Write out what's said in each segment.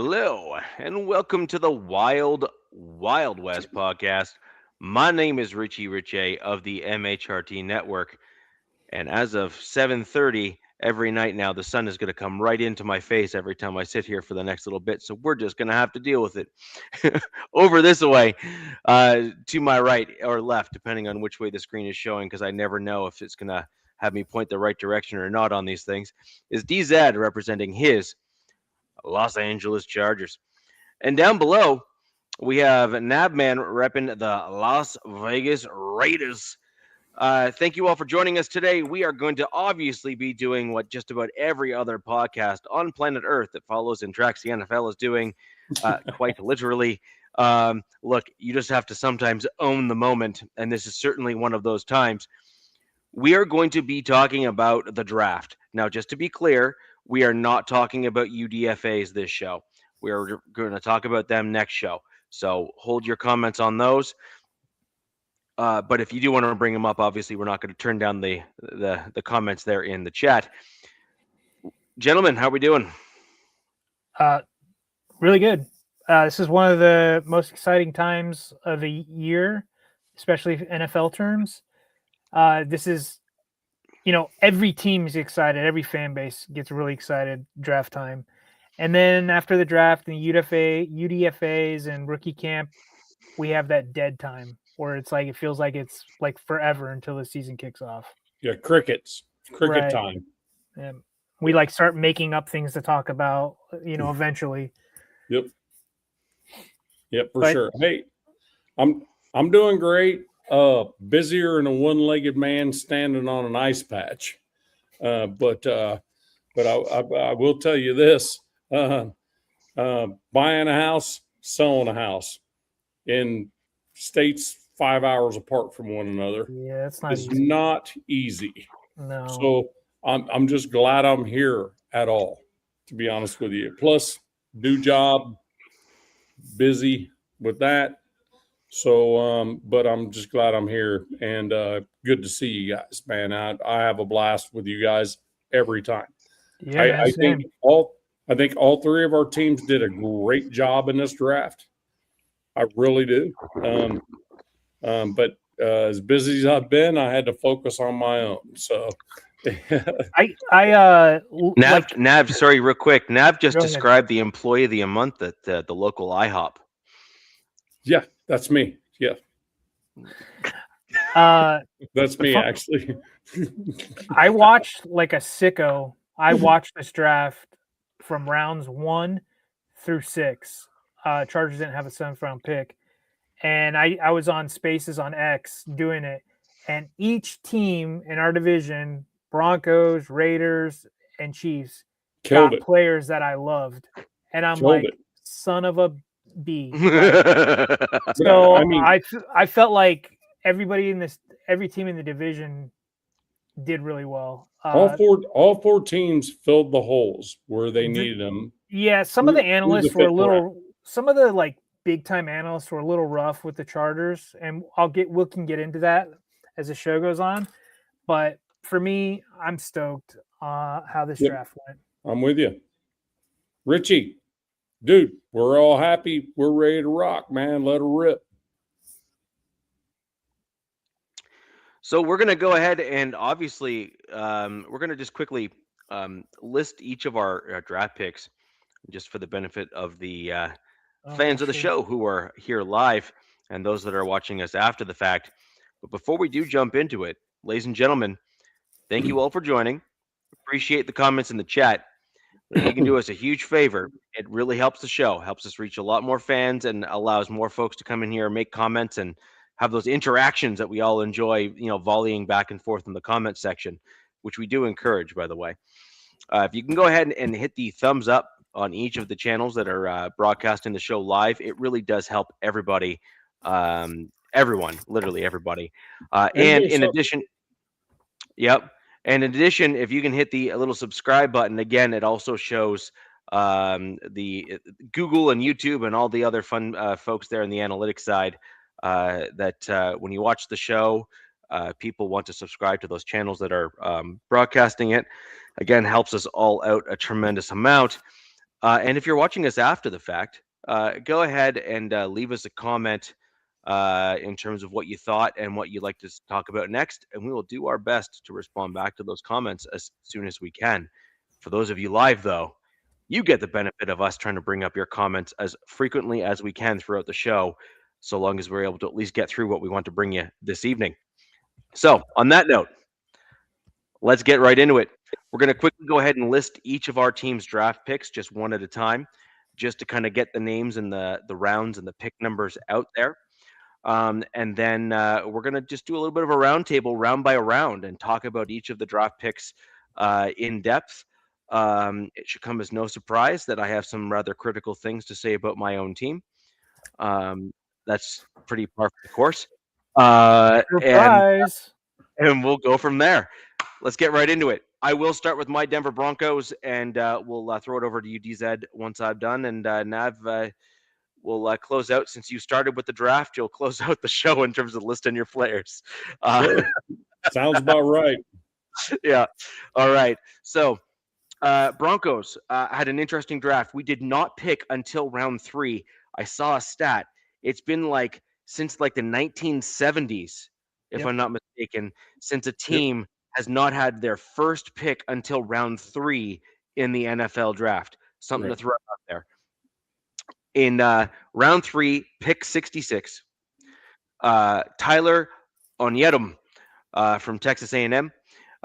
Hello, and welcome to the Wild Wild West podcast. My name is Richie Riche of the MHRT Network, and as of 7:30 every night now, the sun is going to come right into my face every time I sit here for the next little bit. So we're just going to have to deal with it. Over this way, to my right or left, depending on which way the screen is showing, because I never know if it's going to have me point the right direction or not on these things, is DZ representing his Los Angeles Chargers. And down below, we have Nabman repping the Las Vegas Raiders. Thank you all for joining us today. We are going to obviously be doing what just about every other podcast on planet Earth that follows and tracks the NFL is doing, quite literally. Look, you just have to sometimes own the moment, and this is certainly one of those times. We are going to be talking about the draft. Now, just to be clear, we are not talking about UDFAs this show. We are going to talk about them next show. So hold your comments on those. But if you do want to bring them up, obviously we're not going to turn down the comments there in the chat. Gentlemen, how are we doing? Really good. This is one of the most exciting times of the year, especially NFL terms. This is, every team is excited. Every fan base gets really excited draft time. And then after the draft and the UDFAs and rookie camp, we have that dead time where it's like, it feels like it's like forever until the season kicks off. Yeah, cricket right. Time. And we start making up things to talk about, eventually. Yep, for sure. Hey, I'm doing great. Busier than a one-legged man standing on an ice patch. But I will tell you this: buying a house, selling a house in states 5 hours apart from one another. Yeah, it's not easy. No. So I'm just glad I'm here at all, to be honest with you. Plus, new job, busy with that. So, but I'm just glad I'm here, and good to see you guys, man. I have a blast with you guys every time. Yeah, I think all three of our teams did a great job in this draft. I really do. But as busy as I've been, I had to focus on my own. So, Nav, sorry, real quick. Nav just described the employee of the month at the local IHOP. Yeah, that's me. Yeah. That's me, actually. I watched like a sicko. I watched this draft from rounds 1 through 6. Chargers didn't have a 7th round pick. And I was on Spaces on X doing it. And each team in our division, Broncos, Raiders, and Chiefs, got players that I loved. And I'm son of a B. So I felt like every team in the division did really well. All four teams filled the holes where they needed them. Yeah, some of the analysts were a little. Some of the big time analysts were a little rough with the Chargers, and we can get into that as the show goes on. But for me, I'm stoked how this draft went. I'm with you, Richie. Dude, we're all happy. We're ready to rock, man. Let her rip. So we're going to go ahead and obviously we're going to just quickly list each of our draft picks just for the benefit of the fans of the show who are here live and those that are watching us after the fact. But before we do jump into it, ladies and gentlemen, thank you all for joining. Appreciate the comments in the chat. If you can do us a huge favor, it really helps the show, helps us reach a lot more fans and allows more folks to come in here and make comments and have those interactions that we all enjoy, volleying back and forth in the comment section, which we do encourage, by the way. If you can go ahead and hit the thumbs up on each of the channels that are broadcasting the show live, it really does help everybody, everyone, literally everybody. And in addition, And in addition, if you can hit the little subscribe button, again, it also shows the Google and YouTube and all the other fun folks there on the analytics side that when you watch the show, people want to subscribe to those channels that are broadcasting it. Again, helps us all out a tremendous amount. And if you're watching us after the fact, go ahead and leave us a comment in terms of what you thought and what you'd like to talk about next, and we will do our best to respond back to those comments as soon as we can. For those of you live, though, you get the benefit of us trying to bring up your comments as frequently as we can throughout the show, so long as we're able to at least get through what we want to bring you this evening. So, on that note, let's get right into it. We're going to quickly go ahead and list each of our team's draft picks just one at a time, just to kind of get the names and the rounds and the pick numbers out there. And then we're going to just do a little bit of a roundtable, round by round, and talk about each of the draft picks in depth. It should come as no surprise that I have some rather critical things to say about my own team. That's pretty par for the course. Surprise. And we'll go from there. Let's get right into it. I will start with my Denver Broncos, and we'll throw it over to you, DZ, once I've done. And Nav, we'll close out. Since you started with the draft, you'll close out the show in terms of listing your players. Sure. Sounds about right. Yeah. All right. So Broncos had an interesting draft. We did not pick until round 3. I saw a stat. It's been like since like the 1970s, if I'm not mistaken, since a team has not had their first pick until round 3 in the NFL draft. Something to throw out there. In round 3, pick 66, Tyler Onyedum from Texas A&M.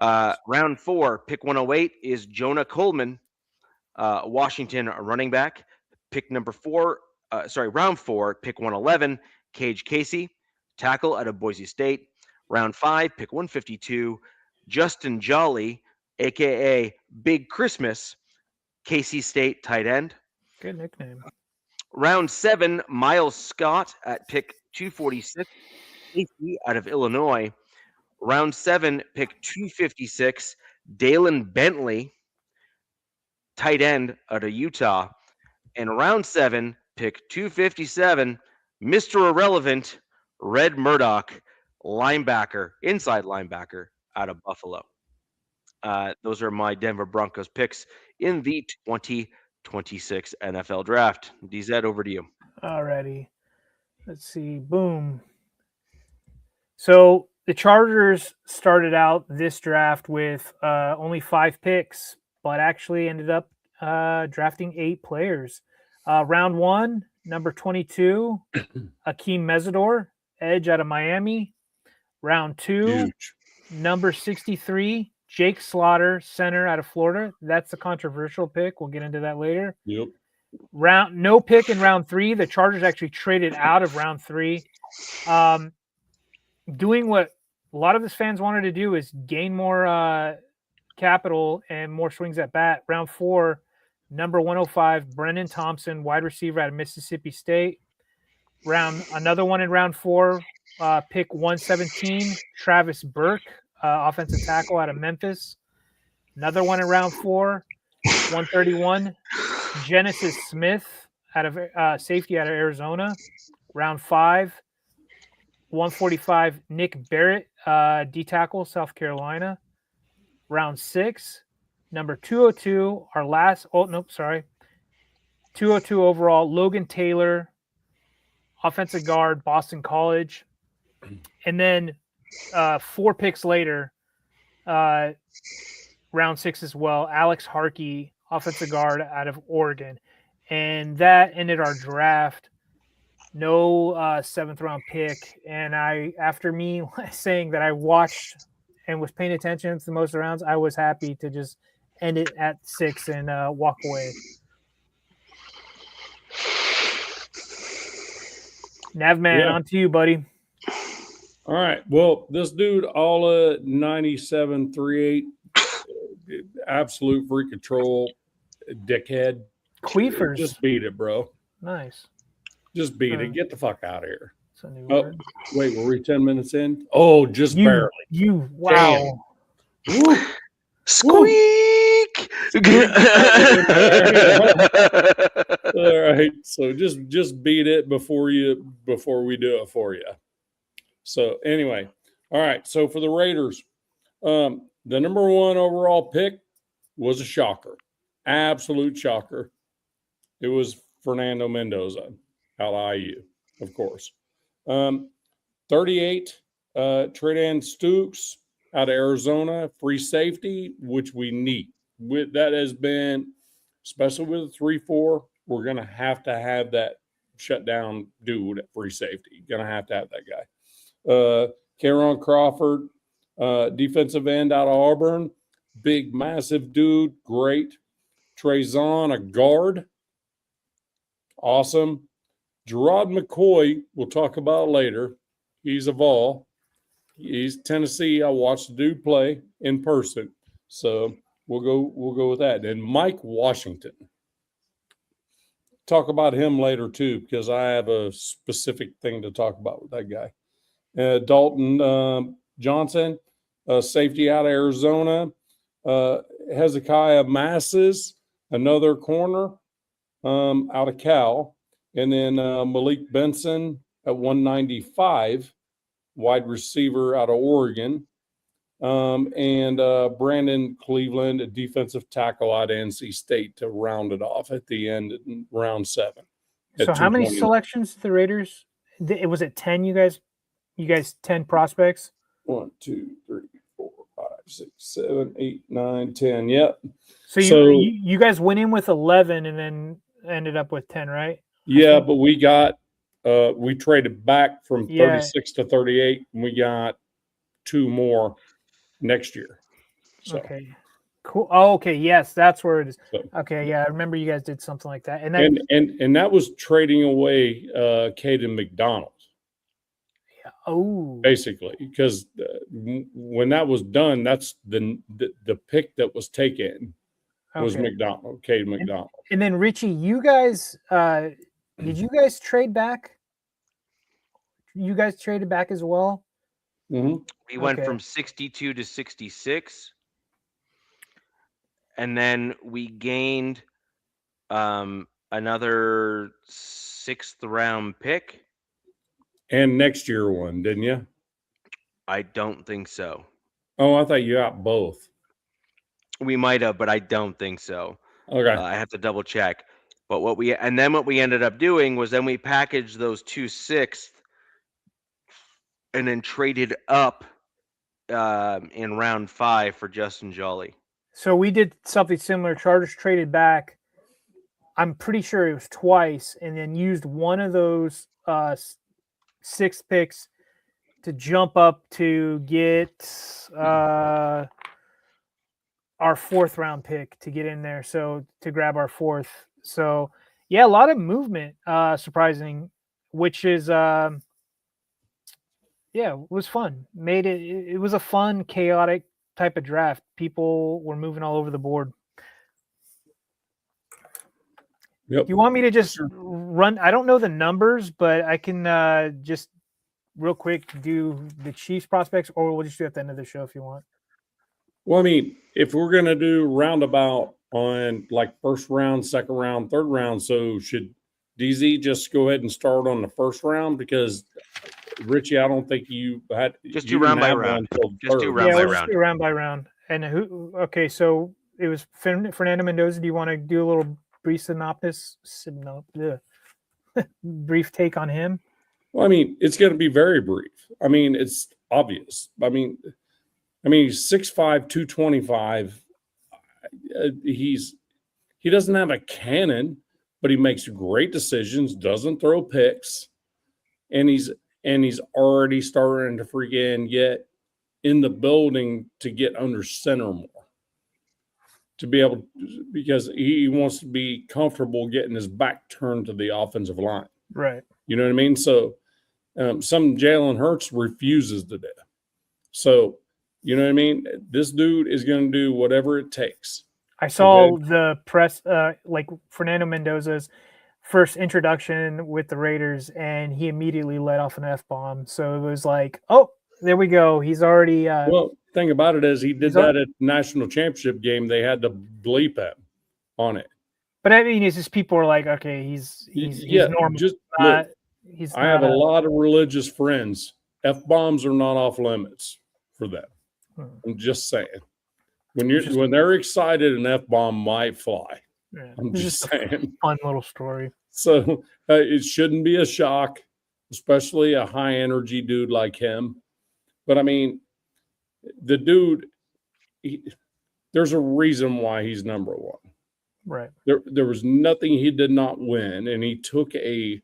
Round 4, pick 108 is Jonah Coleman, Washington running back. Pick number 4, round 4, pick 111, Cage Casey, tackle out of Boise State. Round 5, pick 152, Justin Jolly, aka Big Christmas, KC State tight end. Good nickname. Round 7, Miles Scott at pick 246, safety out of Illinois. Round 7, pick 256, Dalen Bentley, tight end out of Utah. And round 7, pick 257, Mr. Irrelevant, Red Murdoch, linebacker, inside linebacker out of Buffalo. Those are my Denver Broncos picks in the 2026 NFL Draft. DZ, over to you. Alrighty. Let's see. Boom. So the Chargers started out this draft with only 5 picks, but actually ended up drafting 8 players. Round 1, number 22, Akeem Mesidor, edge out of Miami. Round 2, Huge. number 63, Jake Slaughter, center out of Florida. That's a controversial pick. We'll get into that later. Yep. No pick in round 3. The Chargers actually traded out of round 3. Doing what a lot of his fans wanted to do is gain more capital and more swings at bat. Round 4, number 105, Brennan Thompson, wide receiver out of Mississippi State. Another one in round 4, pick 117, Travis Burke, offensive tackle out of Memphis. Another one in round 4, 131, Genesis Smith out of safety out of Arizona. Round 5, 145, Nick Barrett, D tackle, South Carolina. Round 6, number 202, 202 overall, Logan Taylor, offensive guard, Boston College. And then 4 picks later, round 6 as well, Alex Harkey, offensive guard out of Oregon. And that ended our draft. No 7th round pick. And after me saying that I watched and was paying attention to most of the rounds, I was happy to just end it at 6 and walk away. Navman, on to you, buddy. All right. Well, this dude, Alla 9738, absolute freak control, dickhead. Queefers. Just beat it, bro. Nice. Just beat it. Get the fuck out of here. That's a new word. Wait, were we 10 minutes in? Oh, just barely. Wow. Squeak! All right. So just beat it before we do it for you. So anyway, all right. So for the Raiders, the number 1 overall pick was a shocker, absolute shocker. It was Fernando Mendoza out of IU, of course. 38, Tredan Stukes out of Arizona, free safety, which we need. That has been, especially with the 3-4, we're going to have that shutdown dude at free safety. Going to have that guy. Caron Crawford, defensive end out of Auburn, big, massive dude, great. Trezon, a guard, awesome. Gerard McCoy, we'll talk about later. He's a Vol. He's Tennessee. I watched the dude play in person, so we'll go with that. And Mike Washington. Talk about him later too, because I have a specific thing to talk about with that guy. Dalton Johnson, safety out of Arizona. Hezekiah Masses, another corner out of Cal. And then Malik Benson at 195, wide receiver out of Oregon. And Brandon Cleveland, a defensive tackle out of NC State to round it off at the end in round 7. So how many selections the Raiders? It was at 10, you guys 10 prospects? 1, 2, 3, 4, 5, 6, 7, 8, 9, 10. Yep. So you guys went in with 11 and then ended up with 10, right? Yeah, but we got we traded back from 36 to 38, and we got 2 more next year. So. Okay. Cool. Oh, okay. Yes, that's where it is. So, okay. Yeah, I remember you guys did something like that, and that was trading away Caden McDonald. Yeah. Oh. Basically, because when that was done, that's the pick that was taken was McDonald, Caden McDonald. And then Richie, you guys, did you guys trade back? You guys traded back as well. Mm-hmm. We went from 62 to 66. And then we gained another 6th round pick. And next year one, didn't you? I don't think so. Oh, I thought you got both. We might have, but I don't think so. Okay. I have to double check. But what we ended up doing was then we packaged those 2 6th and then traded up in round 5 for Justin Jolly. So we did something similar. Chargers traded back. I'm pretty sure it was twice, and then used one of those 6 picks to jump up to get our 4th round pick to get in there. So to grab our 4th. So yeah, a lot of movement, surprising, which is it was fun. It was a fun, chaotic type of draft. People were moving all over the board. Yep. Do you want me to just run? I don't know the numbers, but I can just real quick do the Chiefs prospects, or we'll just do it at the end of the show if you want. Well, I mean, if we're going to do roundabout on like 1st round, 2nd round, 3rd round, so should DZ just go ahead and start on the 1st round? Because Richie, I don't think you had just do round by round. Just do round by round. And who? Okay, so it was Fernando Mendoza. Do you want to do a little brief brief take on him? Well, I mean, it's going to be very brief. I mean, it's obvious. I mean, he's 6'5", 225. He doesn't have a cannon, but he makes great decisions. Doesn't throw picks, and he's already starting to freaking get in the building to get under center more. To be able to, because he wants to be comfortable getting his back turned to the offensive line. Right. You know what I mean? So some Jalen Hurts refuses to do. So, you know what I mean? This dude is going to do whatever it takes. I saw the press, like Fernando Mendoza's first introduction with the Raiders, and he immediately let off an F-bomb. So it was like, oh, there we go. He's already well, thing about it is he did that at the national championship game. They had to bleep him on it. But I mean, it's just people are like, okay, he's normal. Just look, I have a lot of religious friends. F-bombs are not off limits for them. I'm just saying. When they're excited, an F-bomb might fly. Yeah. I'm It's just a saying. fun little story. So it shouldn't be a shock, especially a high energy dude like him. But I mean, the dude, there's a reason why he's number one. Right. There was nothing he did not win, and he took a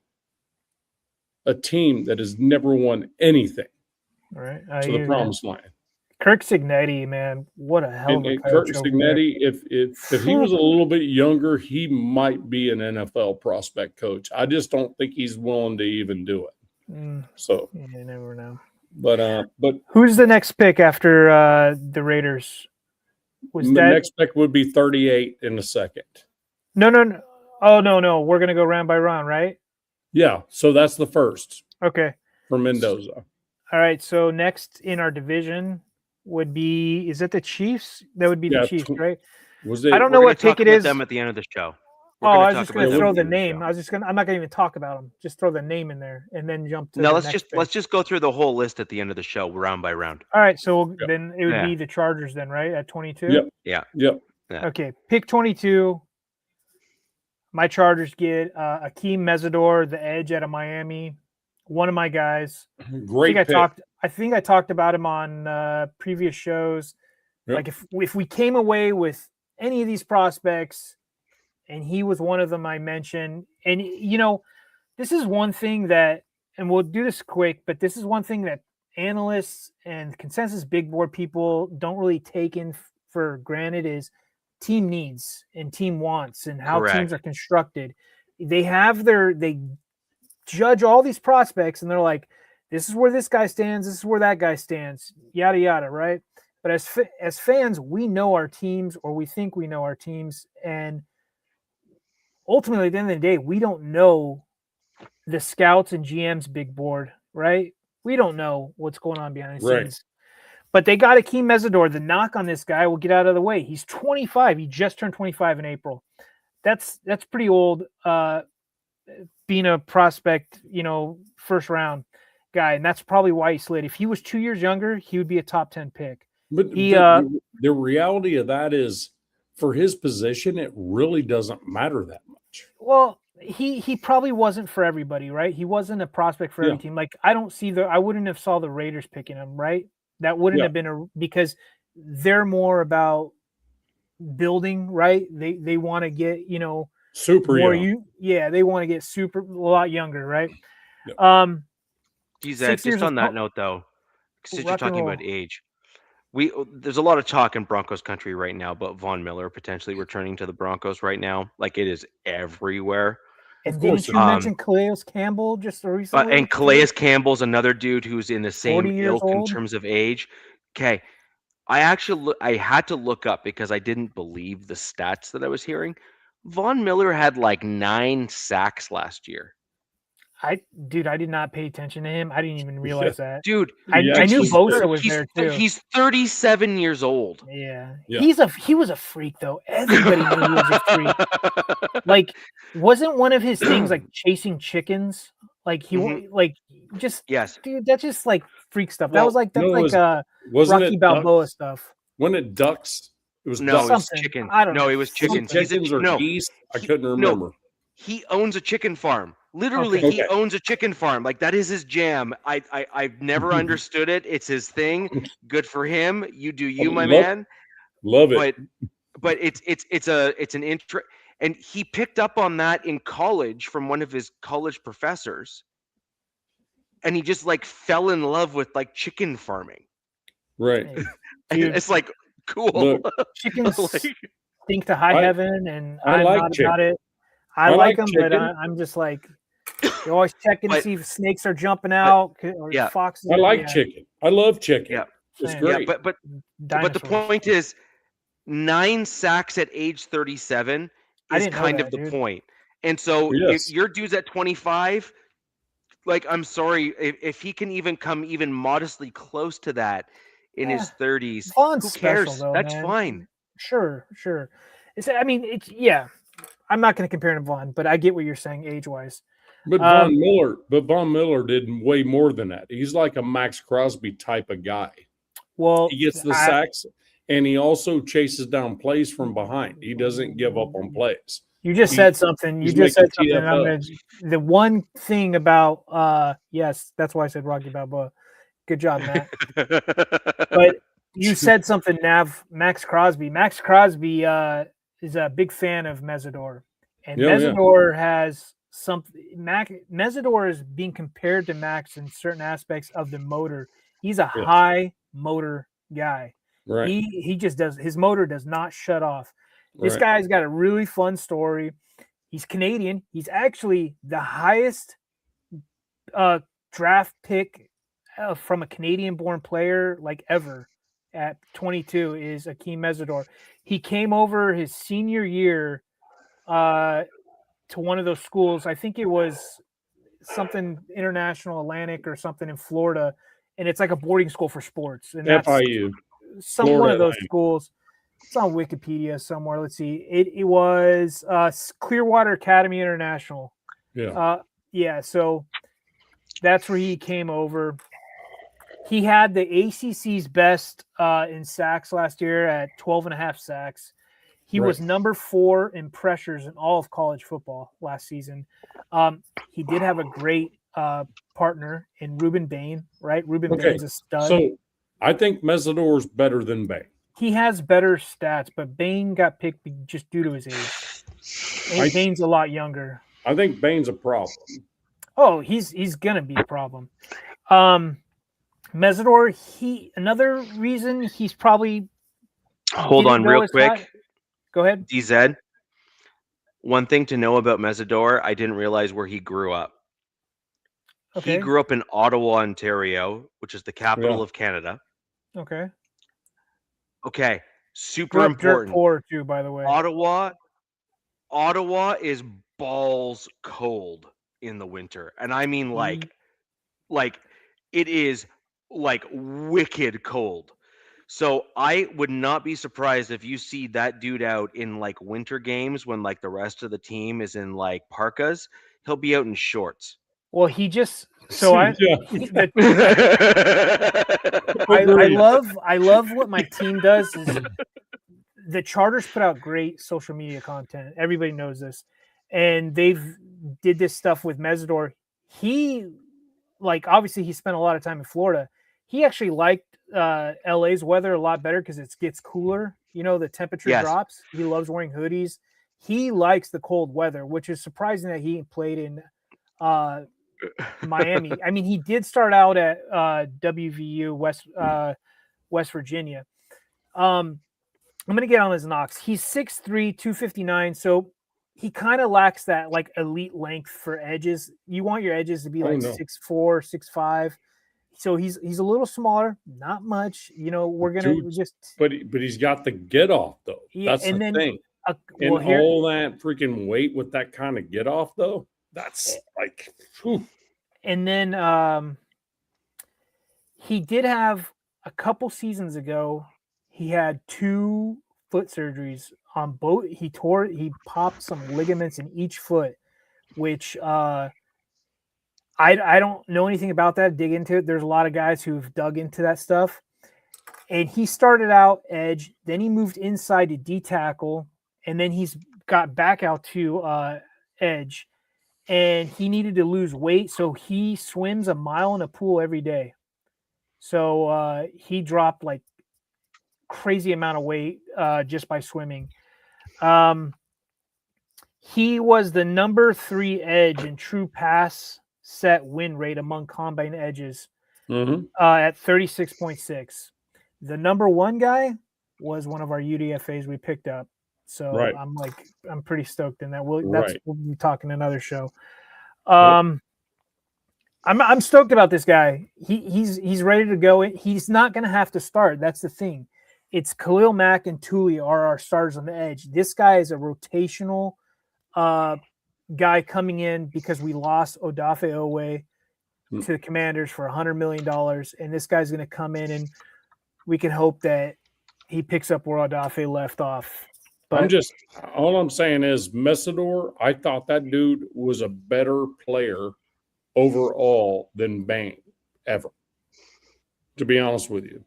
team that has never won anything Right. to the promised land. Kirk Cignetti, man, what a hell of a coach. Kirk Cignetti, if he was a little bit younger, he might be an NFL prospect coach. I just don't think he's willing to even do it. So you never know. But who's the next pick after the Raiders? The next pick would be 38 in a second. No. Oh, no. We're gonna go round by round, right? Yeah. So that's the first. Okay. For Mendoza. All right. So next in our division would be, is it the Chiefs? That would be the Chiefs, right? I don't know what pick it is. Them at the end of the show. I was just going to throw the name. I'm not going to even talk about them. Just throw the name in there and then jump to. No, let's just go through the whole list at the end of the show, round by round. All right. So then it would be the Chargers, then, right, at 22. Yep. Okay. Pick 22. My Chargers get Akeem Mesidor, the edge out of Miami. One of my guys. Great pick. I think I talked about him on previous shows. Yep. Like if we came away with any of these prospects, and he was one of them I mentioned, and this is one thing that, and we'll do this quick, but this is one thing that analysts and consensus big board people don't really take in for granted is team needs and team wants and how teams are constructed. They judge all these prospects and they're like, this is where this guy stands, this is where that guy stands, yada yada, right? But as fans, we know our teams, or we think we know our teams, and ultimately at the end of the day, we don't know the scouts and GMs big board, right? We don't know what's going on behind the scenes. But they got Akeem Mesidor. The knock on this guy will get out of the way. He's 25. He just turned 25 in April. That's pretty old. Being a prospect, first round guy, and that's probably why he slid. If he was 2 years younger, he would be a top 10 pick. But the reality of that is, for his position, it really doesn't matter that much. Well, he probably wasn't for everybody, right? He wasn't a prospect for every team. Like I wouldn't have saw the Raiders picking him, right? That wouldn't have been because they're more about building, right? They want to get super young. They want to get a lot younger, right? Yep. Just on that note, though, since you're talking about age, there's a lot of talk in Broncos country right now about Von Miller potentially returning to the Broncos right now. Like it is everywhere. And didn't you mention Calais Campbell just recently? And Calais Campbell's another dude who's in the same ilk in terms of age. Okay. I had to look up because I didn't believe the stats that I was hearing. Von Miller had like 9 sacks last year. I did not pay attention to him. I didn't even realize that. Dude, I knew Bosa was there too. He's 37 years old. Yeah. He was a freak though. Everybody knew he was a freak. Like, wasn't one of his things like chasing chickens? Like dude, that's just like freak stuff. That was like Rocky Balboa stuff. Wasn't it ducks? It was it was chicken. I don't know. No, it was chickens. Chickens or geese? I couldn't remember. No, he owns a chicken farm. Literally, he owns a chicken farm. Like that is his jam. I've never understood it. It's his thing. Good for him. You do you, my man. Love it. But it's an interest, and he picked up on that in college from one of his college professors, and he just like fell in love with like chicken farming. Right. And it's like cool. Look, chickens stink to high heaven, and I'm like not chicken. about it. I like them, chicken. but I'm just like, you're always checking to see if snakes are jumping out or foxes. I like chicken. I love chicken. Yeah, it's great. Yeah, but the point is, 9 sacks at age 37 is kind of the point. And so if your dude's at 25, like I'm sorry, if he can even come even modestly close to that in his 30s, Vaughn's who cares? Special, though, That's man. fine. Sure. I'm not going to compare him to Vaughn, but I get what you're saying age-wise. But Von Miller did way more than that. He's like a Max Crosby type of guy. Well, he gets the sacks, and he also chases down plays from behind. He doesn't give up on plays. You just said something. You just said something. The one thing about yes, that's why I said Rocky Balboa. Good job, Matt. But you said something, Max Crosby. Max Crosby is a big fan of Mesidor. And Mesidor has something. Mesidor is being compared to Max in certain aspects of the motor. He's a high motor guy. Right. He just does. His motor does not shut off. This guy's got a really fun story. He's Canadian. He's actually the highest draft pick from a Canadian-born player like ever at 22 is Akeem Mesidor. He came over his senior year to one of those schools. I think it was something International Atlantic or something in Florida, and it's like a boarding school for sports. And that's FIU. One of those schools. It's on Wikipedia somewhere. Let's see. It was Clearwater Academy International. Yeah. So that's where he came over. He had the ACC's best in sacks last year at 12.5 sacks. He was number 4 in pressures in all of college football last season. He did have a great partner in Ruben Bain, right? Ruben Bain's a stud. So I think Mesidor's better than Bain. He has better stats, but Bain got picked just due to his age. Bain's a lot younger. I think Bain's a problem. Oh, he's gonna be a problem. Mesidor, another reason he's probably hold on real quick. Go ahead. DZ. One thing to know about Mesidor, I didn't realize where he grew up. Okay. He grew up in Ottawa, Ontario, which is the capital of Canada. Okay. Super important. Dirt poor too, by the way. Ottawa is balls cold in the winter. And I mean like it is like wicked cold. So I would not be surprised if you see that dude out in like winter games when like the rest of the team is in like parkas. He'll be out in shorts. Well, he just I love what my team does is the Charters put out great social media content. Everybody knows this. And they've did this stuff with Mesidor. He obviously he spent a lot of time in Florida. He actually liked LA's weather a lot better because it gets cooler. You know, the temperature drops. He loves wearing hoodies. He likes the cold weather, which is surprising that he played in Miami. I mean, he did start out at WVU, West Virginia. I'm going to get on his knocks. He's 6'3", 259, so he kind of lacks that like elite length for edges. You want your edges to be 6'4", 6'5". So he's a little smaller, not much. You know, we're gonna But he's got the get off though. Yeah, that's the thing. All that freaking weight with that kind of get off though, that's like. Whew. And then he did have a couple seasons ago. He had 2 foot surgeries on both. He popped some ligaments in each foot, which I don't know anything about that. Dig into it. There's a lot of guys who've dug into that stuff. And he started out edge, then he moved inside to D tackle, and then he's got back out to edge. And he needed to lose weight, so he swims a mile in a pool every day. So he dropped like crazy amount of weight just by swimming. He was the number 3 edge in true pass set win rate among combine edges at 36.6. The number 1 guy was one of our UDFAs we picked up. So I'm pretty stoked in that. We'll be talking another show. I'm stoked about this guy. He's ready to go. He's not going to have to start. That's the thing. It's Khalil Mack and Tuli are our starters on the edge. This guy is a rotational guy coming in because we lost Odafe Owe to the Commanders for $100 million. And this guy's going to come in and we can hope that he picks up where Odafe left off. But all I'm saying is Mesidor, I thought that dude was a better player overall than Bain ever, to be honest with you.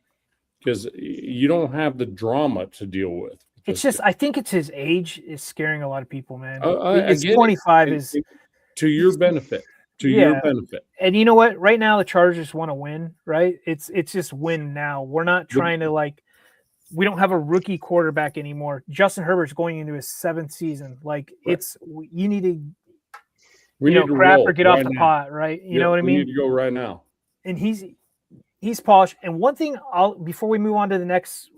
because you don't have the drama to deal with. It's just, I think it's his age is scaring a lot of people, man. It's 25 is to your benefit. Your benefit. And you know what? Right now, the Chargers want to win, right? It's just win now. We're not trying to we don't have a rookie quarterback anymore. Justin Herbert's going into his 7th season. You need to crap or get off the pot, right? You know what I mean? We need to go right now. And he's polished. And one thing before we move on to the next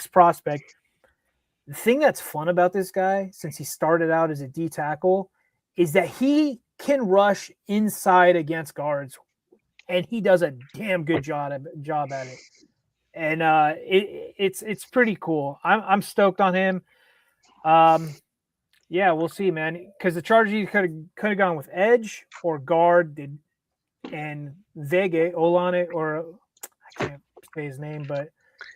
prospect, the thing that's fun about this guy, since he started out as a D tackle, is that he can rush inside against guards, and he does a damn good job at it. And it's pretty cool. I'm stoked on him. Yeah, we'll see, man. Because the Chargers could have gone with edge or guard, and Vega Olane, or I can't say his name, but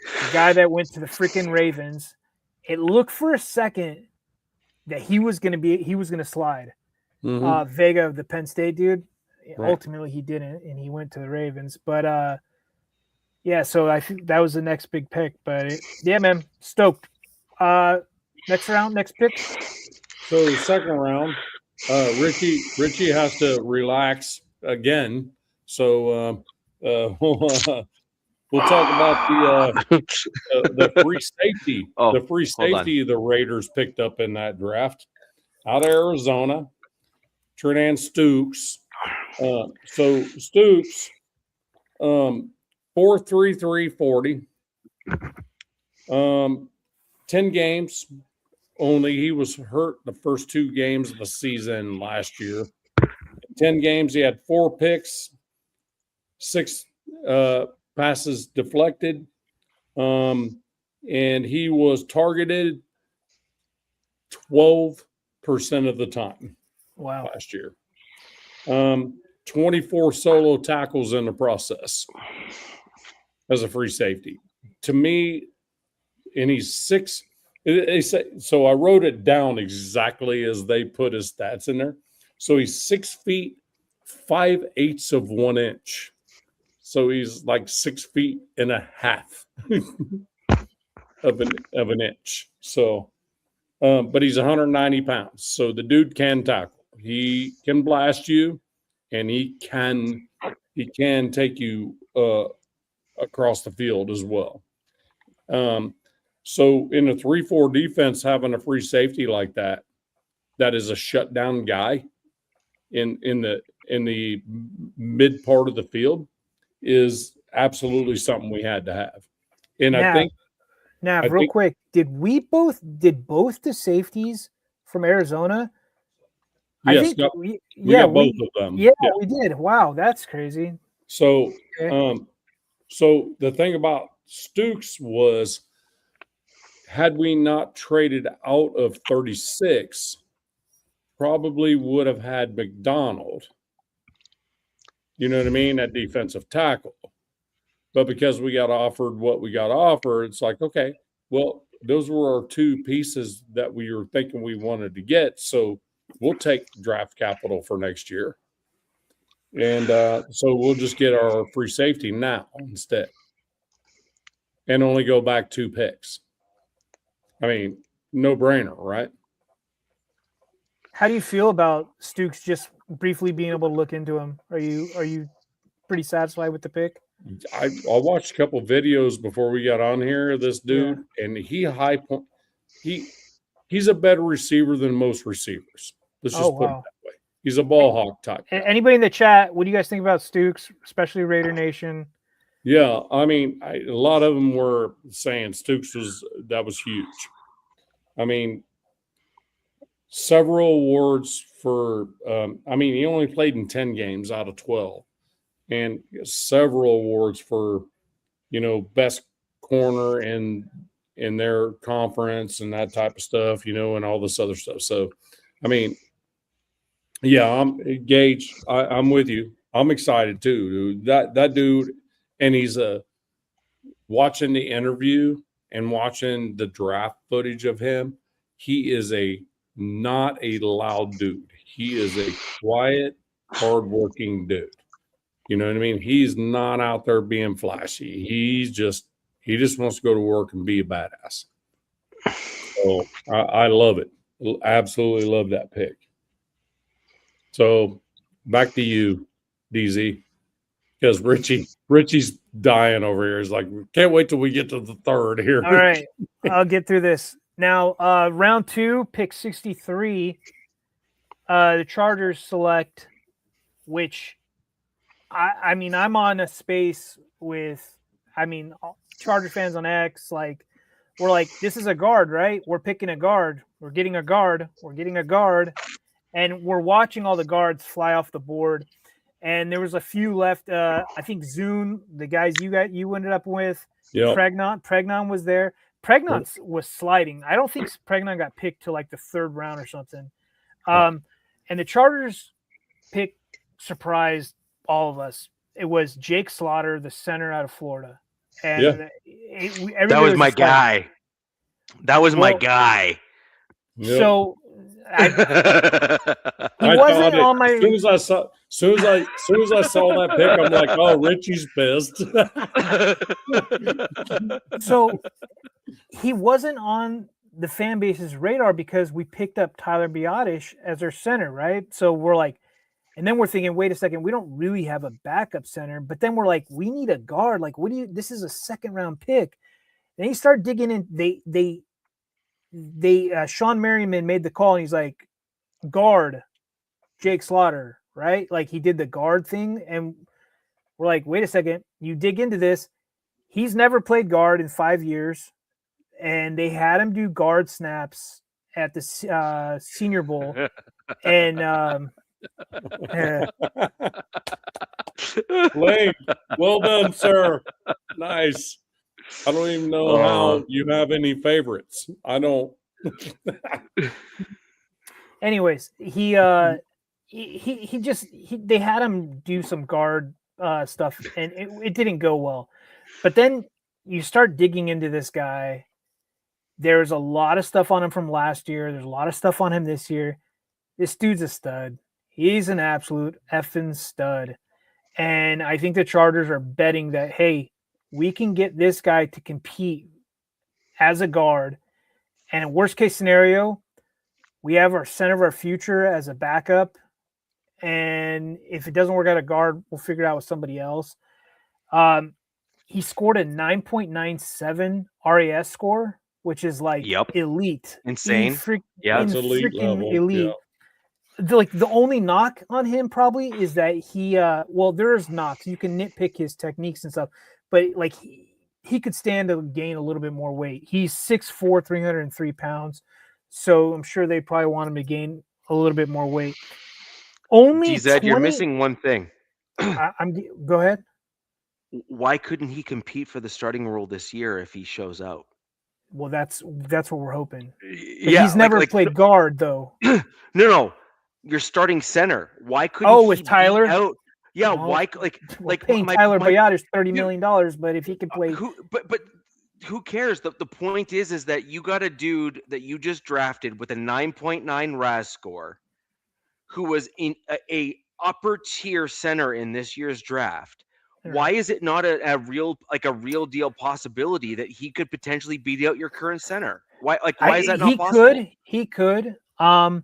the guy that went to the freaking Ravens. It looked for a second that he was going to slide. Mm-hmm. Vega of the Penn State dude. Right. Ultimately, he didn't, and he went to the Ravens. But yeah, so I think that was the next big pick. But yeah, man, stoked. Next round, next pick. So the second round, Richie has to relax again. So we'll talk about the free safety. The free safety the Raiders picked up in that draft out of Arizona, Tredan Stukes. So Stukes, 4.33 40. 10 games only. He was hurt the first 2 games of the season last year. 10 games, he had 4 picks, 6 passes deflected, and he was targeted 12% of the time. Wow. Last year. 24 solo tackles in the process as a free safety. To me, and he's 6. They say, so I wrote it down exactly as they put his stats in there. So he's 6 feet 5/8 of 1 inch. So he's like 6 feet and a half of an inch. So, but he's 190 pounds. So the dude can tackle. He can blast you, and he can take you across the field as well. So in a 3-4 defense, having a free safety like that is a shutdown guy in the mid part of the field is absolutely something we had to have. And I think quick, did both the safeties from Arizona? Yes, we got both of them. Yeah, we did. Wow, that's crazy. So, so the thing about Stukes was, had we not traded out of 36, probably would have had McDonald. You know what I mean? At defensive tackle. But because we got offered what we got offered, it's like, okay, well, those were our 2 pieces that we were thinking we wanted to get. So we'll take draft capital for next year. And so we'll just get our free safety now instead. And only go back 2 picks. I mean, no brainer, right? How do you feel about Stukes just briefly being able to look into him? Are you pretty satisfied with the pick? I watched a couple videos before we got on here of this dude, and he's a better receiver than most receivers. Let's just put it that way. He's a ball hawk type. Anybody in the chat, what do you guys think about Stukes, especially Raider Nation? Yeah, I mean, a lot of them were saying Stukes was huge. I mean, several awards for he only played in 10 games out of 12, and several awards for, best corner in their conference and that type of stuff, and all this other stuff. So, I mean, yeah, Gage, I'm with you. I'm excited too, dude. That dude, and he's watching the interview and watching the draft footage of him. He is not a loud dude. He is a quiet, hardworking dude. You know what I mean? He's not out there being flashy. He just wants to go to work and be a badass. So I love it. Absolutely love that pick. So back to you, DZ, because Richie's dying over here. He's like, can't wait till we get to the third here. All right, I'll get through this now. Round 2, pick 63. The Chargers select, which I mean, I'm on a space with, Charger fans on X, like, we're like, this is a guard, right? We're picking a guard. We're getting a guard. We're getting a guard. And we're watching all the guards fly off the board. And there was a few left. I think Zune, the guys you ended up with, Yep. Pregnon was there. Pregnon was sliding. I don't think Pregnon got picked till like the 3rd round or something. And the Chargers pick surprised all of us. It was Jake Slaughter, the center out of Florida. And that was my guy. That was my guy. Yep. So he wasn't on my. As soon as I saw that pick, I'm like, oh, Richie's pissed. So he wasn't on the fan base's radar because we picked up Tyler Biotish as our center, right? So we're like, and then we're thinking, wait a second, we don't really have a backup center. But then we're like, we need a guard. Like, this is a 2nd round pick. Then you start digging in. Sean Merriman made the call and he's like, guard Jake Slaughter, right? Like he did the guard thing. And we're like, wait a second, you dig into this. He's never played guard in 5 years. And they had him do guard snaps at the Senior Bowl. And, Lane, well done, sir. Nice. I don't even know how you have any favorites. I don't. Anyways, they had him do some guard stuff, and it didn't go well. But then you start digging into this guy. There's a lot of stuff on him from last year. There's a lot of stuff on him this year. This dude's a stud. He's an absolute effing stud. And I think the Chargers are betting that, hey, we can get this guy to compete as a guard. And worst case scenario, we have our center of our future as a backup. And if it doesn't work out at guard, we'll figure it out with somebody else. He scored a 9.97 RAS score, which is like elite. Insane. It's elite level. Elite. Yeah. The only knock on him probably is that he there's knocks. You can nitpick his techniques and stuff, but like he could stand to gain a little bit more weight. He's 6'4", 303 pounds. So I'm sure they probably want him to gain a little bit more weight. Zed, you're missing one thing. Go ahead. Why couldn't he compete for the starting role this year if he shows out? Well, that's what we're hoping. But he's never played guard though. No. You're starting center. Why couldn't he with Tyler out? Yeah, no. Why paying Tyler Biotish $30 million, but if he could play but who cares? The point is that you got a dude that you just drafted with a 9.9 RAS score who was in a upper tier center in this year's draft. Right. Why is it not a real deal possibility that he could potentially beat out your current center? Why is that not possible? He could. I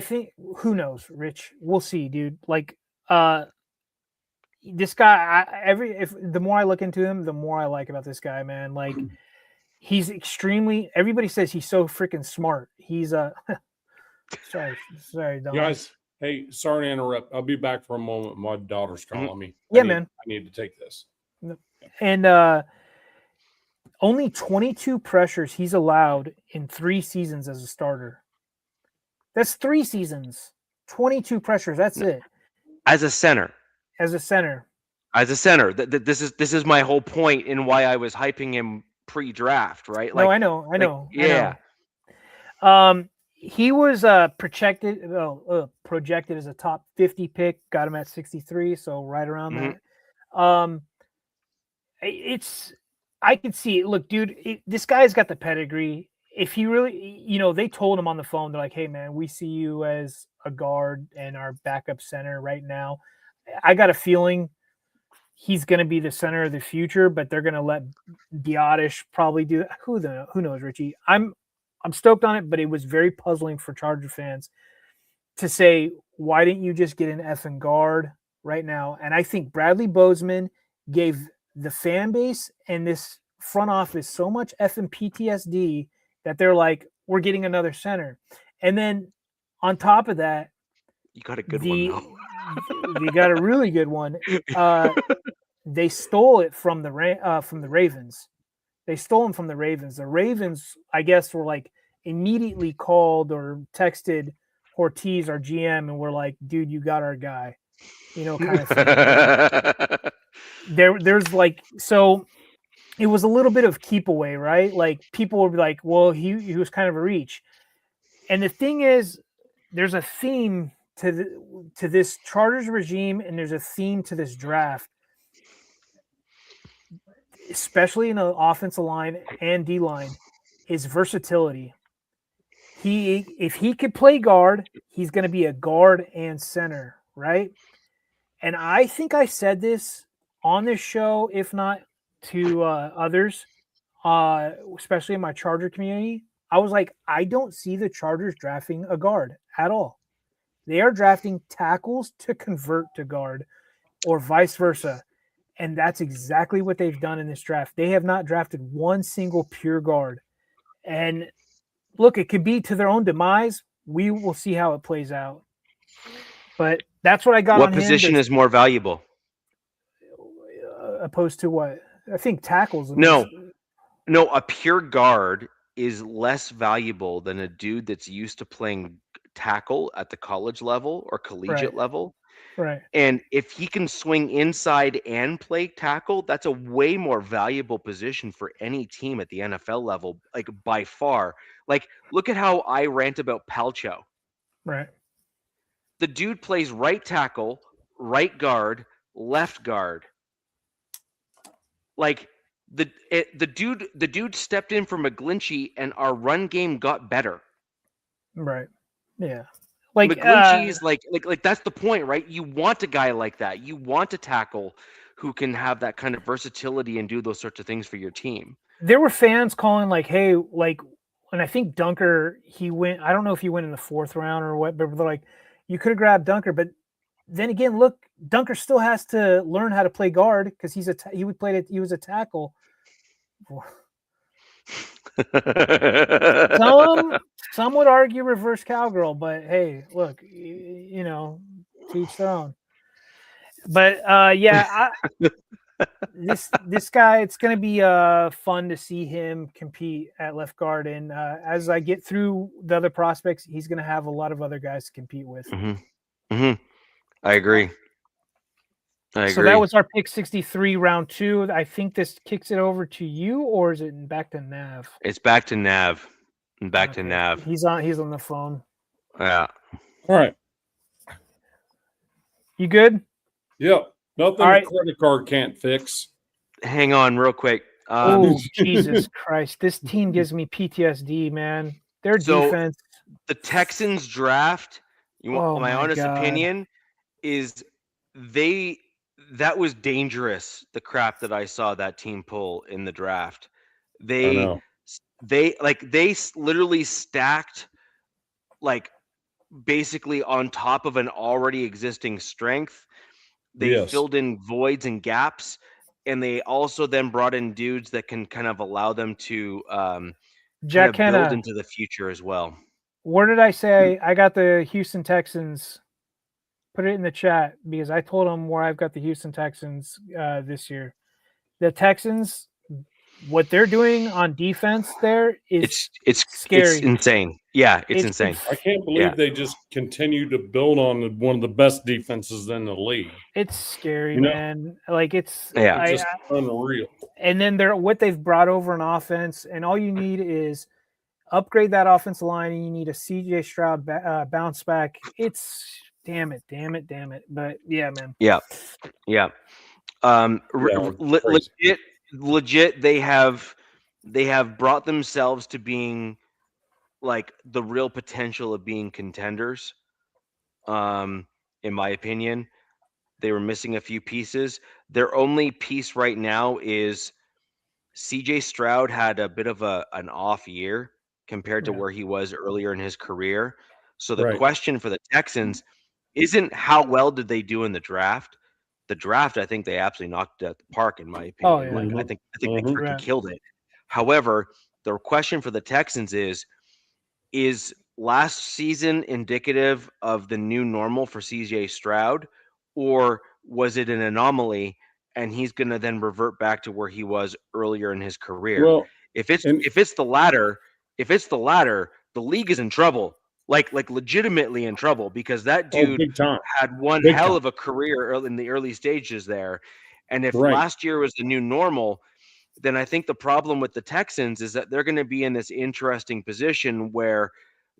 think, who knows, Rich? We'll see, dude. Like, this guy, the more I look into him, the more I like about this guy, man. Like, he's everybody says he's so freaking smart. He's sorry, Don. Guys, hey, sorry to interrupt. I'll be back for a moment. My daughter's calling me. Man. I need to take this. And only 22 pressures he's allowed in 3 seasons as a starter. That's 3 seasons. 22 pressures. That's it. As a center. This is my whole point in why I was hyping him pre-draft, right? Like, no, I know. Yeah. He was projected as a top 50 pick. Got him at 63, so right around that. I could see it. Look, dude, this guy's got the pedigree. If he really, they told him on the phone, they're like, hey, man, we see you as a guard and our backup center right now. I got a feeling he's going to be the center of the future, but they're going to let Biotish probably do that. Who knows, Richie? I'm stoked on it, but it was very puzzling for Charger fans to say, why didn't you just get an effing guard right now? And I think Bradley Bozeman gave the fan base and this front office so much effing PTSD that they're like, we're getting another center. And then on top of that, you got a good one though. You got a really good one. They stole it from the Ravens. They stole him from the Ravens. The Ravens, I guess, were like immediately called or texted Ortiz, our GM, and we're like, dude, you got our guy, kind of thing. There's like, so it was a little bit of keep away, right? Like people would be like, well, he was kind of a reach. And the thing is, there's a theme to this Chargers regime, and there's a theme to this draft, especially in the offensive line and D line, is versatility. If he could play guard, he's going to be a guard and center, right? And I think I said this on this show, if not to others, especially in my Charger community. I was like, I don't see the Chargers drafting a guard at all. They are drafting tackles to convert to guard or vice versa. And that's exactly what they've done in this draft. They have not drafted one single pure guard. And look, it could be to their own demise. We will see how it plays out. But that's what I got on him. What position is more valuable? Opposed to what? I think tackles. No, a pure guard is less valuable than a dude that's used to playing tackle at the college level or collegiate level. Right. And if he can swing inside and play tackle, that's a way more valuable position for any team at the NFL level, like by far. Like, look at how I rant about Palcho. Right. The dude plays right tackle, right guard, left guard. Like the dude stepped in for McGlinchey, and our run game got better. Right. Yeah. Like McGlinchey is like that's the point, right? You want a guy like that. You want a tackle who can have that kind of versatility and do those sorts of things for your team. There were fans calling like, hey, like, and I think Dunker, he went, I don't know if he went in the 4th round or what, but they're like, you could have grabbed Dunker. But then again, look, Dunker still has to learn how to play guard because he was a tackle. Some would argue reverse cowgirl, but hey, look, to each their own. But this guy, it's going to be fun to see him compete at left guard. And as I get through the other prospects, he's going to have a lot of other guys to compete with. Mm-hmm. Mm-hmm. I agree. So that was our pick 63, round 2. I think this kicks it over to you, or is it back to Nav? It's back to Nav. To Nav. He's on the phone. Yeah. All right. You good? Yep. Nothing a credit card can't fix. Hang on real quick. Oh, Jesus Christ. This team gives me PTSD, man. Their defense. The Texans draft, my honest opinion, is that was dangerous, the crap that I saw that team pull in the draft. They literally stacked like basically on top of an already existing strength. They filled in voids and gaps, and they also then brought in dudes that can kind of allow them to Jack kind of build into the future as well. Where did I say I got the Houston Texans? Put it in the chat because I told them where I've got the Houston Texans this year. The Texans, what they're doing on defense there is it's scary. It's insane. Yeah, it's insane. I can't believe they just continue to build on one of the best defenses in the league. It's scary, man. Like it's just unreal. And then what they've brought over an offense, and all you need is upgrade that offensive line, and you need a CJ Stroud bounce back. It's damn it. But yeah, man. Yeah. Legit. They have brought themselves to being like the real potential of being contenders. In my opinion, They were missing a few pieces. Their only piece right now is CJ Stroud had a bit of an off year compared to Yeah. where he was earlier in his career. So the Right. question for the Texans isn't how well did they do in the draft. The draft, I think they absolutely knocked it out the park, in my opinion. yeah. Like I think they freaking Right. killed it. However, the question for the Texans is last season indicative of the new normal for CJ Stroud, or was it an anomaly and he's going to then revert back to where he was earlier in his career? Well, If it's and the latter, the league is in trouble. Like legitimately in trouble, because that dude big time. had one Big hell time. of a career in the early stages there. And if Right. last year was the new normal, then I think the problem with the Texans is that they're going to be in this interesting position where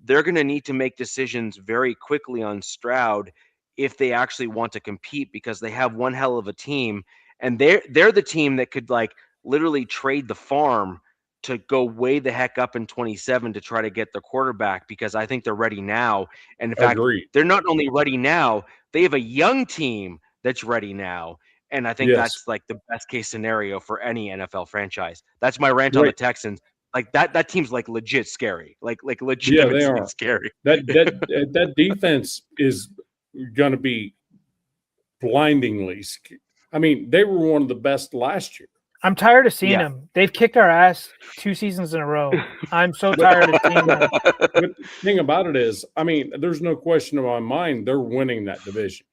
they're going to need to make decisions very quickly on Stroud if they actually want to compete, because they have one hell of a team, and they're the team that could like literally trade the farm to go way the heck up in 27 to try to get their quarterback, because I think they're ready now. And in fact, Agreed. they're not only ready now, they have a young team that's ready now. And I think Yes. that's like the best case scenario for any NFL franchise. That's my rant on the Right. Texans. Like that team's like legit scary. Like Yeah, they legitimately are. scary. That defense is going to be blindingly. I mean, they were one of the best last year. I'm tired of seeing Yeah. them. They've kicked our ass 2 seasons in a row. I'm so tired of seeing them. But the thing about it is, I mean, there's no question in my mind they're winning that division.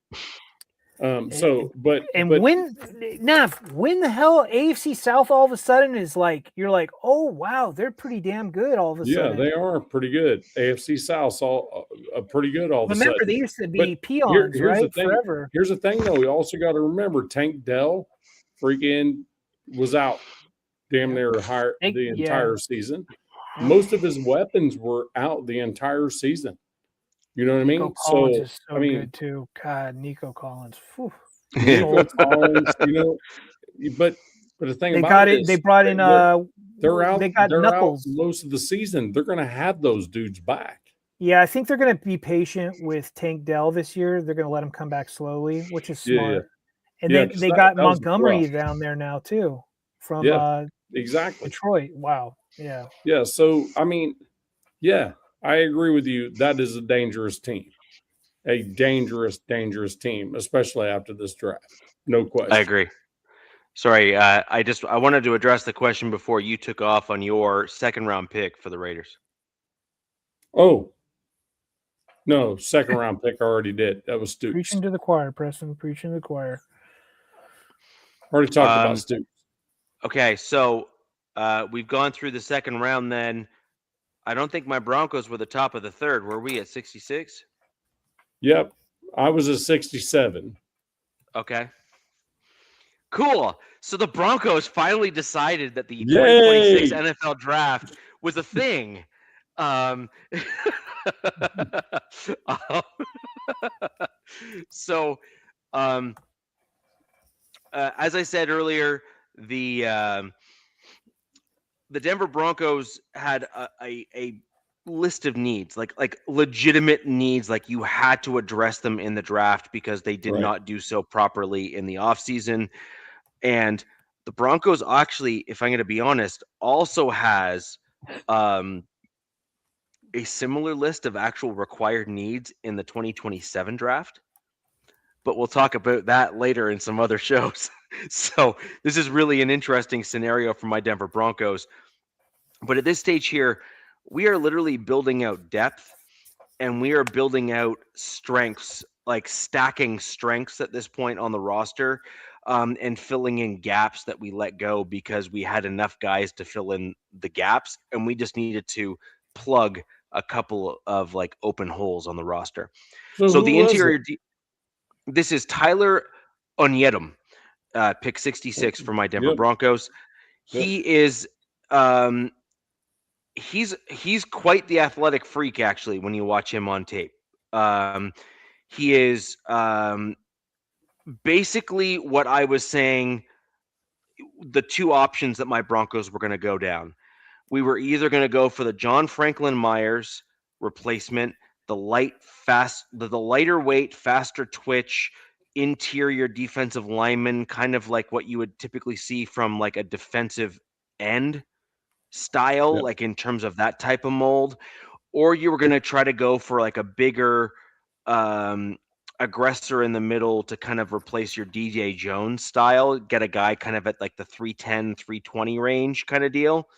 When the hell AFC South all of a sudden is like, you're like, oh wow, they're pretty damn good all of a sudden. Yeah, they are pretty good. AFC South pretty good all of a sudden. Remember, they used to be peons, right? Forever. Here's the thing, though. We also got to remember Tank Dell freaking was out damn near the entire season. Most of his weapons were out the entire season. You know what I mean? Nico Collins is so good too. God, Nico Collins. Whew. Nico Collins, but the thing they brought in they're out. They got Knuckles out most of the season. They're going to have those dudes back. Yeah, I think they're going to be patient with Tank Dell this year. They're going to let him come back slowly, which is smart. And they got Montgomery down there now too from exactly Detroit. Wow. Yeah. Yeah. So I mean, yeah, I agree with you. That is a dangerous team. A dangerous team, especially after this draft. No question. I agree. Sorry, I wanted to address the question before you took off on your second round pick for the Raiders. Oh, no, second round pick I already did. That was Stoops. Preaching to the choir, Preston. Preaching to the choir. Already talked about Stoops. Okay, so we've gone through the second round then. I don't think my Broncos were the top of the third. Were we at 66? Yep. I was at 67. Okay. Cool. So the Broncos finally decided that the 2026 NFL draft was a thing. As I said earlier, the Denver Broncos had a list of needs, like legitimate needs, like you had to address them in the draft because they did not do so properly in the offseason. And the Broncos actually, if I'm going to be honest, also has a similar list of actual required needs in the 2027 draft. But we'll talk about that later in some other shows. So this is really an interesting scenario for my Denver Broncos. But at this stage here, we are literally building out depth and we are building out strengths, like stacking strengths at this point on the roster, and filling in gaps that we let go because we had enough guys to fill in the gaps, and we just needed to plug a couple of like open holes on the roster. So the interior, this is Tyler Onyedum, pick 66 for my Denver Broncos. He is he's quite the athletic freak, actually, when you watch him on tape. He is basically what I was saying, the two options that my Broncos were going to go down. We were either going to go for the John Franklin Myers replacement, the lighter weight, faster twitch, interior defensive lineman, kind of like what you would typically see from like a defensive end style, Yep. like in terms of that type of mold, or you were going to try to go for like a bigger aggressor in the middle to kind of replace your DJ Jones style, get a guy kind of at like the 310, 320 range kind of deal.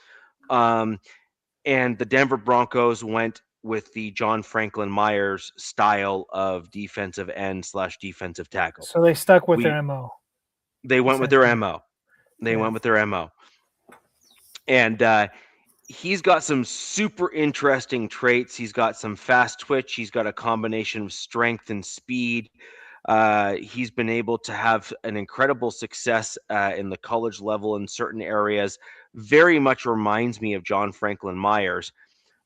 And the Denver Broncos went with the John Franklin Myers style of defensive end / defensive tackle. So they stuck with their MO. They went with their MO. They went with their MO. And he's got some super interesting traits. He's got some fast twitch. He's got a combination of strength and speed. He's been able to have an incredible success in the college level in certain areas. Very much reminds me of John Franklin Myers.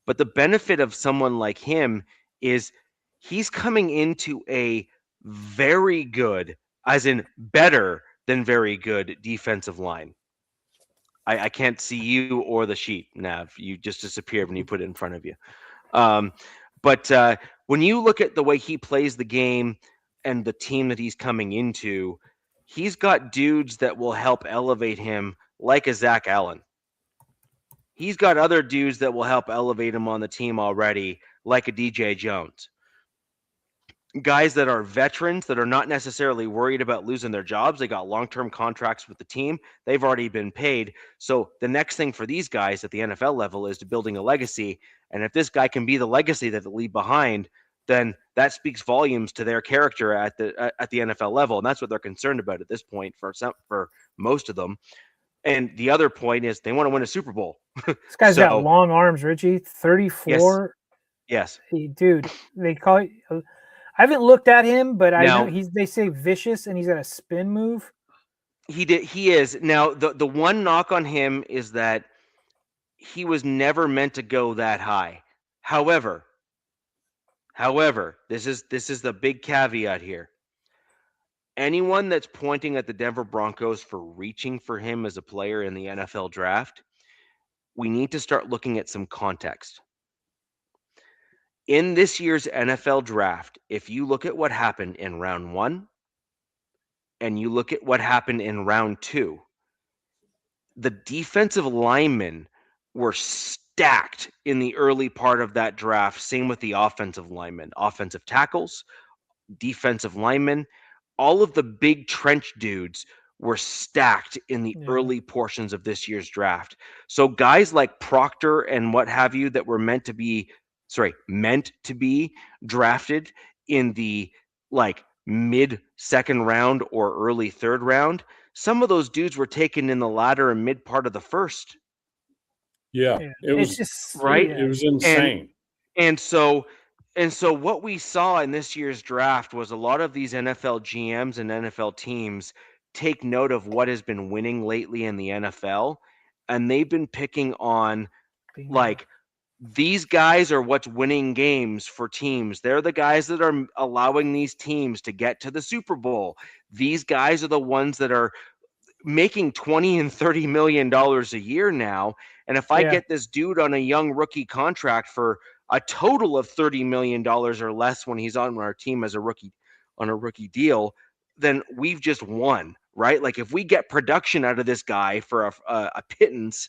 But the benefit of someone like him is he's coming into a very good, as in better than very good defensive line. I can't see you or the sheet, Nav. You just disappeared when you put it in front of you. But when you look at the way he plays the game and the team that he's coming into, he's got dudes that will help elevate him, like a Zach Allen. He's got other dudes that will help elevate him on the team already, like a DJ Jones. Guys that are veterans that are not necessarily worried about losing their jobs. They got long-term contracts with the team. They've already been paid. So the next thing for these guys at the NFL level is to building a legacy. And if this guy can be the legacy that they leave behind, then that speaks volumes to their character at the NFL level. And that's what they're concerned about at this point for most of them. And the other point is they want to win a Super Bowl. This guy's got long arms, Richie. 34. Yes. Hey, dude, they call it. I haven't looked at him, but I know they say vicious and he's got a spin move. He is. Now, the one knock on him is that he was never meant to go that high. However, this is the big caveat here. Anyone that's pointing at the Denver Broncos for reaching for him as a player in the NFL draft, we need to start looking at some context. In this year's NFL draft, if you look at what happened in round 1 and you look at what happened in round 2, the defensive linemen were stacked in the early part of that draft. Same with the offensive linemen, offensive tackles, defensive linemen. All of the big trench dudes were stacked in the early portions of this year's draft. So guys like Proctor and what have you that were meant to be drafted in the like mid second round or early third round, some of those dudes were taken in the latter and mid part of the first. Yeah. It was just right. It was insane. And so what we saw in this year's draft was a lot of these NFL GMs and NFL teams take note of what has been winning lately in the NFL, and they've been picking on like these guys are what's winning games for teams. They're the guys that are allowing these teams to get to the Super Bowl. These guys are the ones that are making $20 and $30 million a year now. And if I get this dude on a young rookie contract for a total of $30 million or less when he's on our team as a rookie on a rookie deal, then we've just won, right? Like if we get production out of this guy for a pittance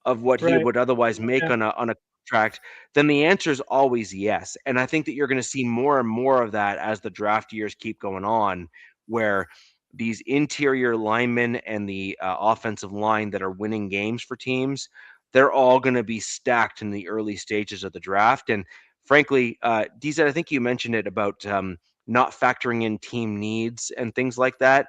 of what he would otherwise make on a contract, then the answer is always yes. And I think that you're going to see more and more of that as the draft years keep going on, where these interior linemen and the offensive line that are winning games for teams, they're all going to be stacked in the early stages of the draft. And frankly, DZ, I think you mentioned it about not factoring in team needs and things like that.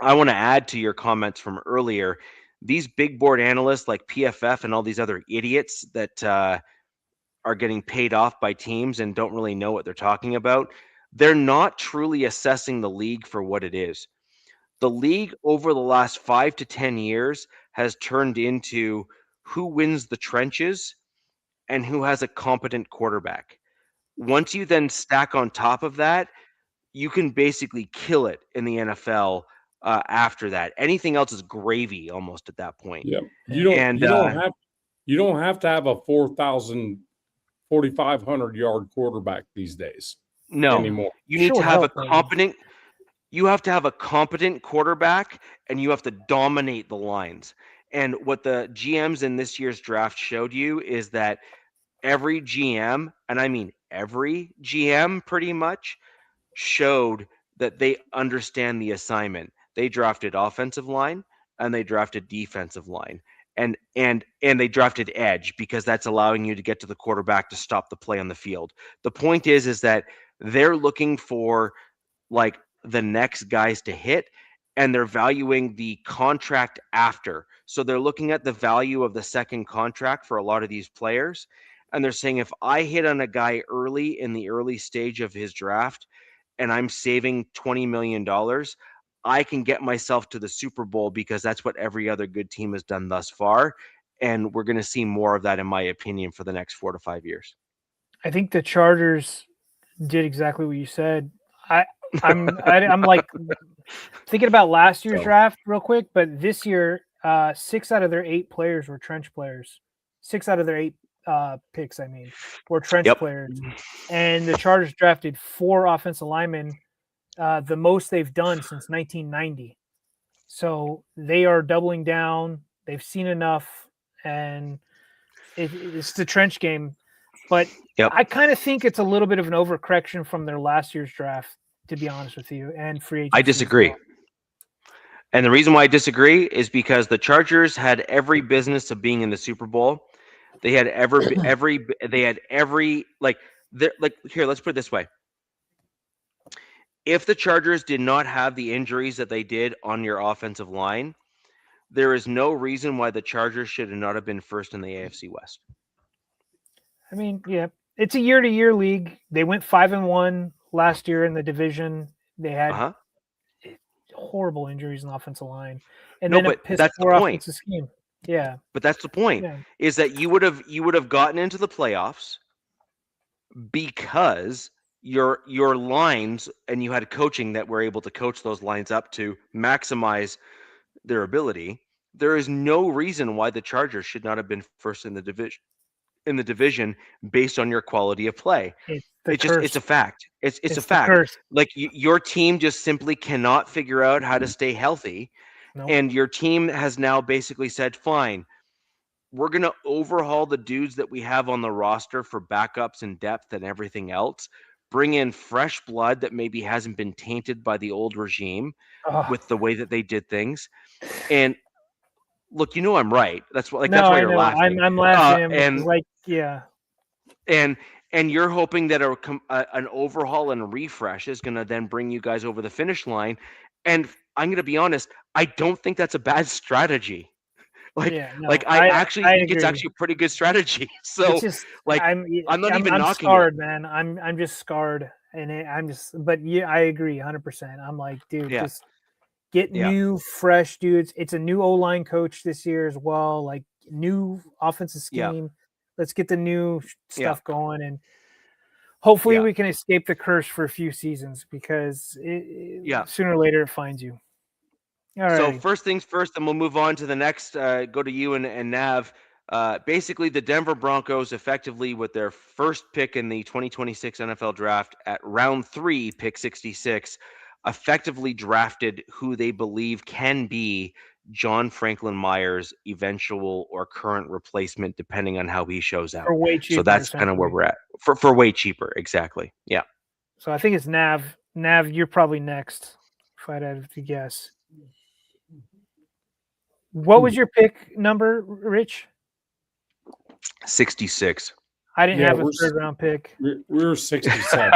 I want to add to your comments from earlier. These big board analysts like PFF and all these other idiots that are getting paid off by teams and don't really know what they're talking about, they're not truly assessing the league for what it is. The league over the last 5 to 10 years has turned into who wins the trenches and who has a competent quarterback. Once you then stack on top of that, you can basically kill it in the NFL after that. Anything else is gravy almost at that point. Yeah. You don't have to have a 4,500 yard quarterback these days. No. Anymore. You need to have a competent You have to have a competent quarterback, and you have to dominate the lines. And what the GMs in this year's draft showed you is that every GM, and I mean every GM pretty much, showed that they understand the assignment. They drafted offensive line and they drafted defensive line. And they drafted edge because that's allowing you to get to the quarterback to stop the play on the field. The point is that they're looking for like the next guys to hit, and they're valuing the contract after. So they're looking at the value of the second contract for a lot of these players, and they're saying if I hit on a guy early in the early stage of his draft and I'm saving $20 million, I can get myself to the Super Bowl because that's what every other good team has done thus far. And we're going to see more of that, in my opinion, for the next 4 to 5 years. I think the Chargers did exactly what you said. I'm like thinking about last year's draft real quick, but this year, 6 out of their 8 players were trench players. 6 out of their 8 picks, were trench players. And the Chargers drafted 4 offensive linemen, the most they've done since 1990. So they are doubling down. They've seen enough, and it's the trench game. But I kind of think it's a little bit of an overcorrection from their last year's draft, to be honest with you, and free agency. I disagree. And the reason why I disagree is because the Chargers had every business of being in the Super Bowl. They had here, let's put it this way. If the Chargers did not have the injuries that they did on your offensive line, there is no reason why the Chargers should not have been first in the AFC West. It's a year-to-year league. They went 5-1 last year in the division. They had horrible injuries in the offensive line, and then it pissed poor offensive scheme. Yeah, but that's the point. Is that you would have gotten into the playoffs because your lines, and you had coaching that were able to coach those lines up to maximize their ability. There is no reason why the Chargers should not have been first in the division based on your quality of play. It's a fact. It's a fact. Curse. Like your team just simply cannot figure out how to stay healthy. Nope. And your team has now basically said, fine, we're going to overhaul the dudes that we have on the roster for backups and depth and everything else. Bring in fresh blood that maybe hasn't been tainted by the old regime with the way that they did things. And look, I'm right. That's why you're laughing. I'm laughing. And you're hoping that an overhaul and refresh is going to then bring you guys over the finish line. And I'm going to be honest, I don't think that's a bad strategy. I think it's actually a pretty good strategy. So I'm not even knocking scarred, it. Man. I'm just scarred, and but I agree 100%. I'm like, dude, just get new, fresh dudes. It's a new O-line coach this year as well, like new offensive scheme. Let's get the new stuff going, and hopefully we can escape the curse for a few seasons, because sooner or later it finds you. All right. So first things first, and we'll move on to the next. Go to you and Nav. Basically, the Denver Broncos, effectively with their first pick in the 2026 NFL Draft at round 3, pick 66, effectively drafted who they believe can be John Franklin Myers' eventual or current replacement, depending on how he shows out. For way cheaper, so that's kind of where we're at. For way cheaper, exactly. Yeah. So I think it's Nav. Nav, you're probably next, if I'd have to guess. What was your pick number, Rich? 66. I didn't have a third round pick. We were 67.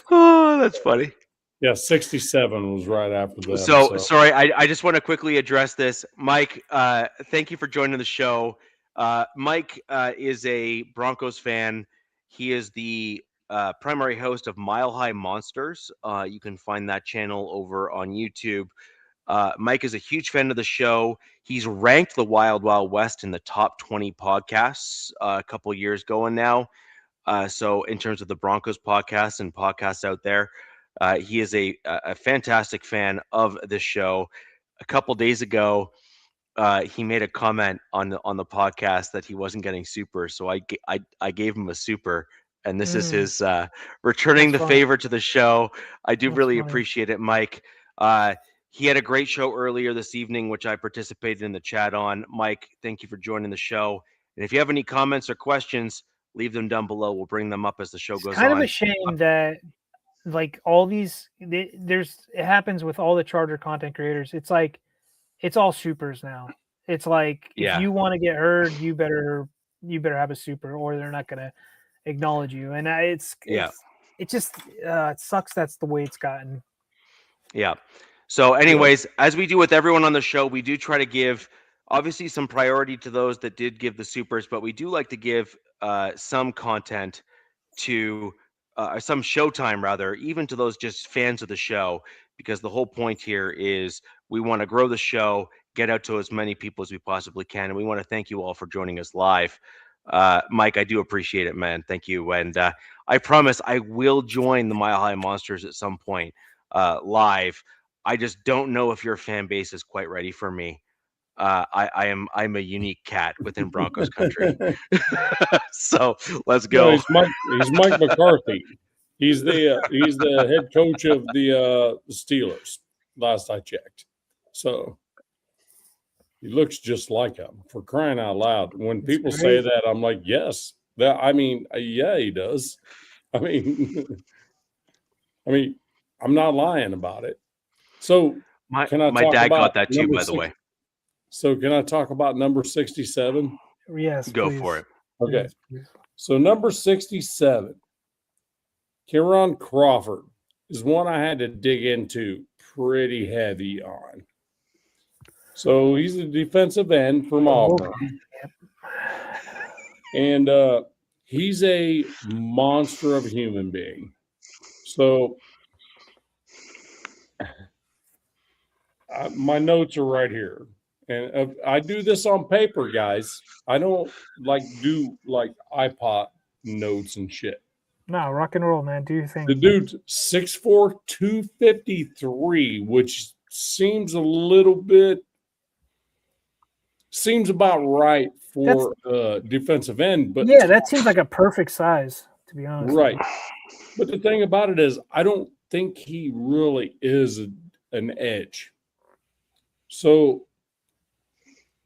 Oh, that's funny. Yeah, 67 was right after that. So sorry, I just want to quickly address this. Mike, thank you for joining the show. Mike is a Broncos fan. He is the primary host of Mile High Monsters. You can find that channel over on YouTube. Mike is a huge fan of the show. He's ranked the Wild Wild West in the top 20 podcasts a couple years going now. So in terms of the Broncos podcasts and podcasts out there, he is a fantastic fan of this show. A couple days ago, he made a comment on the podcast that he wasn't getting super. So I gave him a super and this is his returning That's the funny. favor to the show. I do That's really funny. appreciate it, Mike. He had a great show earlier this evening, which I participated in the chat on. Mike, thank you for joining the show. And if you have any comments or questions, leave them down below. We'll bring them up as the show goes Kind on. of a shame that like all these it happens with all the Charger content creators. It's like it's all supers now. It's like Yeah. if you want to get heard, you better have a super, or they're not going to acknowledge you. And it sucks. That's the way it's gotten. Yeah. So anyways, as we do with everyone on the show, we do try to give obviously some priority to those that did give the supers, but we do like to give some content to some showtime rather, even to those just fans of the show, because the whole point here is we want to grow the show, get out to as many people as we possibly can. And we want to thank you all for joining us live. Mike, I do appreciate it, man. Thank you. And I promise I will join the Mile High Monsters at some point live. I just don't know if your fan base is quite ready for me. I'm a unique cat within Broncos country. So let's go. No, he's Mike McCarthy. He's the head coach of the Steelers. Last I checked, so he looks just like him. For crying out loud! When people say that, I'm like, yes. Yeah, he does. I mean, I'm not lying about it. So my dad got that too, by the way. So can I talk about number 67? Yes, go please. for it. Okay. Yes, so number 67, Kieran Crawford, is one I had to dig into pretty heavy on. So he's a defensive end from Auburn. Yep. And he's a monster of a human being. So my notes are right here. And I do this on paper, guys. I don't do iPod notes and shit. No, rock and roll, man. Do your thing. The dude's 6'4", 253, which seems about right for defensive end. But yeah, that seems like a perfect size, to be honest. Right. But the thing about it is, I don't think he really is an edge. So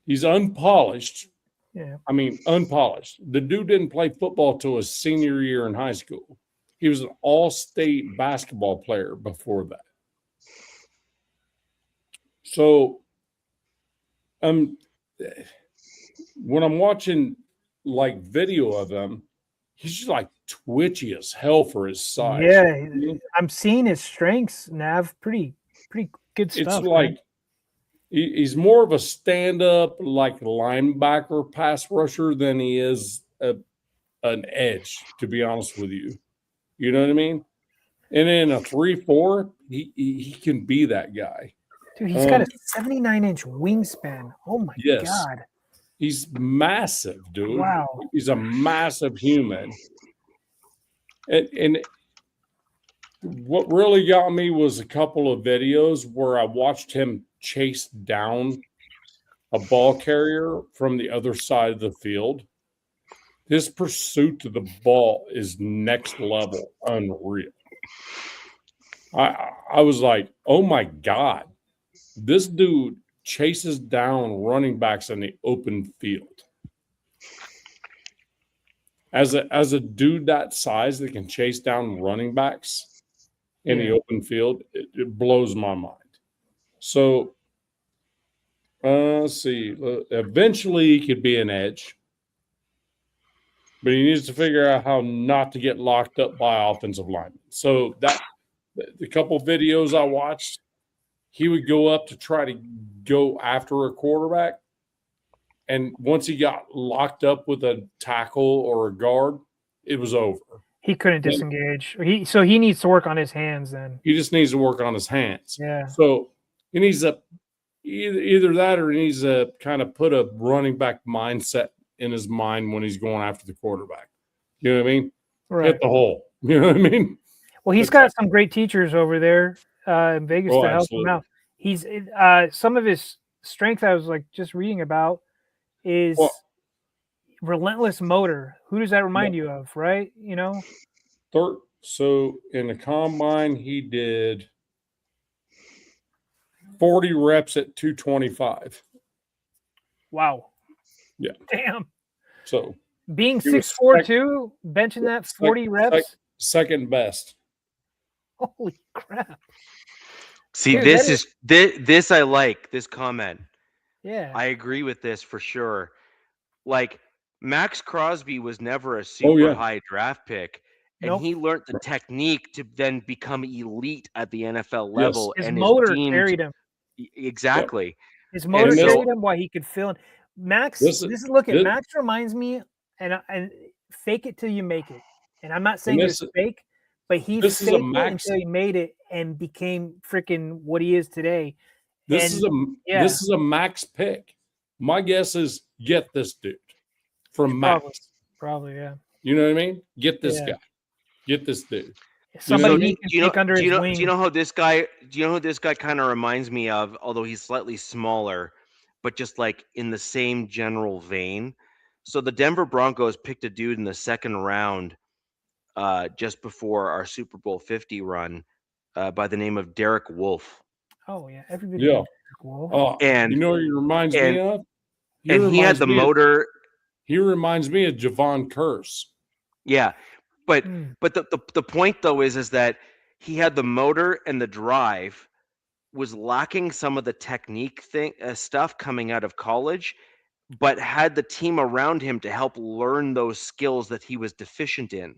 he's unpolished. Yeah. I mean, unpolished. The dude didn't play football till his senior year in high school. He was an all-state basketball player before that. So, when I'm watching video of him, he's just twitchy as hell for his size. Yeah, I'm seeing his strengths, Nav. Pretty good stuff. It's he's more of a stand-up linebacker pass rusher than he is an edge, to be honest with you. You know what I mean? And in a 3-4, he can be that guy. Dude, he's got a 79-inch wingspan. Oh my God. He's massive, dude. Wow. He's a massive human. And what really got me was a couple of videos where I watched him chase down a ball carrier from the other side of the field. His pursuit to the ball is next level, unreal. I was like, oh my God, this dude chases down running backs in the open field. As a dude that size that can chase down running backs in the open field, it blows my mind. So, let's see. Eventually, he could be an edge, but he needs to figure out how not to get locked up by offensive linemen. So the couple videos I watched, he would go up to try to go after a quarterback, and once he got locked up with a tackle or a guard, it was over. He couldn't disengage. So he needs to work on his hands then. He just needs to work on his hands. Yeah. So he needs to either that, or he needs to kind of put a running back mindset in his mind when he's going after the quarterback. You know what I mean? Right. Hit the hole. You know what I mean? Well, he's got some great teachers over there in Vegas to help him out. He's some of his strength I was just reading about is relentless motor. Who does that remind you of? Right? You know. So in the combine, he did 40 reps at 225. Wow. Yeah. Damn. So being he was 6'4" too, benching that 40 reps. Second best. Holy crap. See, Dude, this I like this comment. Yeah. I agree with this for sure. Like Max Crosby was never a super high draft pick, and he learned the technique to then become elite at the NFL level. His and motor carried him. Exactly. Yep. His motor carried him while he could fill in. Max, Max reminds me, and fake it till you make it. And I'm not saying it's fake, but he faked it until he made it and became freaking what he is today. This is a Max pick. My guess is get this dude from Max. Probably, yeah. You know what I mean? Get this guy. Get this dude. Somebody he can take under his wing. Do you know who this guy kind of reminds me of? Although he's slightly smaller, but just like in the same general vein. So the Denver Broncos picked a dude in the second round, just before our Super Bowl 50 run, by the name of Derek Wolfe. Oh yeah, everybody. Yeah. Oh, and you know what he reminds me of? He had the motor. He reminds me of Javon Curse. Yeah, but the point though is that he had the motor and the drive, was lacking some of the technique stuff coming out of college, but had the team around him to help learn those skills that he was deficient in.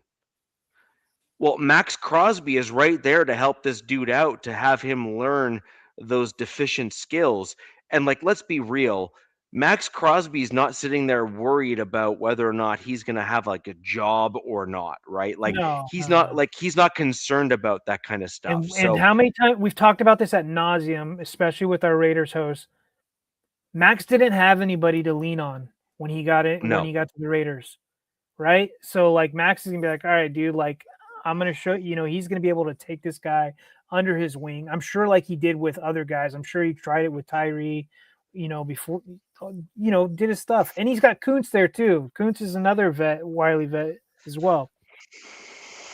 Well, Max Crosby is right there to help this dude out, to have him learn those deficient skills. And like, let's be real, Max Crosby's not sitting there worried about whether or not he's going to have like a job or not, right? Like he's not concerned about that kind of stuff. And how many times we've talked about this at nauseum, especially with our Raiders host. Max didn't have anybody to lean on when he got it, when he got to the Raiders, right? So like Max is gonna be like, all right, dude, like I'm gonna show he's gonna be able to take this guy under his wing. I'm sure like he did with other guys. I'm sure he tried it with Tyree, before did his stuff. And he's got Kuntz there too. Kuntz is another wily vet as well.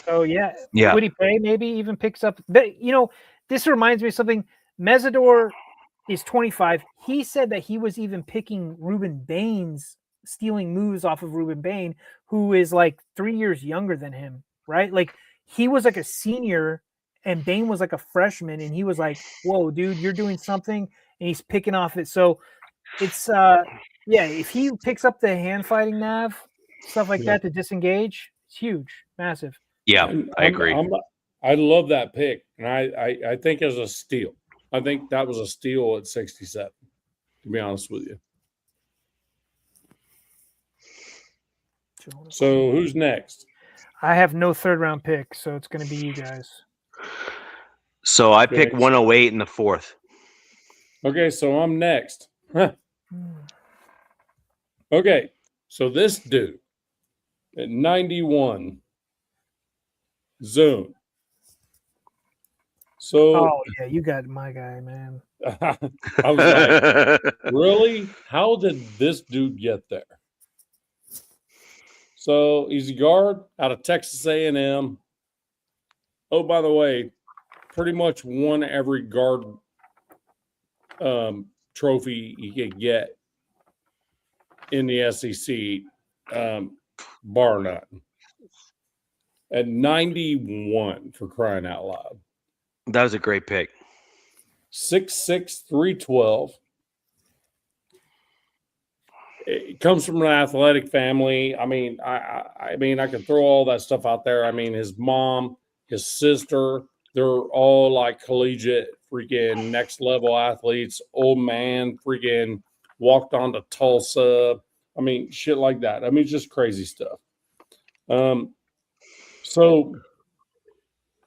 So yeah. Would he pay? Maybe even picks up. This reminds me of something. Mesidor is 25. He said that he was even picking Ruben Baines, stealing moves off of Ruben Bain, who is like 3 years younger than him, right? Like he was like a senior and Bain was like a freshman, and he was like, whoa, dude, you're doing something, and he's picking off it. So it's if he picks up the hand fighting nav, stuff like that to disengage, it's huge, massive. Yeah, I agree. I love that pick, and I think it was a steal. I think that was a steal at 67, to be honest with you. So who's next? I have no third round pick, so it's going to be you guys. So I picked 108 in the fourth. Okay, so I'm next. Okay, so this dude at 91, zone. So, yeah, you got my guy, man. I was like, really? How did this dude get there? So he's a guard out of Texas A&M. Oh, by the way, pretty much won every guard trophy you could get in the SEC, bar none. At 91, for crying out loud. That was a great pick. 6'6", 312. It comes from an athletic family. I mean, I can throw all that stuff out there. I mean, his mom, his sister, they're all like collegiate, freaking next level athletes. Old man freaking walked on to Tulsa. I mean, shit like that. I mean, it's just crazy stuff. So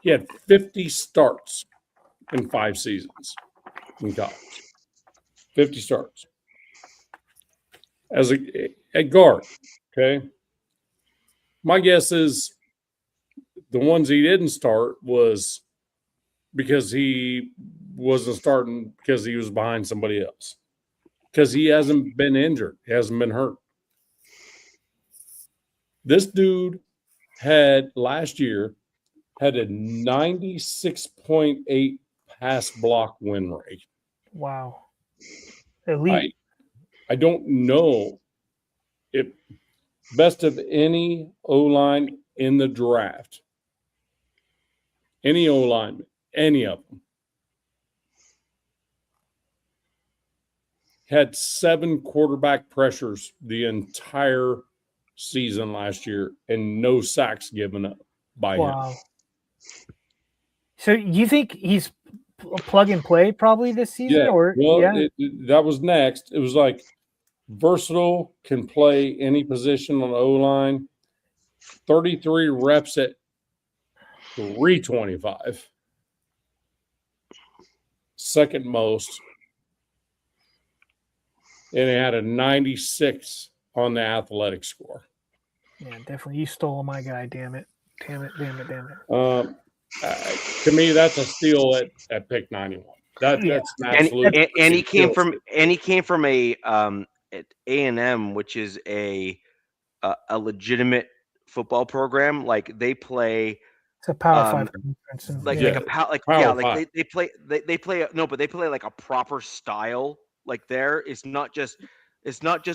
he had 50 starts in 5 seasons in college. 50 starts as a guard. Okay. My guess is the ones he didn't start was because he wasn't starting because he was behind somebody else. Because he hasn't been injured. He hasn't been hurt. This dude had last year had a 96.8 pass block win rate. Wow. Elite. I don't know if best of any O-line in the draft, any O-line, any of them, had 7 quarterback pressures the entire season last year and no sacks given up by him. So you think he's plug and play probably this season? Yeah. Or well, that was next. It was like versatile, can play any position on the O-line. 33 reps at 325. Second most. And it had a 96 on the athletic score. Yeah, definitely. You stole my guy, damn it. To me, that's a steal at pick 91. That's an absolute. And he came from a at A&M, which is a legitimate football program. Like they play. It's a Power 5 conference. They play like a proper style. Like there, it's not just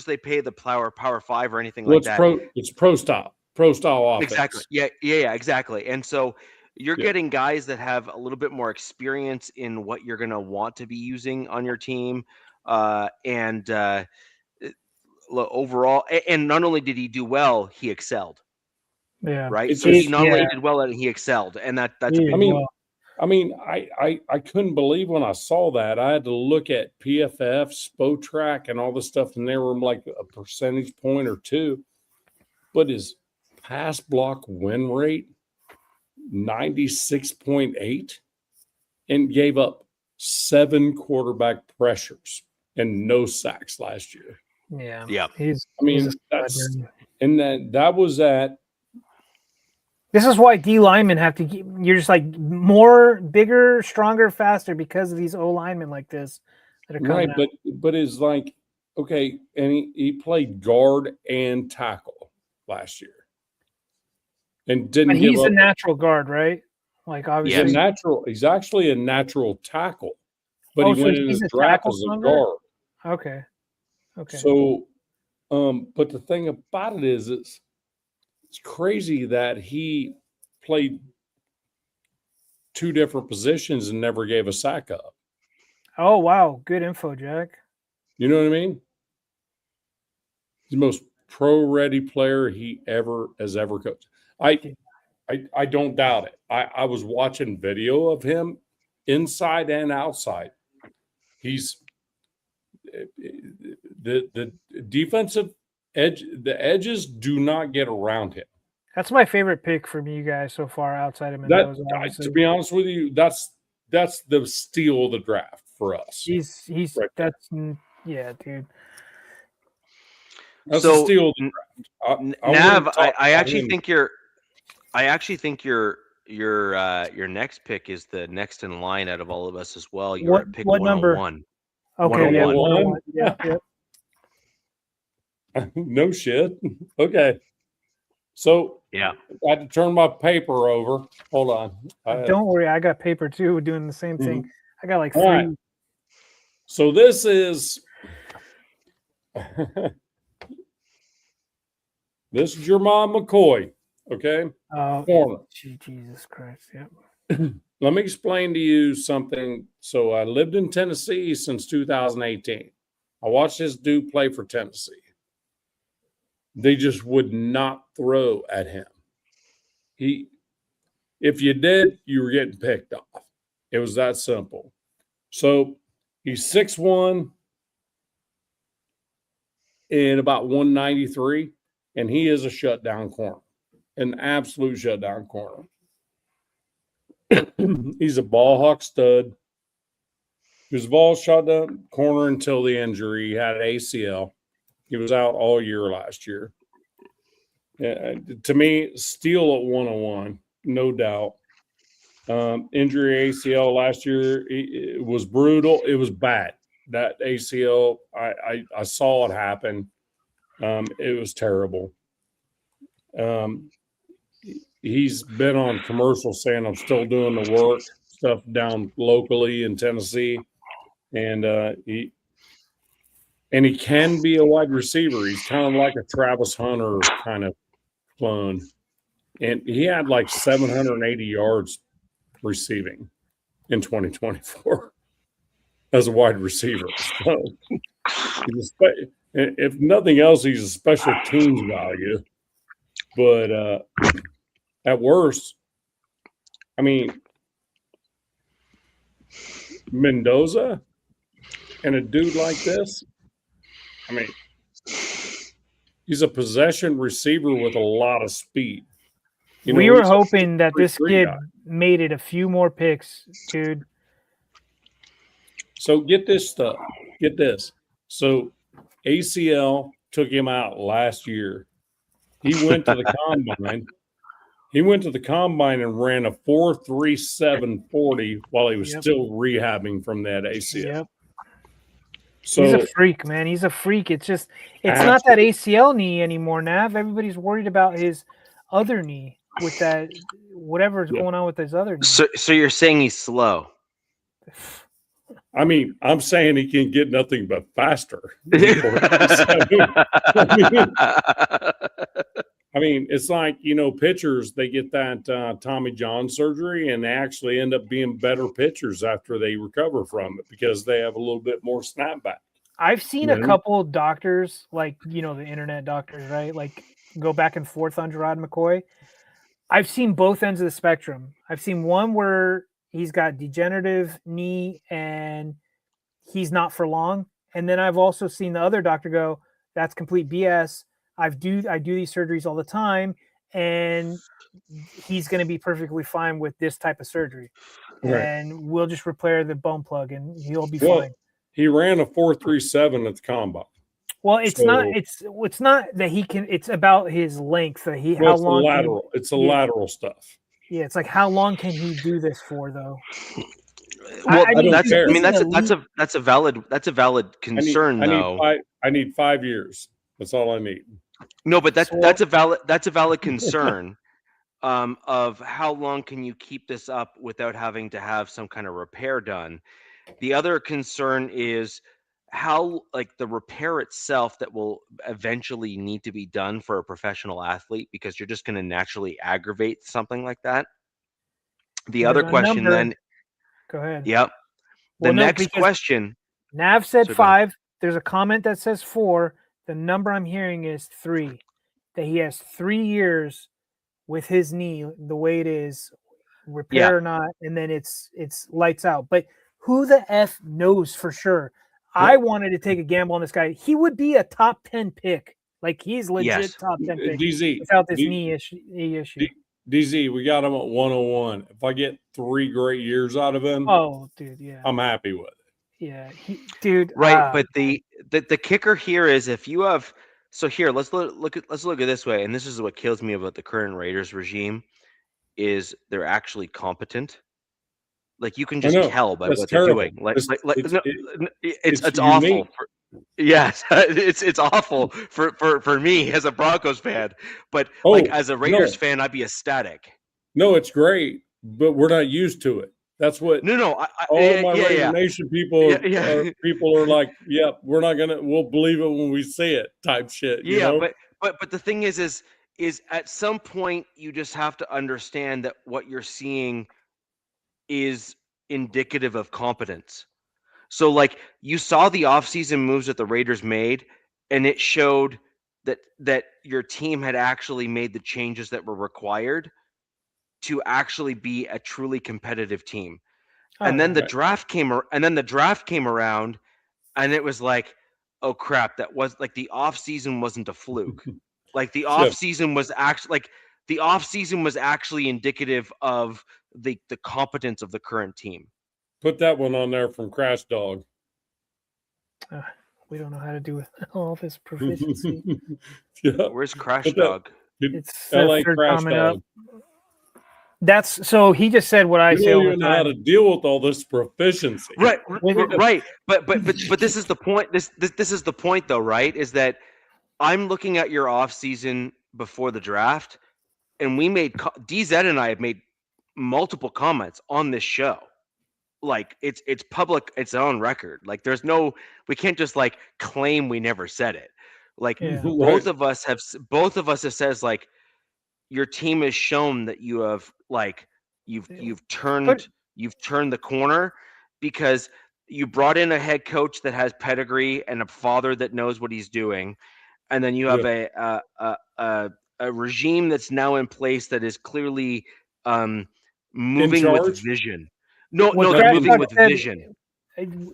they pay the Power 5 or anything like that. It's pro style offense. Exactly. Yeah, exactly. And so you're getting guys that have a little bit more experience in what you're going to want to be using on your team. Overall, and not only did he do well, he excelled. Yeah. Right. So he not only did well at it, he excelled. And that's a big deal. I couldn't believe when I saw that. I had to look at PFF, Spotrac, and all this stuff, and they were like a percentage point or two. But his pass block win rate, 96.8, and gave up 7 quarterback pressures and no sacks last year. Yeah. That was at. This is why D linemen have to. You're just like more, bigger, stronger, faster because of these O linemen like this that are coming out. But it's like okay, and he played guard and tackle last year, and didn't. But he's a natural guard, right? Like obviously, He's actually a natural tackle, but he went in the draft as a guard. Okay. So, but the thing about it is, it's crazy that he played 2 different positions and never gave a sack up. Oh, wow. Good info, Jack. You know what I mean? He's the most pro-ready player he has ever coached. I don't doubt it. I was watching video of him inside and outside. He's the defensive edge, the edges do not get around him. That's my favorite pick from you guys so far, outside of Mendoza. To be honest with you, that's the steal of the draft for us. He's right dude. That's the steal of the draft. Nav, I actually think your next pick is the next in line out of all of us as well. You're at pick 101. Number? Okay, 101. Yeah. No shit. Okay. So yeah, I had to turn my paper over. Hold on. Don't worry, I got paper too, doing the same thing. I got like 3. Right. So this is this is Jermon McCoy. Okay. Corner. Jesus Christ. Yep. Let me explain to you something. So I lived in Tennessee since 2018. I watched this dude play for Tennessee. They just would not throw at him. If you did, you were getting picked off. It was that simple. So he's 6'1" and about 193, and he is a shutdown corner, an absolute shutdown corner. He's a ball hawk stud. He was a ball shutdown corner until the injury. He had an ACL. He was out all year last year. To me, steal at 101, no doubt. Injury ACL last year, it was brutal. It was bad. That ACL, I saw it happen. It was terrible. He's been on commercials saying I'm still doing the work stuff down locally in Tennessee, and he can be a wide receiver. He's kind of like a Travis Hunter kind of clone, and he had like 780 yards receiving in 2024 as a wide receiver. So if nothing else, he's a special teams value. But at worst, I mean, Mendoza and a dude like this, I mean, he's a possession receiver with a lot of speed. We were hoping that this kid made it a few more picks, dude. So get this stuff. Get this. So ACL took him out last year. He went to the combine. He went to the combine and ran a 4.3740 while he was still rehabbing from that ACL. Yep. So he's a freak, man. He's a freak. It's not that ACL knee anymore, Nav. Everybody's worried about his other knee with that whatever's going on with his other knee. So you're saying he's slow? I mean, I'm saying he can get nothing but faster. I mean, it's like, pitchers, they get that Tommy John surgery and they actually end up being better pitchers after they recover from it because they have a little bit more snapback. I've seen a couple of doctors, like, the internet doctors, right? Like, go back and forth on Gerard McCoy. I've seen both ends of the spectrum. I've seen one where he's got degenerative knee and he's not for long. And then I've also seen the other doctor go, that's complete BS. I do these surgeries all the time, and he's going to be perfectly fine with this type of surgery. Right. And we'll just repair the bone plug, and he'll be fine. He ran a 4.37 at the combine. Well, it's not that he can. It's about his length. How long? Lateral. It's lateral stuff. Yeah, it's like how long can he do this for, though? Well, that's a valid concern, though. I need 5 years. That's all I need. No, but that's a valid concern of how long can you keep this up without having to have some kind of repair done. The other concern is how, like, the repair itself that will eventually need to be done for a professional athlete, because you're just going to naturally aggravate something like that. The other question then. Go ahead. Yep. The next question. Nav said 5. There's a comment that says 4. The number I'm hearing is 3. That he has 3 years with his knee the way it is, repair or not, and then it's lights out. But who the F knows for sure? I wanted to take a gamble on this guy. He would be a top 10 pick. Like, he's legit top 10 pick without this knee issue. DZ, we got him at 101. If I get 3 great years out of him, dude, I'm happy with it. Yeah, dude. Right, but the kicker here is if you have. So here, let's look at this way, and this is what kills me about the current Raiders regime, is they're actually competent. Like, you can just tell by what they're doing. It's awful. Yes, it's awful for me as a Broncos fan, but as a Raiders fan, I'd be ecstatic. No, it's great, but we're not used to it. That's what. All my Raider Nation people are like, we're not gonna. We'll believe it when we see it, type shit. You know? but the thing is at some point you just have to understand that what you're seeing is indicative of competence. So, like, you saw the offseason moves that the Raiders made, and it showed that your team had actually made the changes that were required to actually be a truly competitive team. And then the draft came around, and it was like, oh crap, that was like the offseason wasn't a fluke. Like, the offseason was actually indicative of the competence of the current team. Put that one on there from Crash Dog. We don't know how to do all this proficiency. Where's Crash Dog? It's LA Crash Dog. That's so he just said what I say. You don't know how to deal with all this proficiency. Right. But this is the point. This is the point, though, right? Is that I'm looking at your offseason before the draft, and we made DZ and I have made multiple comments on this show. Like it's public, it's on record. Like we can't just like claim we never said it. Like both of us have says like your team has shown that you have like you've turned the corner because you brought in a head coach that has pedigree and a father that knows what he's doing, and then you have a regime that's now in place that is clearly moving with vision. No, they're moving with vision.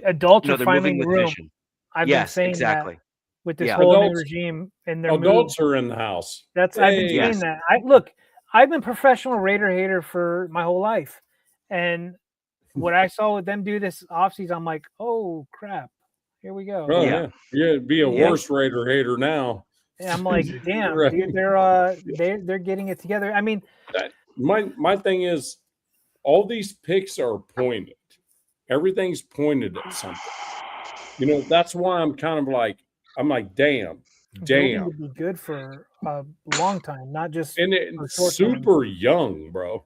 Adults are finally in the room. Vision. I've been saying exactly. That with this whole new regime, and their adults are in the house. I've been saying that. I've been a professional Raider hater for my whole life, and what I saw with them do this offseason, I'm like, oh crap, here we go. Oh, yeah, be a worse Raider hater now. And I'm like, damn, dude, they're getting it together. I mean, my thing is, all these picks are pointed. Everything's pointed at something. You know, that's why I'm like, damn. Would be good for a long time, not just and it's super young, bro.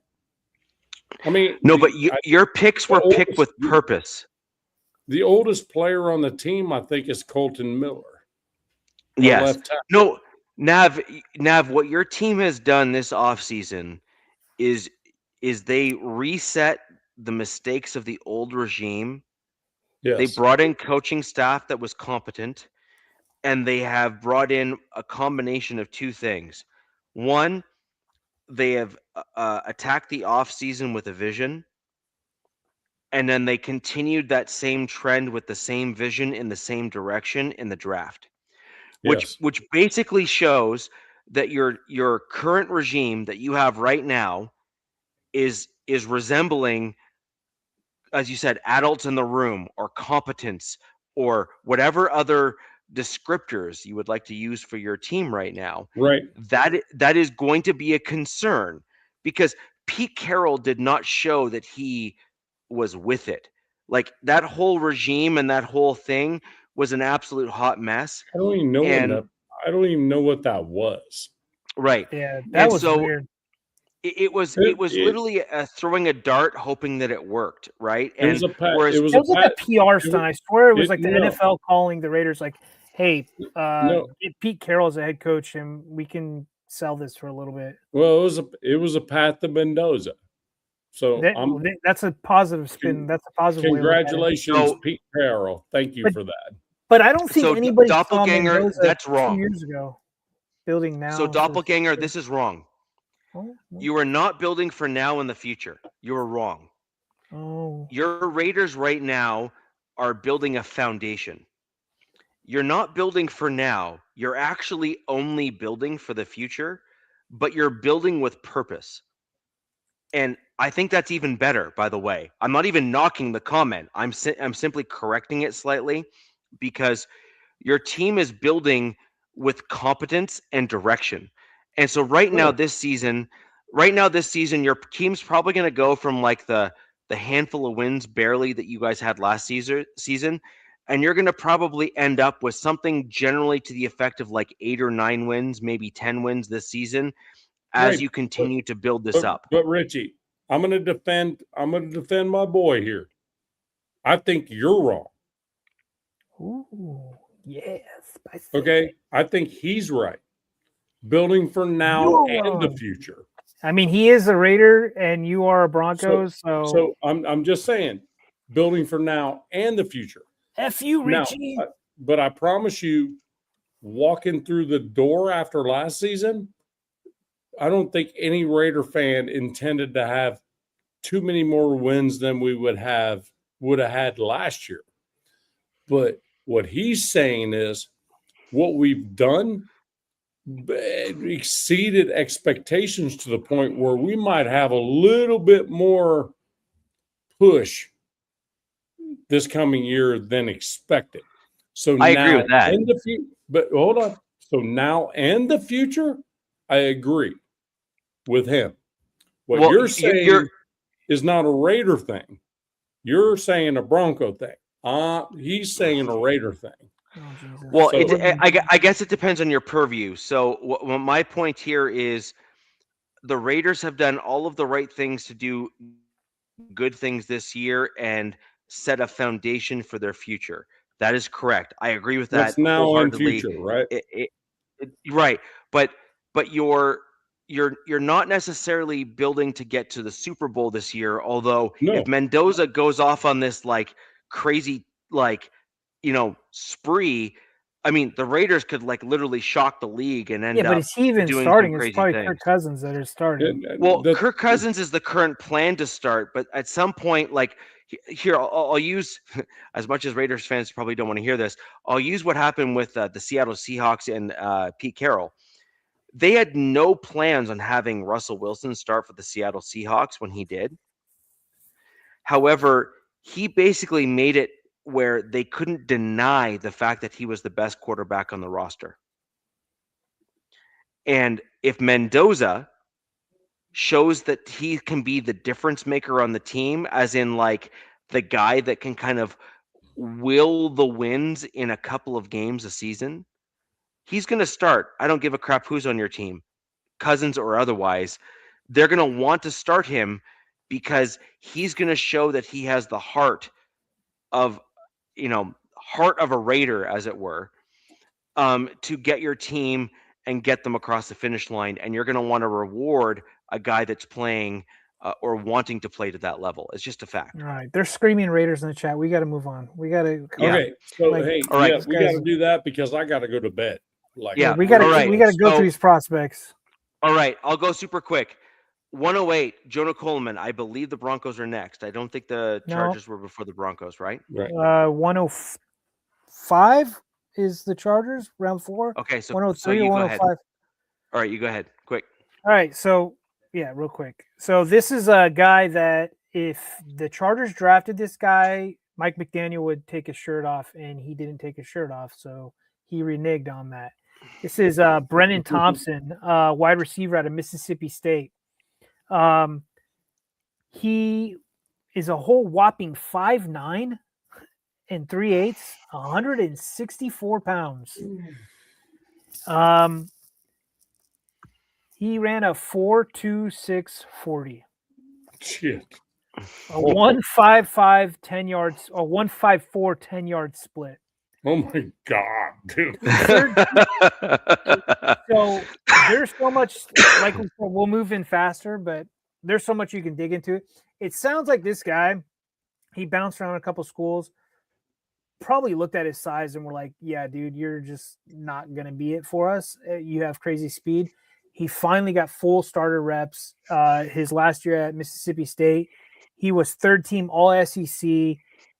I mean, no, but your picks were picked with purpose. The oldest player on the team, I think, is Colton Miller. Yes. No, Nav, what your team has done this offseason is they reset the mistakes of the old regime. Yes. They brought in coaching staff that was competent, and they have brought in a combination of two things. One, they have attacked the offseason with a vision, and then they continued that same trend with the same vision in the same direction in the draft. Which basically shows that your current regime that you have right now is resembling, as you said, adults in the room or competence or whatever other descriptors you would like to use for your team right now. Right. That is going to be a concern because Pete Carroll did not show that he was with it. Like that whole regime and that whole thing was an absolute hot mess. I don't even know what that was. Right. Yeah, that was weird. It was literally throwing a dart, hoping that it worked. Right. And it was like a PR stunt. I swear it was like the NFL calling the Raiders, like, "Hey, get Pete Carroll as a head coach, and we can sell this for a little bit." Well, it was a path to Mendoza. So that's a positive spin. That's a positive. Congratulations, Pete Carroll. Thank you for that. But I don't think anybody doppelganger. Mendoza that's wrong. 2 years ago, building now. So doppelganger, this is wrong. You are not building for now in the future. You are wrong. Oh. Your Raiders right now are building a foundation. You're not building for now. You're actually only building for the future, but you're building with purpose. And I think that's even better, by the way. I'm not even knocking the comment. I'm simply correcting it slightly because your team is building with competence and direction. And so right now this season, your team's probably going to go from like the handful of wins barely that you guys had last season, and you're going to probably end up with something generally to the effect of like 8 or 9 wins, maybe 10 wins this season as you continue to build this up. But Richie, I'm going to defend my boy here. I think you're wrong. Ooh, yes. Okay, I think he's right. Building for now and the future. I mean, he is a Raider, and you are a Broncos. So I'm just saying, building for now and the future. F you, Richie. Now, but I promise you, walking through the door after last season, I don't think any Raider fan intended to have too many more wins than we would have had last year. But what he's saying is what we've done exceeded expectations to the point where we might have a little bit more push this coming year than expected. So I agree with that. But hold on. So now and the future, I agree with him. What you're saying is not a Raider thing. You're saying a Bronco thing. He's saying a Raider thing. Oh, Jesus. Well, So- I guess it depends on your purview. So my point here is the Raiders have done all of the right things to do good things this year and set a foundation for their future. That is correct. I agree with that What's now and wholeheartedly. future, right? Right, but you're not necessarily building to get to the Super Bowl this year. Although No. if Mendoza goes off on this like crazy spree, I mean the Raiders could like literally shock the league and end Yeah, but up is he even doing starting? some It's crazy probably things. Kirk Cousins that is starting. Well, Kirk Cousins is the current plan to start, but at some point, like here, I'll use as much as Raiders fans probably don't want to hear this. I'll use what happened with the Seattle Seahawks and Pete Carroll. They had no plans on having Russell Wilson start for the Seattle Seahawks when he did. However, he basically made it where they couldn't deny the fact that he was the best quarterback on the roster. And if Mendoza shows that he can be the difference maker on the team, as in like the guy that can kind of will the wins in a couple of games a season, he's going to start. I don't give a crap who's on your team, Cousins or otherwise. They're going to want to start him because he's going to show that he has the heart of a Raider, as it were, to get your team and get them across the finish line. And you're going to want to reward a guy that's playing or wanting to play to that level. It's just a fact. All right, they're screaming Raiders in the chat. We got to move on. We got to. Okay, so Like, hey, all right, yeah, we got to do that because I got to go to bed. Like, Yeah, we got to. all right. We got to go So- through these prospects. All right, I'll go super quick. 108, Jonah Coleman. I believe the Broncos are next. I don't think the No. Chargers were before the Broncos, right? right. 105 is the Chargers, round 4. Okay, so 103 you or go 105. ahead. All right, you go ahead, quick. All right, so yeah, real quick. So this is a guy that if the Chargers drafted this guy, Mike McDaniel would take his shirt off, and he didn't take his shirt off, so he reneged on that. This is Brennan Thompson, wide receiver out of Mississippi State. He is a whole whopping 5'9" and 3/8, 164 pounds. He ran a 4.26 40. Shit. A 1.55 10 yards, or 1.54 10-yard split. Oh my God, dude. So there's so much, like we said, we'll move in faster, but there's so much you can dig into it. It sounds like this guy, he bounced around a couple schools, probably looked at his size and were like, yeah, dude, you're just not going to be it for us. You have crazy speed. He finally got full starter reps his last year at Mississippi State. He was third team all SEC,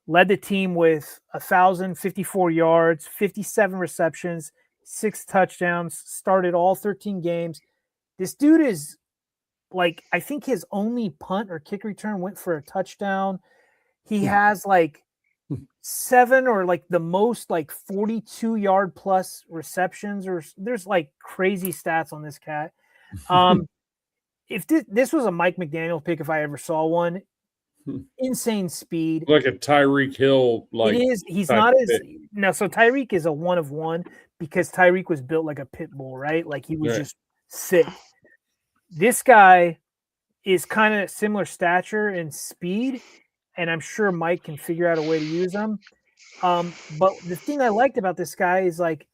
led the team with 1,054 yards, 57 receptions, 6 touchdowns, started all 13 games. This dude is like, I think his only punt or kick return went for a touchdown. He has like 7 or like the most like 42-yard plus receptions, or there's like crazy stats on this cat. If this was a Mike McDaniel pick, if I ever saw one, insane speed. Like a Tyreek Hill, like it is. He's type not as pick. no. So Tyreek is a 1 of 1 because Tyreek was built like a pit bull, right? Like he was Right. just sick. This guy is kind of similar stature and speed, and I'm sure Mike can figure out a way to use him. But the thing I liked about this guy is like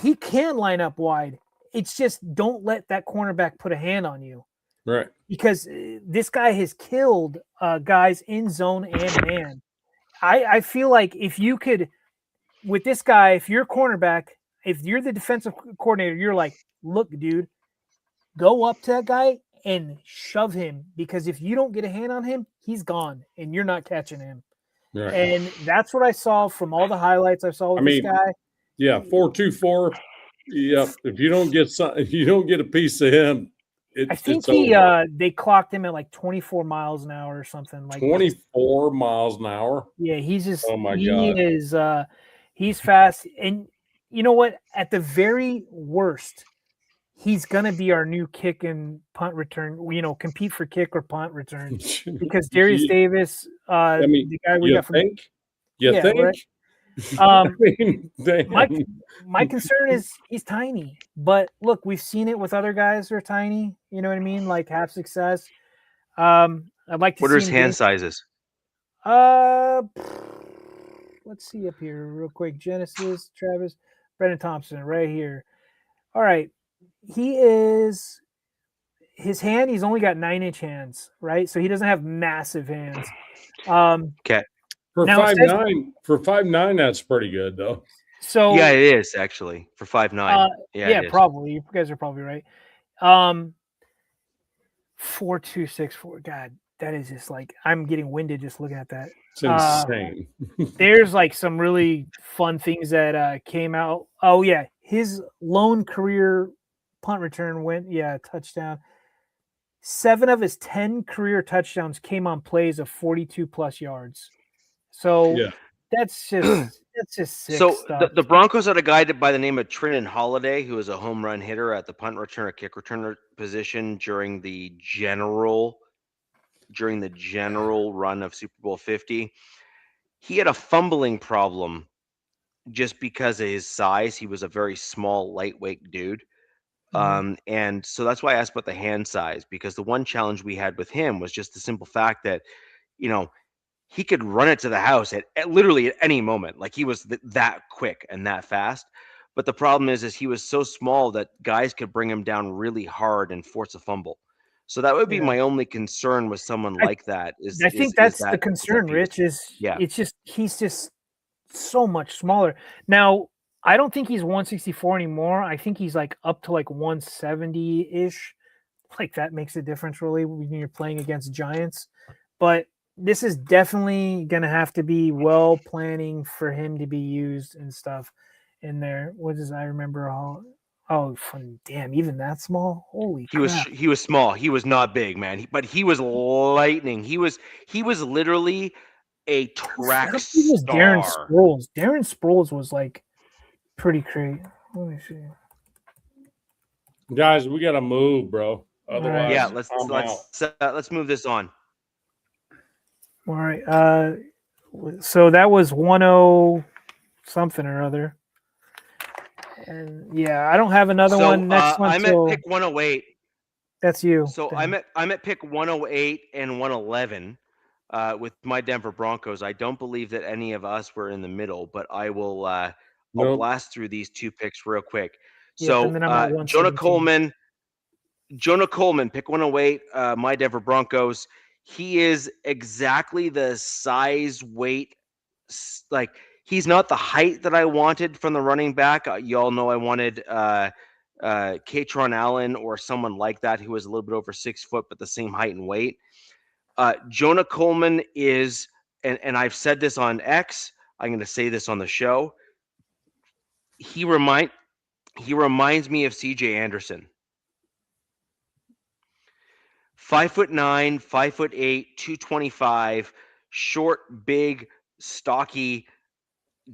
he can line up wide. It's just don't let that cornerback put a hand on you. Right. Because this guy has killed guys in zone and man. I feel like if you could, with this guy, if you're a cornerback, if you're the defensive coordinator, you're like, look, dude, go up to that guy and shove him, because if you don't get a hand on him, he's gone and you're not catching him. Right. And that's what I saw from all the highlights I saw with this guy. Yeah, 4.24. Yep. If you don't get you don't get a piece of him. I think it's over. they clocked him at like 24 miles an hour or something like 24 miles an hour. Yeah, he's just Oh my he God. is he's fast. And you know what? At the very worst, he's gonna be our new kick and punt return, compete for kick or punt return. Because Darius Davis, the guy we got from You think? Right? I mean, My damn. my concern is he's tiny, but look, we've seen it with other guys who are tiny. You know what I mean? Like have success. I'd like to What see are his him hand get. sizes? Let's see up here real quick. Genesis, Travis, Brendan Thompson, right here. All right, he is. His hand, he's only got 9-inch hands, right? So he doesn't have massive hands. Okay. For Now it 5'9", for 5'9", that's pretty good though. So Yeah, it is actually for 5'9". Yeah, it is. probably. You guys are probably right. 4264. God, that is just like I'm getting winded just looking at that. It's insane. There's like some really fun things that came out. Oh yeah, his lone career punt return went touchdown. 7 of his 10 career touchdowns came on plays of 42 plus yards. So Yeah. that's just sick So stuff. the Broncos had a guy by the name of Trinan Holiday, who was a home run hitter at the punt returner, kick returner position during the general run of Super Bowl 50. He had a fumbling problem just because of his size. He was a very small, lightweight dude. And so that's why I asked about the hand size, because the one challenge we had with him was just the simple fact that, you know, he could run it to the house at literally at any moment. Like he was that quick and that fast. But the problem is he was so small that guys could bring him down really hard and force a fumble. So that would be my only concern with someone like that. I think that's the that concern, piece. Rich. Yeah. It's just he's just so much smaller. Now, I don't think he's 164 anymore. I think he's like up to like 170-ish. Like that makes a difference really when you're playing against giants. But this is definitely gonna have to be well planning for him to be used and stuff in there. What does I remember all? Oh, damn! Even that small? Holy crap! He was small. He was not big, man. But he was lightning. He was literally a track Was star. Darren Sproles. Darren Sproles was like pretty crazy. Let me see. Guys, we gotta move, bro. Otherwise, Yeah, let's move this on. All right. So that was 10 something or other. And yeah, I don't have another one. Next one. I'm at pick 108. That's you. So then. I'm at pick 108 and 111 with my Denver Broncos. I don't believe that any of us were in the middle, but I will I'll blast through these two picks real quick. So Jonah Coleman, pick 108, my Denver Broncos. He is exactly the size, weight, like he's not the height that I wanted from the running back. Y'all know I wanted Katron Allen or someone like that who was a little bit over 6 foot, but the same height and weight. Jonah Coleman is, and I've said this on X, I'm going to say this on the show. He reminds me of CJ Anderson. 5'9", 5'8", 225, short, big, stocky,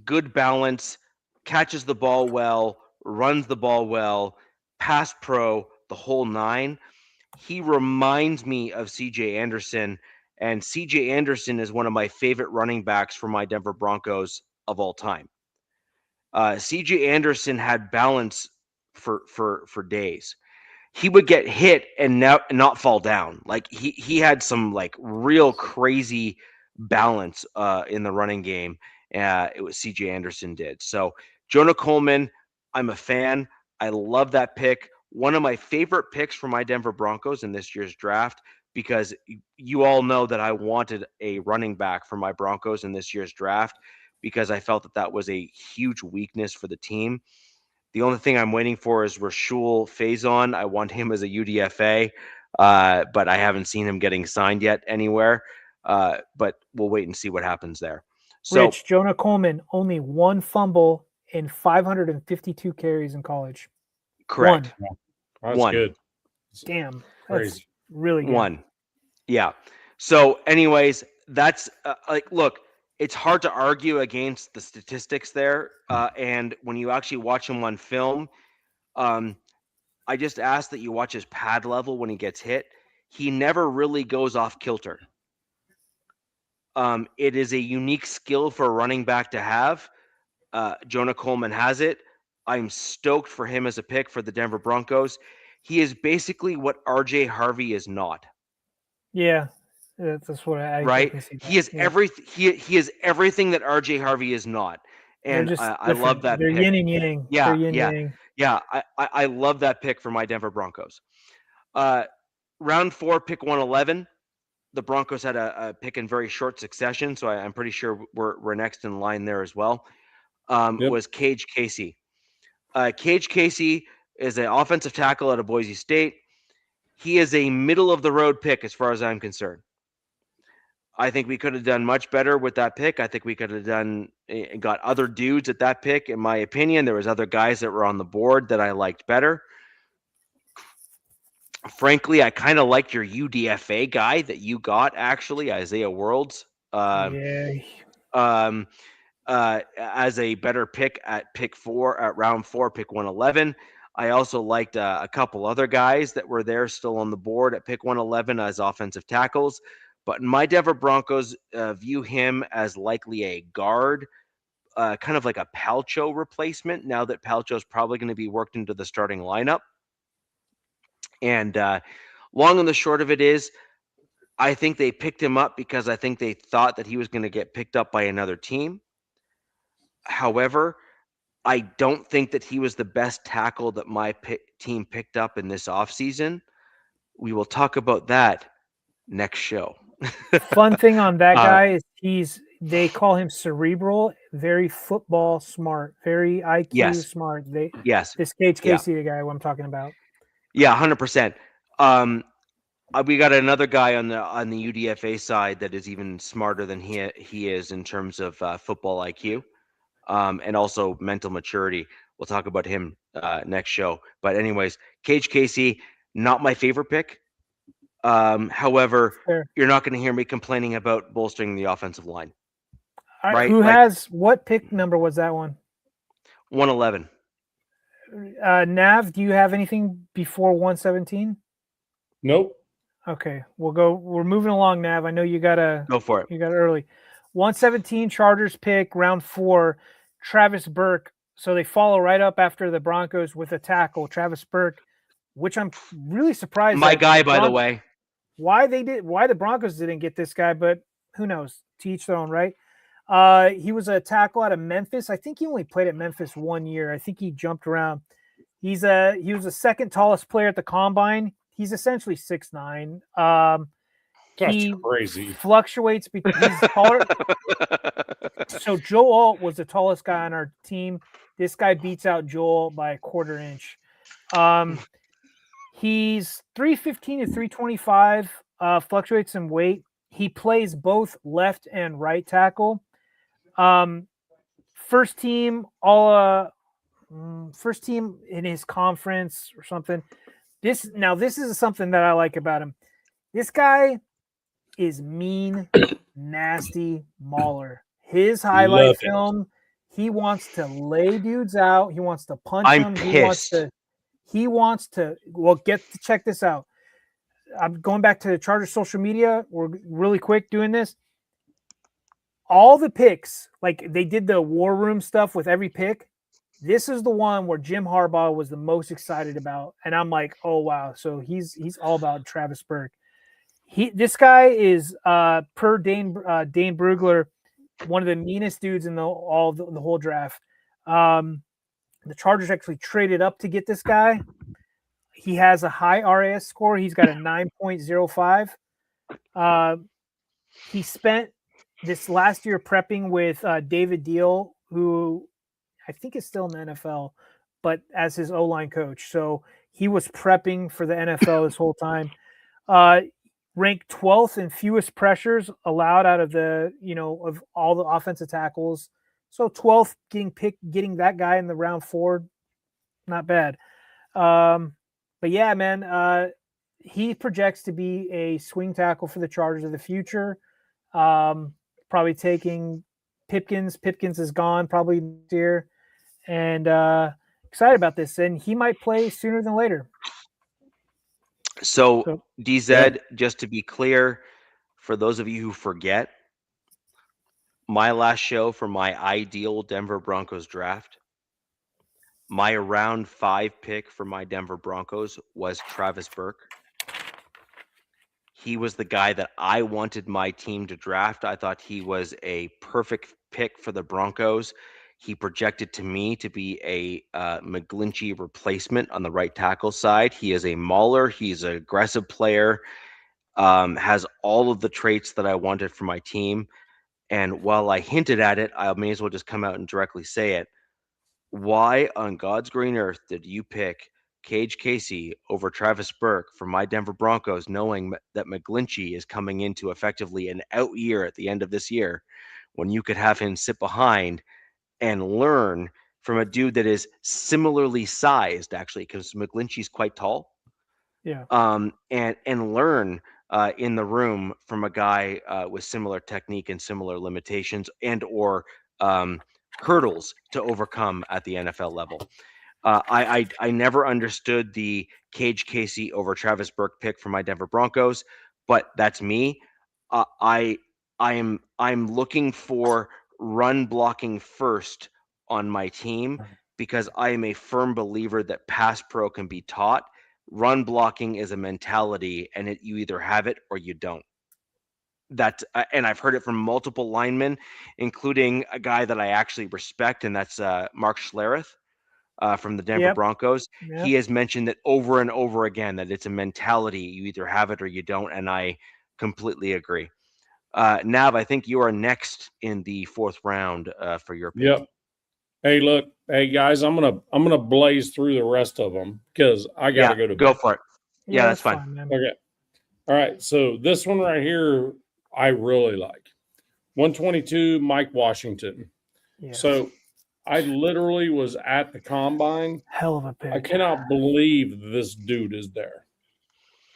good balance, catches the ball well, runs the ball well, pass pro, the whole nine. He reminds me of CJ Anderson, and CJ Anderson is one of my favorite running backs for my Denver Broncos of all time. CJ Anderson had balance for days. He would get hit and not fall down. Like he had some like real crazy balance in the running game. It was CJ Anderson did. So Jonah Coleman, I'm a fan. I love that pick. One of my favorite picks for my Denver Broncos in this year's draft, because you all know that I wanted a running back for my Broncos in this year's draft because I felt that was a huge weakness for the team. The only thing I'm waiting for is Rashul Faison. I want him as a UDFA, but I haven't seen him getting signed yet anywhere. But we'll wait and see what happens there. So, Rich, Jonah Coleman, only 1 fumble in 552 carries in college. Correct. That's good. Damn. Crazy. That's really good. 1. Yeah. So anyways, that's look, it's hard to argue against the statistics there. And when you actually watch him on film, I just ask that you watch his pad level when he gets hit. He never really goes off kilter. It is a unique skill for a running back to have. Jonah Coleman has it. I'm stoked for him as a pick for the Denver Broncos. He is basically what RJ Harvey is not. Yeah, that's what I Right? can see that. He is he is everything that RJ Harvey is not. They're And just I love different. that They're pick. yin and yang. Yeah, They're yin yeah. yang. Yeah, I love that pick for my Denver Broncos. Round 4, pick 111. The Broncos had a pick in very short succession, so I'm pretty sure we're next in line there as well. Yep. Was Cage Casey. Cage Casey is an offensive tackle out of Boise State. He is a middle of the road pick as far as I'm concerned. I think we could have done much better with that pick. I think we could have got other dudes at that pick. In my opinion, there was other guys that were on the board that I liked better. Frankly, I kind of liked your UDFA guy that you got, actually, Isaiah Worlds. Yeah. As a better pick at round 4, pick 111. I also liked a couple other guys that were there still on the board at pick 111 as offensive tackles. But my Denver Broncos view him as likely a guard, kind of like a Palcho replacement, now that Palcho is probably going to be worked into the starting lineup. And long and the short of it is, I think they picked him up because I think they thought that he was going to get picked up by another team. However, I don't think that he was the best tackle that my team picked up in this offseason. We will talk about that next show. Fun thing on that guy is they call him cerebral, very football smart, very IQ smart. This Cage Casey, the guy I'm talking about. Yeah, 100%. We got another guy on the UDFA side that is even smarter than he is in terms of football IQ. And also mental maturity. We'll talk about him next show. But anyways, Cage Casey, not my favorite pick. However, you're not going to hear me complaining about bolstering the offensive line. Right? Who what pick number was that one? 111. Nav, do you have anything before 117? Nope. Okay, we're moving along, Nav. I know you gotta go for it. You got it early. 117 Chargers pick, round 4, Travis Burke. So they follow right up after the Broncos with a tackle, Travis Burke, which I'm really surprised. My guy, by the way. Why the Broncos didn't get this guy, but who knows? To each their own, right? He was a tackle out of Memphis. I think he only played at Memphis 1 year. I think he jumped around. He was the second tallest player at the combine. He's essentially 6'9". That's crazy. Fluctuates between he's taller. So Joe Alt was the tallest guy on our team. This guy beats out Joel by a quarter inch. He's 315 to 325. Fluctuates in weight. He plays both left and right tackle. First team in his conference or something. This is something that I like about him. This guy is mean, nasty mauler. His highlight film, he wants to lay dudes out. He wants to punch them. Pissed. He wants to check this out. I'm going back to the Chargers social media. We're really quick doing this. All the picks, like they did the war room stuff with every pick. This is the one where Jim Harbaugh was the most excited about. And I'm like, oh, wow. So he's all about Travis Burke. This guy is, per Dane Brugler, one of the meanest dudes in the whole draft. The Chargers actually traded up to get this guy. He has a high RAS score. He's got a 9.05. He spent this last year prepping with David Deal, who I think is still in the NFL, but as his O-line coach. So he was prepping for the NFL this whole time. Ranked 12th in fewest pressures allowed out of of all the offensive tackles. So 12th getting that guy in the round 4, not bad. But yeah, man, he projects to be a swing tackle for the Chargers of the future. Probably taking Pipkins. Pipkins is gone probably this year. And excited about this. And he might play sooner than later. So DZ, just to be clear, for those of you who forget, my last show for my ideal Denver Broncos draft, my round 5 pick for my Denver Broncos was Travis Burke. He was the guy that I wanted my team to draft. I thought he was a perfect pick for the Broncos. He projected to me to be a McGlinchey replacement on the right tackle side. He is a mauler. He's an aggressive player, has all of the traits that I wanted for my team. And while I hinted at it, I may as well just come out and directly say it. Why on God's green earth did you pick Cage Casey over Travis Burke for my Denver Broncos, knowing that McGlinchey is coming into effectively an out year at the end of this year, when you could have him sit behind and learn from a dude that is similarly sized, actually, because McGlinchey's quite tall. Yeah. And learn in the room from a guy with similar technique and similar limitations and/or hurdles to overcome at the NFL level. I never understood the Cage Casey over Travis Burke pick for my Denver Broncos, but that's me. I'm looking for run blocking first on my team because I am a firm believer that pass pro can be taught. Run blocking is a mentality, and you either have it or you don't. And I've heard it from multiple linemen, including a guy that I actually respect, and that's Mark Schlereth. From the Denver Broncos. Yep. He has mentioned that over and over again that it's a mentality. You either have it or you don't, and I completely agree. Nav, I think you are next in the 4th round for your pick. Yep. Hey, look. Hey, guys, I'm gonna blaze through the rest of them because I got to go to bed. Go for it. Yeah, that's fine. Okay. All right. So this one right here, I really like. 122, Mike Washington. Yeah. So I literally was at the combine. Hell of a pick. I cannot believe this dude is there.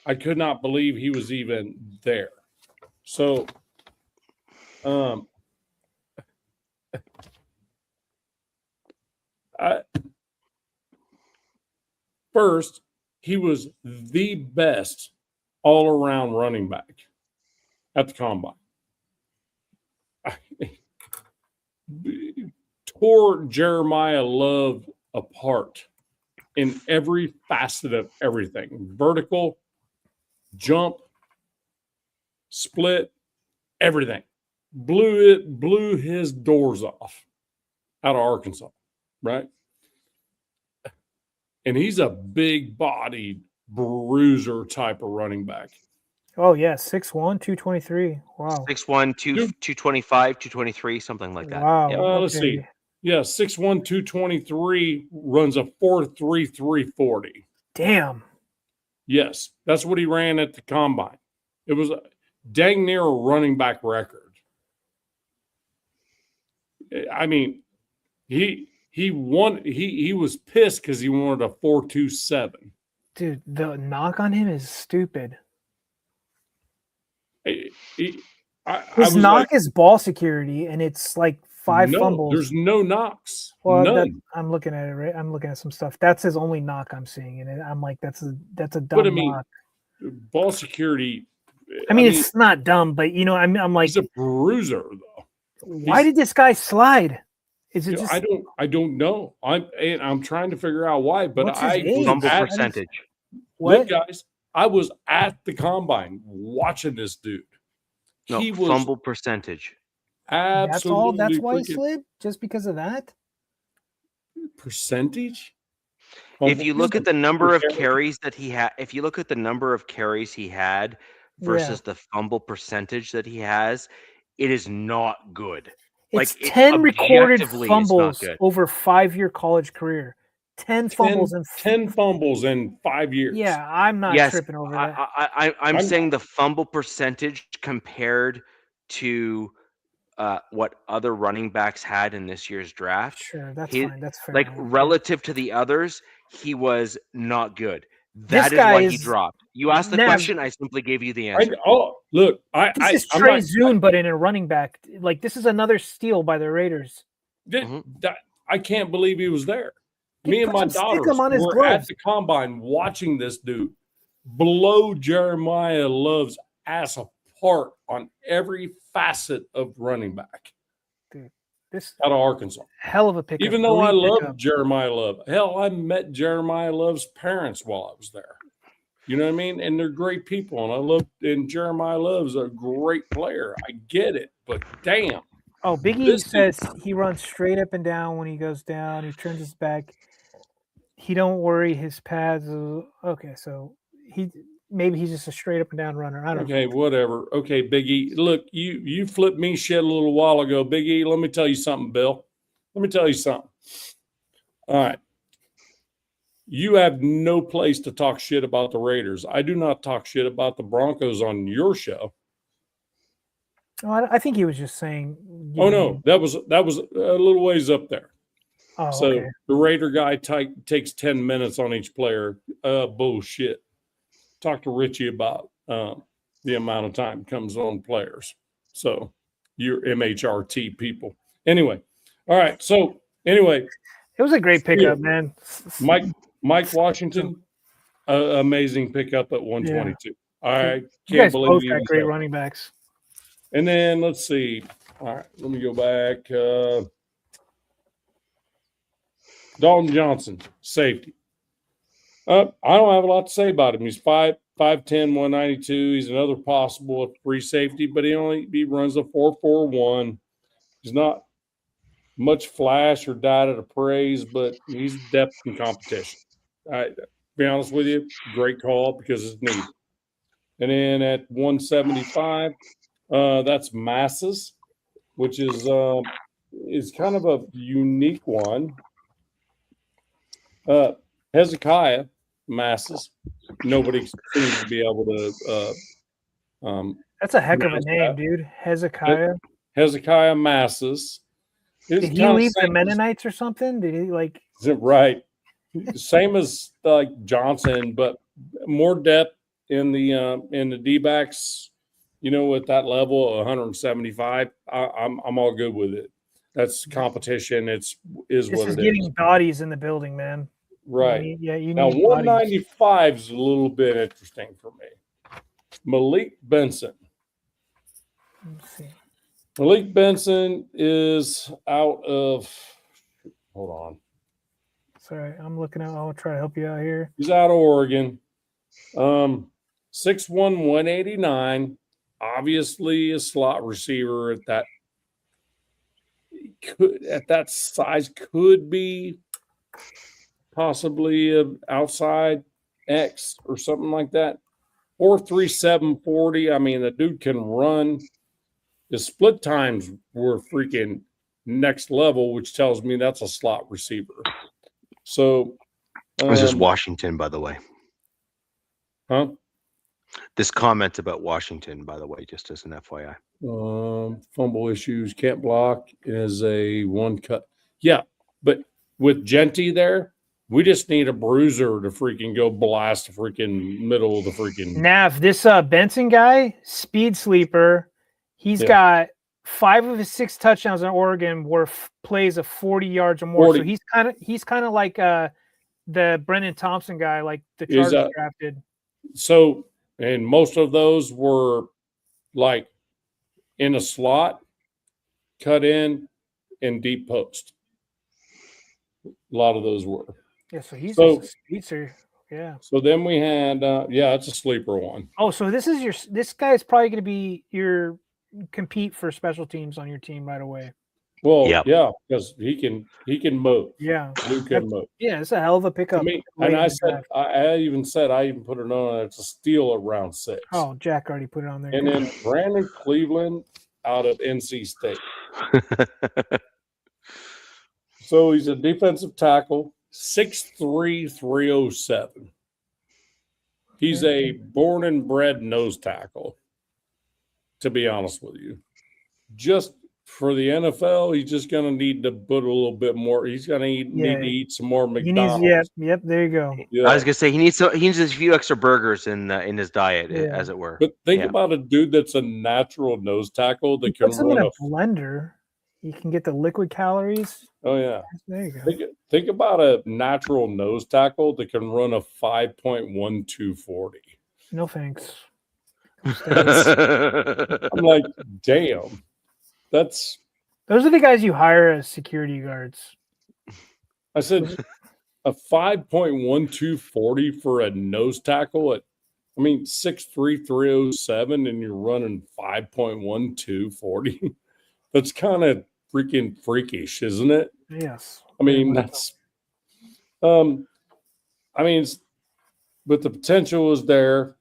I could not believe he was even there. So, first, he was the best all-around running back at the combine. Tore Jeremiah Love apart in every facet of everything. Vertical, jump, split, everything. Blew his doors off out of Arkansas, right? And he's a big-bodied bruiser type of running back. Oh, yeah, 6'1", 223. Wow. 6'1", 225, 223, something like that. Wow. Yep. Let's see. Yeah, 6'1", 223, runs a 4.3, 340. Damn. Yes, that's what he ran at the combine. It was dang near a running back record. I mean, he won. He was pissed because he wanted a 4.27. Dude, the knock on him is stupid. His knock is ball security, and it's like 5 fumbles. There's no knocks. Well, I'm looking at it. Right, I'm looking at some stuff. That's his only knock I'm seeing, and I'm like, that's a dumb knock. Ball security. I mean, it's not dumb, but I'm like, he's a bruiser though. Why did this guy slide? Is it just? I don't know. I'm trying to figure out why, but fumble percentage. What? Look, guys, I was at the combine watching this dude. No, he was fumble percentage. Absolutely. That's why he slid? Just because of that? Percentage? If you look at the number of carries that he had, versus the fumble percentage that he has, it is not good. It's 10 recorded fumbles over 5-year college career. 10 fumbles in 5 years. Yeah, I'm not tripping over that. I'm saying the fumble percentage compared to what other running backs had in this year's draft. Sure, that's fine. That's fair. Like relative to the others, he was not good. That is why he dropped. You asked the question, I simply gave you the answer. Look, this is Trey Zune, but in a running back. Like, this is another steal by the Raiders. I can't believe he was there. Me and my daughters were at the combine watching this dude blow Jeremiah Love's ass apart on every facet of running back. dude, this out of Arkansas. hell of a pickup. Even though I Elite love pickup. Jeremiah Love. Hell, I met Jeremiah Love's parents while I was there. You know what I mean? And they're great people. And Jeremiah Love's a great player. I get it, but damn. Oh, Biggie says he runs straight up and down when he goes down. He turns his back. He don't worry his pads. Okay, so maybe he's just a straight up and down runner. I don't know. Okay, whatever. Okay, Biggie. Look, you flipped me shit a little while ago. Biggie, let me tell you something, Bill. Let me tell you something. All right. You have no place to talk shit about the Raiders. I do not talk shit about the Broncos on your show. Oh, I think he was just saying. Oh no, that was a little ways up there. Oh, So okay. the Raider guy takes 10 minutes on each player. Bullshit. Talk to Richie about the amount of time comes on players. So you're MHRT people. Anyway, all right. So anyway, it was a great pickup, man. Mike Washington, amazing pickup at 122. Yeah. I You can't guys believe both he got was great there. running backs. And then let's see. All right, let me go back. Dalton Johnson, safety. I don't have a lot to say about him. He's 5'10", 192. He's another possible free safety, but he runs a 4.41. He's not much flash or data to praise, but he's depth and competition. Be honest with you, great call because it's needed. And then at 175, that's Masses, which is kind of a unique one. Hezekiah Masses. Nobody seems to be able to. That's a heck of a name, dude. Hezekiah. Hezekiah Masses. Did he leave the Mennonites or something? Did he like? Right. Same as like Johnson, but more depth in the D-backs. You know, at that level, 175. I'm all good with it. That's competition. This is what it is. Getting bodies in the building, man. Right. You need now 195 is a little bit interesting for me. Malik Benson. Let's see. Malik Benson is out of. Hold on. Sorry, I'm looking at. I'll try to help you out here. He's out of Oregon. 6'1", 189. Obviously, a slot receiver at that size could be possibly an outside X or something like that. 4.37 40. I mean, the dude can run. His split times were freaking next level, which tells me that's a slot receiver. So this is Washington, by the way. Huh? This comment about Washington, by the way, just as an FYI. Fumble issues, can't block is a one cut. Yeah, but with Genty there, we just need a bruiser to freaking go blast the freaking middle of the freaking. Nav, this Benson guy, speed sleeper. He's got 5 of his 6 touchdowns in Oregon were plays of 40 yards or more. 40. So he's kind of like the Brennan Thompson guy, like the Chargers drafted. So, and most of those were like in a slot, cut in deep post. A lot of those were. Yeah, so he's a speedster. Yeah. So then we had, it's a sleeper one. Oh, so this guy's probably going to be your compete for special teams on your team right away. Well, yeah, because he can move. Yeah, Luke can move. Yeah, it's a hell of a pickup. I mean, and I even put it on. It's a steal at round 6. Oh, Jack already put it on there. And then Brandon Cleveland out of NC State. So he's a defensive tackle, 6'3", 307. He's a born and bred nose tackle. To be honest with you, just for the NFL, he's just going to need to put a little bit more. He's going to need to eat some more McDonald's. Yep. There you go. Yeah. I was going to say he needs a few extra burgers in his diet, as it were. But think about a dude that's a natural nose tackle that can run a blender. You can get the liquid calories. Oh yeah, there you go. Think about a natural nose tackle that can run a 5.1240. No thanks. I'm like, damn, that's Those are the guys you hire as security guards. I said a 5.1240 for a nose tackle at, 6'3", 307, and you're running 5.1240. That's kind of freaking freakish, isn't it? Yes. That's, but the potential is there.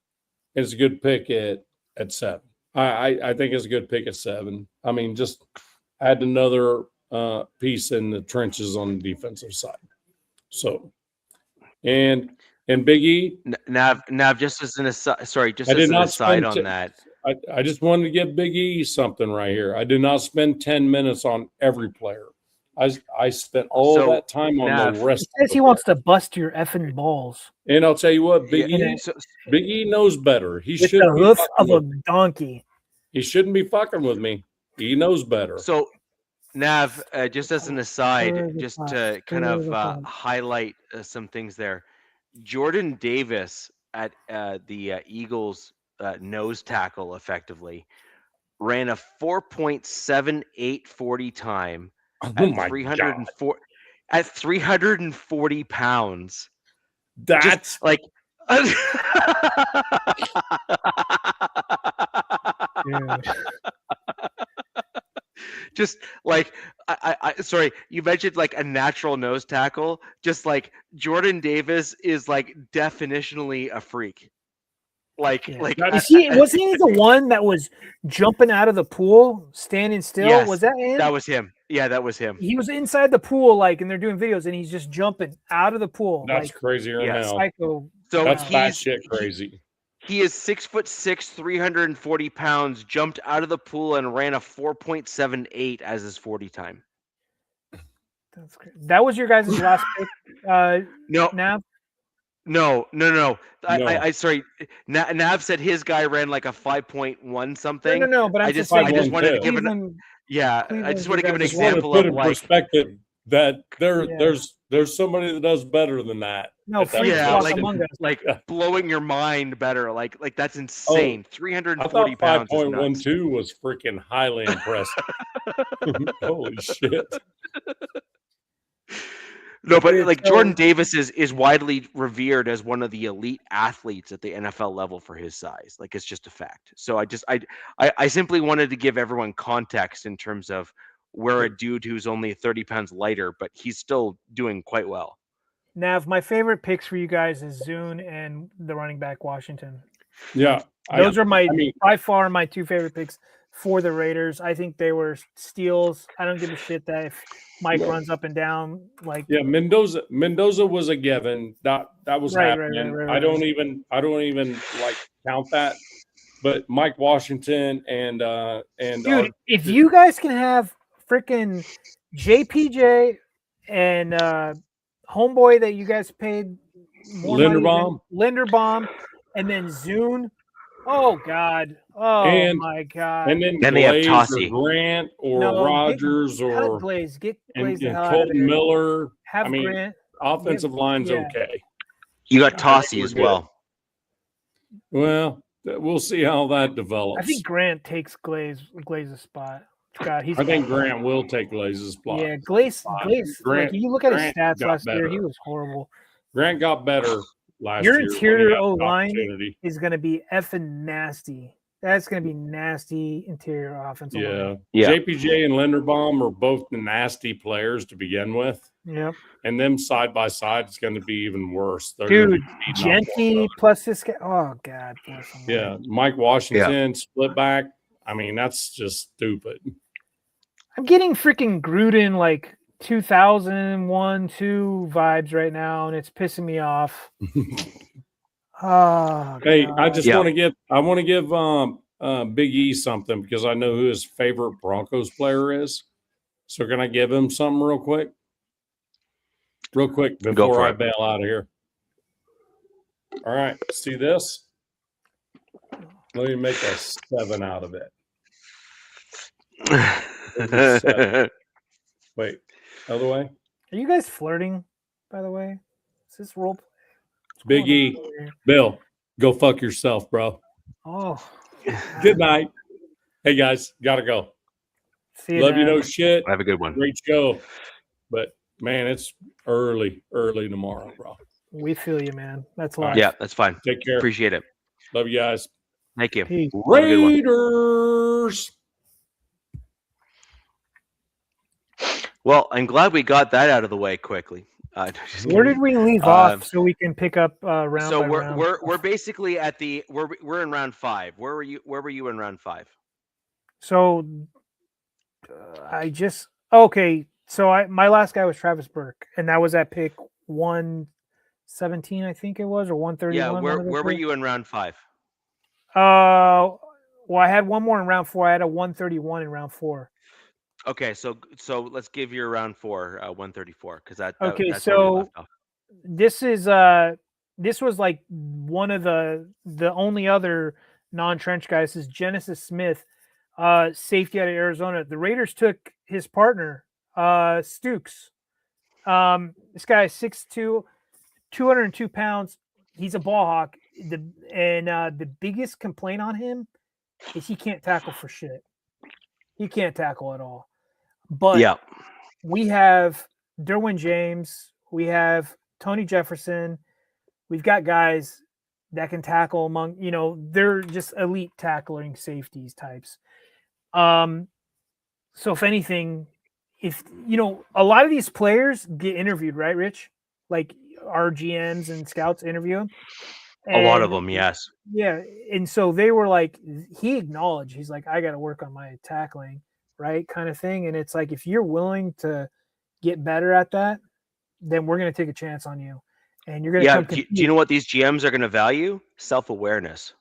It's a good pick at 7. I think it's a good pick at 7. Just add another piece in the trenches on the defensive side. So, and Big E. Nav, just as an aside, on that. I just wanted to give Big E something right here. I did not spend 10 minutes on every player. I spent all that time on the rest. He says he wants to bust your effing balls. And I'll tell you what, Big E knows better. He should the hoof of a donkey. He shouldn't be fucking with me. He knows better. So, Nav, just as an aside, just to kind of highlight some things there. Jordan Davis at the Eagles nose tackle effectively ran a 4.7840 time at 340 pounds. That's like just like I sorry, you mentioned like a natural nose tackle. Just like Jordan Davis is like definitionally a freak. Wasn't he the one that was jumping out of the pool, standing still? Yes, was that him? That was him. Yeah, that was him. He was inside the pool, and they're doing videos, and he's just jumping out of the pool. That's crazier than hell. Psycho. So that's batshit crazy. He is 6'6", 340 pounds, jumped out of the pool and ran a 4.78 as his 40 time. That's great. That was your guys' last pick. No. Nav? No. I sorry. Nav said his guy ran like a 5.1 something. No. But I just wanted to give an example of like perspective that there's somebody that does better than that. No, like blowing your mind better. Like that's insane. 340 pounds. 5.12 was freaking highly impressive. Holy shit. No, but like Jordan Davis is widely revered as one of the elite athletes at the NFL level for his size. Like it's just a fact. So I simply wanted to give everyone context in terms of where a dude who's only 30 pounds lighter, but he's still doing quite well. Nav, my favorite picks for you guys is Zune and the running back Washington. Yeah. Those are by far my two favorite picks for the Raiders. I think they were steals. I don't give a shit that if Mike runs up and down. Mendoza was a given. That was happening. Right. I don't even like count that. But Mike Washington and dude, if you guys can have freaking JPJ and homeboy that you guys paid more Linderbaum, and then Zune. Oh God! Oh my God! And then they have Tossie, Grant, or Rogers, or Glaze. Get Glaze and Colton Miller. Grant. Offensive line's okay. You got Tossie as well. Well, we'll see how that develops. I think Grant takes Glaze's spot. God, I think Grant will take Glaze's spot. Yeah, Glaze. Grant, you look at his stats last year; he was horrible. Grant got better last year. Your interior O line is going to be effing nasty. That's going to be nasty interior offensive line. Yeah. JPJ and Linderbaum are both nasty players to begin with. Yeah. And them side by side is going to be even worse. Dude, Genty plus this guy. Oh God. Yeah, Mike Washington split back. That's just stupid. I'm getting freaking Gruden like 2001-2 vibes right now, and it's pissing me off. Hey, I just want to give Big E something because I know who his favorite Broncos player is. So can I give him something real quick? Real quick before I bail out of here. All right, see this? Let me make a 7 out of it. Wait, other way. Are you guys flirting, by the way? Is this role play? Big E, Bill, go fuck yourself, bro. Oh. Good night. Hey, guys, gotta go. See you, Love you, man. no shit. Have a good one. Great show. But, man, it's early tomorrow, bro. We feel you, man. That's All life. right. Yeah, that's fine. Take care. Appreciate it. Love you guys. Thank you. Peace. Have a good one. Raiders. Well, I'm glad we got that out of the way quickly. Just Where kidding. did we leave off so we can pick up round So by round? we're basically at the we're in round 5. Where were you in round 5? So I just okay. So my last guy was Travis Burke, and that was at pick 117, I think it was, or 131. Yeah, where were you in round 5? Well, I had one more in round 4. I had a 131 in round 4. Okay, so let's give your round 4 134 because that's Okay, where we so left off. this was like one of the only other non-trench guys is Genesis Smith, safety out of Arizona. The Raiders took his partner, Stukes. This guy is 6'2", 202 pounds. He's a ball hawk. The biggest complaint on him is he can't tackle for shit. He can't tackle at all. But Yeah, we have Derwin James. We have Tony Jefferson. We've got guys that can tackle among, they're just elite tackling safeties types. So if anything, a lot of these players get interviewed, right, Rich? Like our GMs and scouts interview them. a lot of them, yes. Yeah. And so they were like, he acknowledged, he's like, I got to work on my tackling, right? Kind of thing. And it's like, if you're willing to get better at that, then we're going to take a chance on you. And you're going to come Do you know what these GMs are going to value? Self-awareness.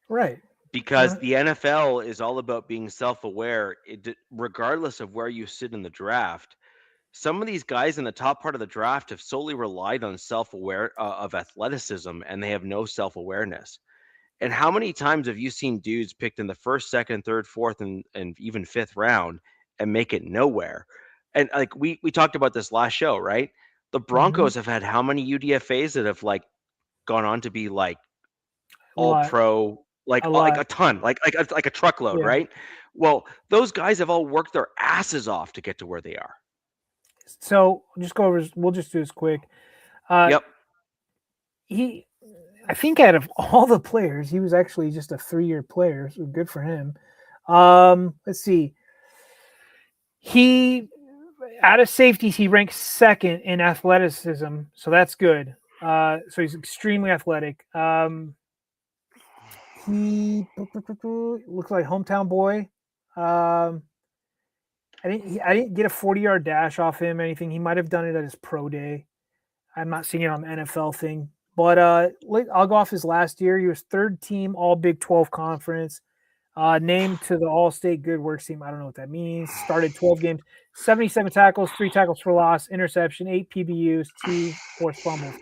Right. Because the NFL is all about being self-aware, regardless of where you sit in the draft. Some of these guys in the top part of the draft have solely relied on self-aware of athleticism, and they have no self-awareness. And how many times have you seen dudes picked in the first, second, third, fourth, and even fifth round and make it nowhere? And like we talked about this last show, right? The Broncos have had how many UDFAs that have like gone on to be like all pro, like a ton, like a truckload, right? Well, those guys have all worked their asses off to get to where they are. So just go over. We'll just do this quick. Yep. I think out of all the players, he was actually just a 3-year player. So good for him. Let's see. Out of safeties, he ranks 2nd in athleticism, so that's good. So he's extremely athletic. He looks like hometown boy. I didn't get a 40-yard dash off him or anything. He might have done it at his pro day. I'm not seeing it on the NFL thing. But I'll go off his last year. He was 3rd team All Big 12 Conference. Named to the All-State Good Works team. I don't know what that means. Started 12 games, 77 tackles, 3 tackles for loss, interception, 8 PBUs, 2 forced fumbles.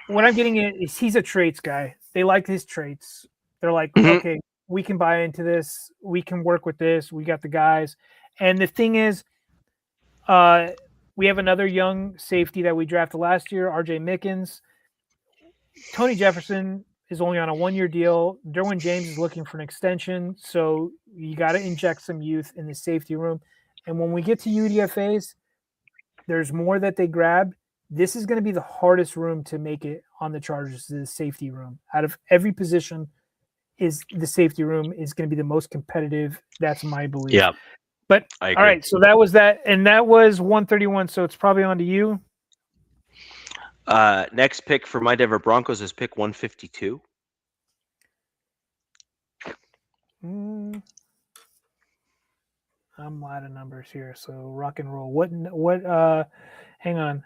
What I'm getting at is he's a traits guy. They like his traits. They're like, okay, we can buy into this. We can work with this. We got the guys. And the thing is, we have another young safety that we drafted last year, RJ Mickens. Tony Jefferson is only on a 1-year deal. Derwin James is looking for an extension. So you got to inject some youth in the safety room. And when we get to UDFAs, there's more that they grab. This is going to be the hardest room to make it on the Chargers, the safety room. Out of every position, the safety room is going to be the most competitive. That's my belief. Yeah. But all right, so that was that. And that was 131. So it's probably on to you. Next pick for my Denver Broncos is pick 152. I'm out of numbers here, so rock and roll. What hang on.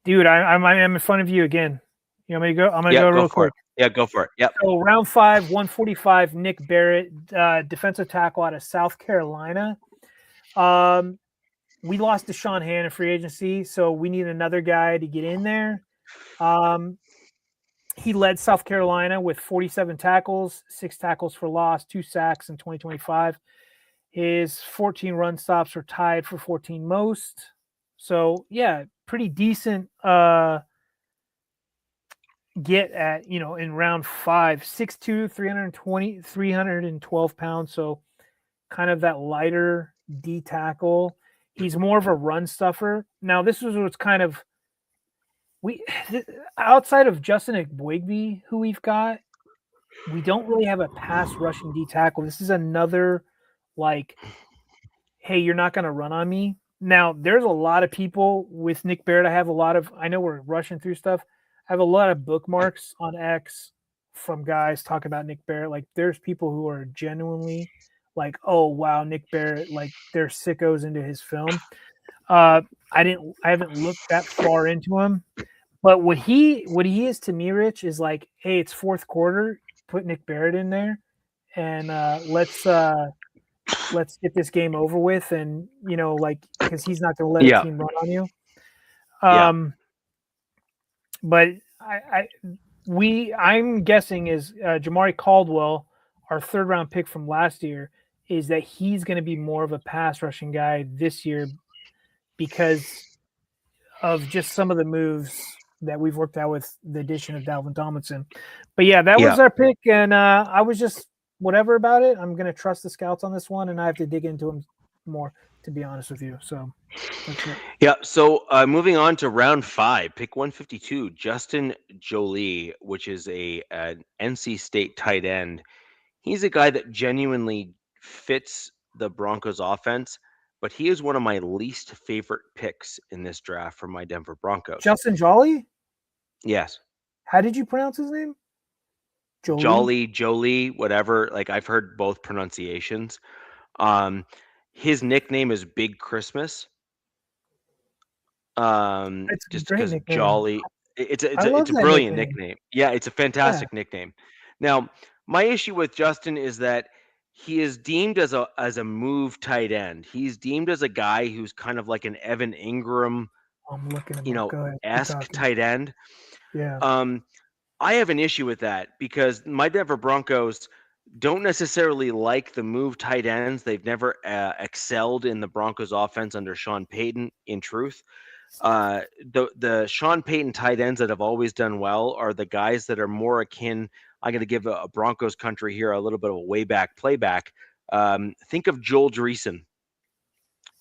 Dude, I'm in front of you again. You want me to go? I'm gonna go real quick. Yeah, go for it. Yep. So round 5, 145, Nick Barrett, defensive tackle out of South Carolina. We lost Deshaun Hand in free agency, so we need another guy to get in there. He led South Carolina with 47 tackles, 6 tackles for loss, 2 sacks in 2025. His 14 run stops are tied for 14 most. So, yeah, pretty decent get at, in round 5. 6'2", 312 pounds. So kind of that lighter D tackle. He's more of a run stuffer. Now, this is what's kind of outside of Justin Igboigbe, who we've got, we don't really have a pass rushing D tackle. This is another like, hey, you're not going to run on me. Now, there's a lot of people with Nick Barrett. I know we're rushing through stuff. I have a lot of bookmarks on X from guys talking about Nick Barrett. Like, there's people who are genuinely like, oh wow, Nick Barrett, like they're sickos into his film. I haven't looked that far into him, but what he is to me, Rich, is like, hey, it's fourth quarter, put Nick Barrett in there, and let's get this game over with, and like, because he's not going to let a team run on you. But I'm guessing is Jamari Caldwell, our third round pick from last year, is that he's going to be more of a pass rushing guy this year because of just some of the moves that we've worked out with the addition of Dalvin Tomlinson. But yeah, that was our pick, and I was just whatever about it. I'm going to trust the scouts on this one, and I have to dig into them more, to be honest with you. So that's it. Yeah. So moving on to round 5, pick 152, Justin Jolie, which is an NC State tight end. He's a guy that genuinely fits the Broncos offense, but he is one of my least favorite picks in this draft for my Denver Broncos. Justin Jolie? Yes. How did you pronounce his name? Jolie, whatever. Like, I've heard both pronunciations. His nickname is Big Christmas. It's just because Jolly. It's a brilliant nickname. Yeah, it's a fantastic nickname. Now, my issue with Justin is that he is deemed as a move tight end. He's deemed as a guy who's kind of like an Evan Ingram, esque tight end. Yeah. I have an issue with that because my Denver Broncos don't necessarily like the move tight ends. They've never excelled in the Broncos offense under Sean Payton, in truth. The Sean Payton tight ends that have always done well are the guys that are more akin. I'm going to give a Broncos country here a little bit of a way back playback. Think of Joel Dreesen,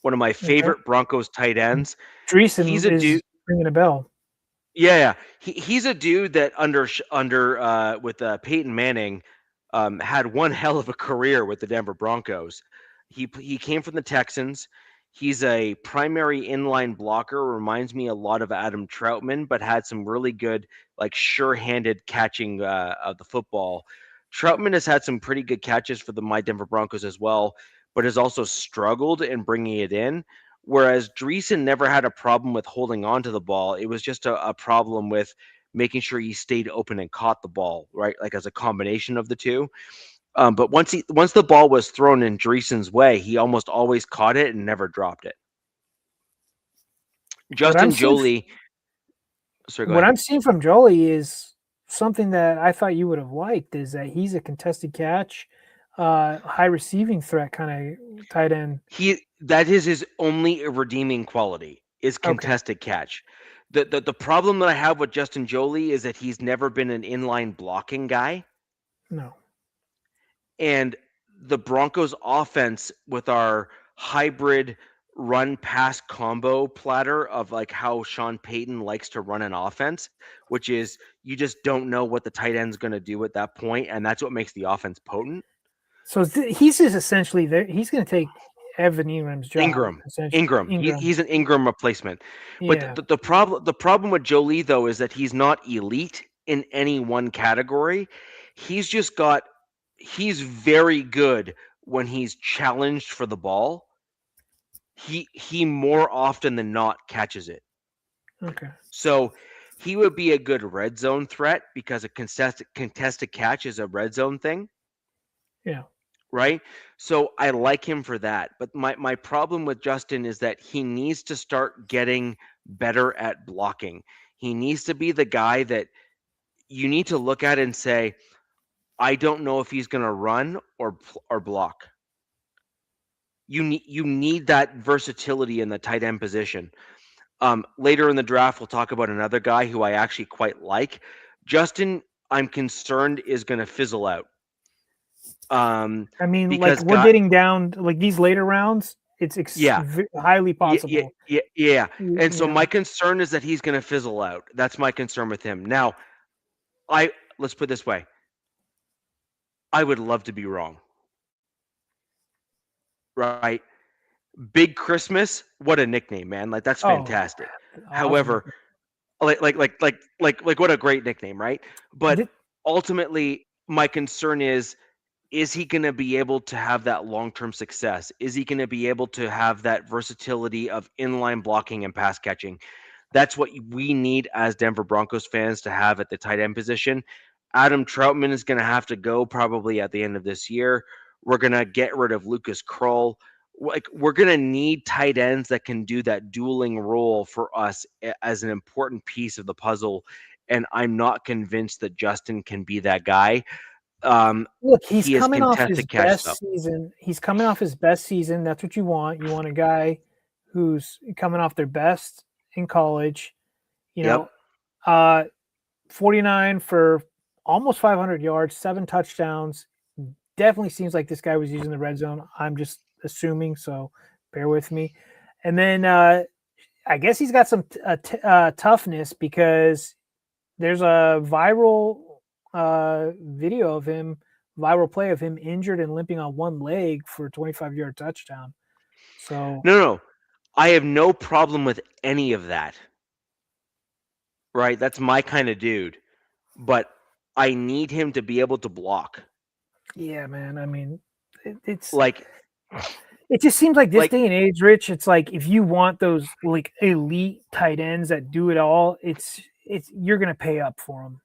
one of my favorite Broncos tight ends. Dreesen, he's a dude ringing a bell. Yeah. He's a dude that under with Peyton Manning had one hell of a career with the Denver Broncos. He came from the Texans. He's a primary inline blocker, reminds me a lot of Adam Troutman, but had some really good, like, sure-handed catching of the football. Troutman has had some pretty good catches for my Denver Broncos as well, but has also struggled in bringing it in, whereas Dreesen never had a problem with holding on to the ball. It was just a problem with making sure he stayed open and caught the ball, right, like as a combination of the two. But once the ball was thrown in Dreesen's way, he almost always caught it and never dropped it. Justin Jolie. What I'm seeing from Jolie is something that I thought you would have liked, is that he's a contested catch, high receiving threat kind of tight end. That is his only redeeming quality, is contested catch. The problem that I have with Justin Jolie is that he's never been an inline blocking guy. No. And the Broncos offense, with our hybrid run pass combo platter of like how Sean Payton likes to run an offense, which is you just don't know what the tight end's going to do at that point, and that's what makes the offense potent. So he's just essentially there. He's going to take Evan Ingram's job. Ingram. He's an Ingram replacement. But the problem with Jolie, though, is that he's not elite in any one category. He's very good when he's challenged for the ball. He more often than not catches it. Okay. So he would be a good red zone threat because a contested catch is a red zone thing. Yeah. Right? So I like him for that. But my problem with Justin is that he needs to start getting better at blocking. He needs to be the guy that you need to look at and say, I don't know if he's going to run or block. You need that versatility in the tight end position. Later in the draft, we'll talk about another guy who I actually quite like. Justin, I'm concerned, is going to fizzle out. I mean, because like we're getting down like these later rounds. It's yeah, highly yeah, possible. yeah. And You so know, my concern is that he's going to fizzle out. That's my concern with him. Now, let's put it this way. I would love to be wrong. Right? Big Christmas, what a nickname, man. Like that's oh, fantastic. awesome. However, like what a great nickname, right? But Th- ultimately my concern is he going to be able to have that long-term success? Is he going to be able to have that versatility of inline blocking and pass catching? That's what we need as Denver Broncos fans to have at the tight end position. Adam Troutman is going to have to go probably at the end of this year. We're going to get rid of Lucas Krull. Like we're going to need tight ends that can do that dueling role for us as an important piece of the puzzle. And I'm not convinced that Justin can be that guy. Look, he's He is coming off his contested catch best stuff. season. He's coming off his best season. That's what you want. You want a guy who's coming off their best in college. You Yep. know, 49 for almost 500 yards, 7 touchdowns. Definitely seems like this guy was using the red zone. I'm just assuming, so bear with me. And then I guess he's got some toughness because there's a viral video of him, viral play of him injured and limping on one leg for a 25-yard touchdown. So No. I have no problem with any of that. Right? That's my kind of dude. But I need him to be able to block. yeah, man. I mean, it's Like it just seems like this like day and age, Rich. It's like if you want those like elite tight ends that do it all, it's you're gonna pay up for them.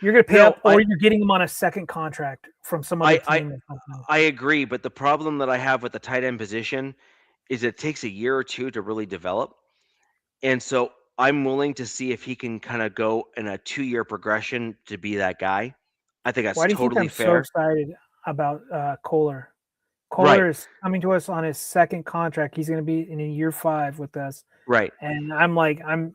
You're gonna pay up, or you're getting them on a second contract from some other team or something. I agree, but the problem that I have with the tight end position is it takes a year or two to really develop. And so I'm willing to see if he can kind of go in a 2-year progression to be that guy. I think that's Why do you think totally I'm so fair. excited about Kohler? Right. Kohler is coming to us on his second contract. He's going to be in a year 5 with us, Right. and I'm like, I'm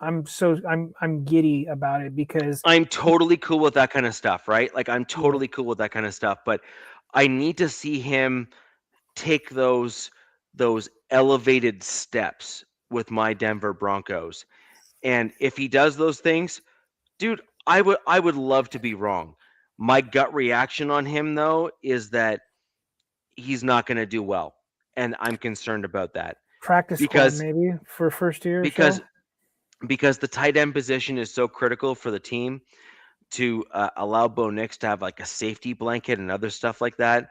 giddy about it because I'm totally cool with that kind of stuff, right? Like I'm totally cool with that kind of stuff, but I need to see him take those elevated steps with my Denver Broncos. And if he does those things, dude, I would love to be wrong. My gut reaction on him though is that he's not going to do well, and I'm concerned about that practice squad because maybe for first year. because So because the tight end position is so critical for the team to allow Bo Nix to have like a safety blanket and other stuff like that.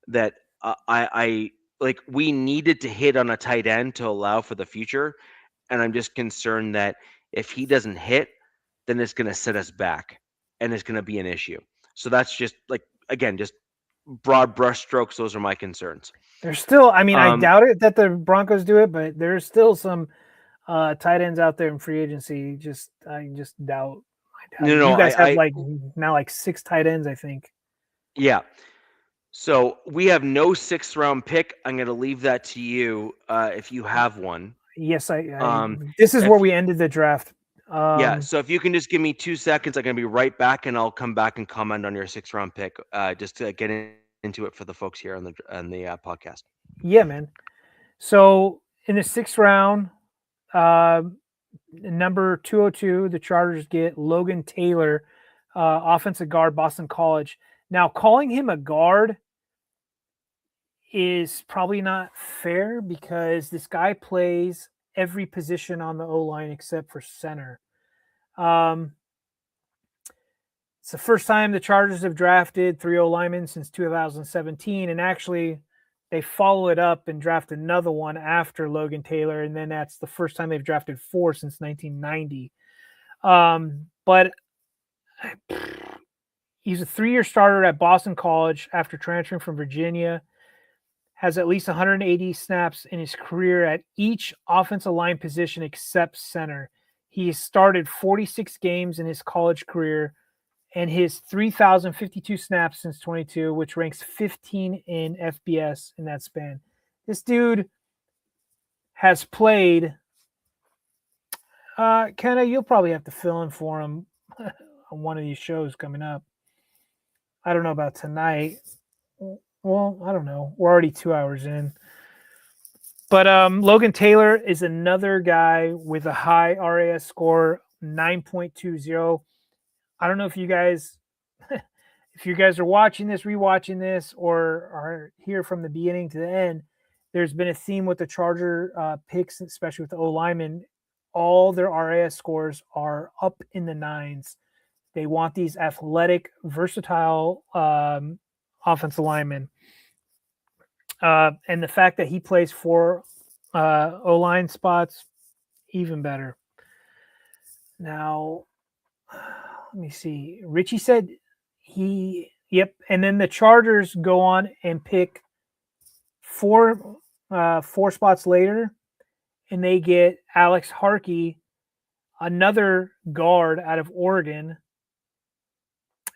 That I like we needed to hit on a tight end to allow for the future, and I'm just concerned that if he doesn't hit, then it's going to set us back, and it's going to be an issue. So that's just like again, just broad brush strokes. Those are my concerns. there's still, I mean, I Um, doubt it that the Broncos do it, but there's still some tight ends out there in free agency. I just doubt. no, You guys have I like now like 6 tight ends, I think. yeah. So we have no 6th round pick. I'm going to leave that to you if you have one. Yes, Um, this is if where we ended the draft. Yeah, so if you can just give me 2 seconds, I'm going to be right back, and I'll come back and comment on your 6th round pick, just to get into it for the folks here on the podcast. Yeah, man. So in the 6th round, number 202, the Chargers get Logan Taylor, offensive guard, Boston College. Now, calling him a guard is probably not fair because this guy plays every position on the O-line except for center. It's the first time the Chargers have drafted 3 O-linemen since 2017, and actually they follow it up and draft another one after Logan Taylor, and then that's the first time they've drafted 4 since 1990. But he's a 3-year starter at Boston College after transferring from Virginia, has at least 180 snaps in his career at each offensive line position except center. He has started 46 games in his college career, and his 3,052 snaps since 22, which ranks 15 in FBS in that span. This dude has played. Kenna, you'll probably have to fill in for him on one of these shows coming up. I don't know about tonight. well, I don't know. We're already 2 hours in. But Logan Taylor is another guy with a high RAS score, 9.20. I don't know if you guys are watching this, rewatching this, or are here from the beginning to the end. There's been a theme with the Charger picks, especially with the O linemen. All their RAS scores are up in the nines. They want these athletic, versatile offensive linemen. And the fact that he plays 4 O-line spots, even better. Now, let me see. Richie said yep. And then the Chargers go on and pick 4 spots later, and they get Alex Harkey, another guard out of Oregon.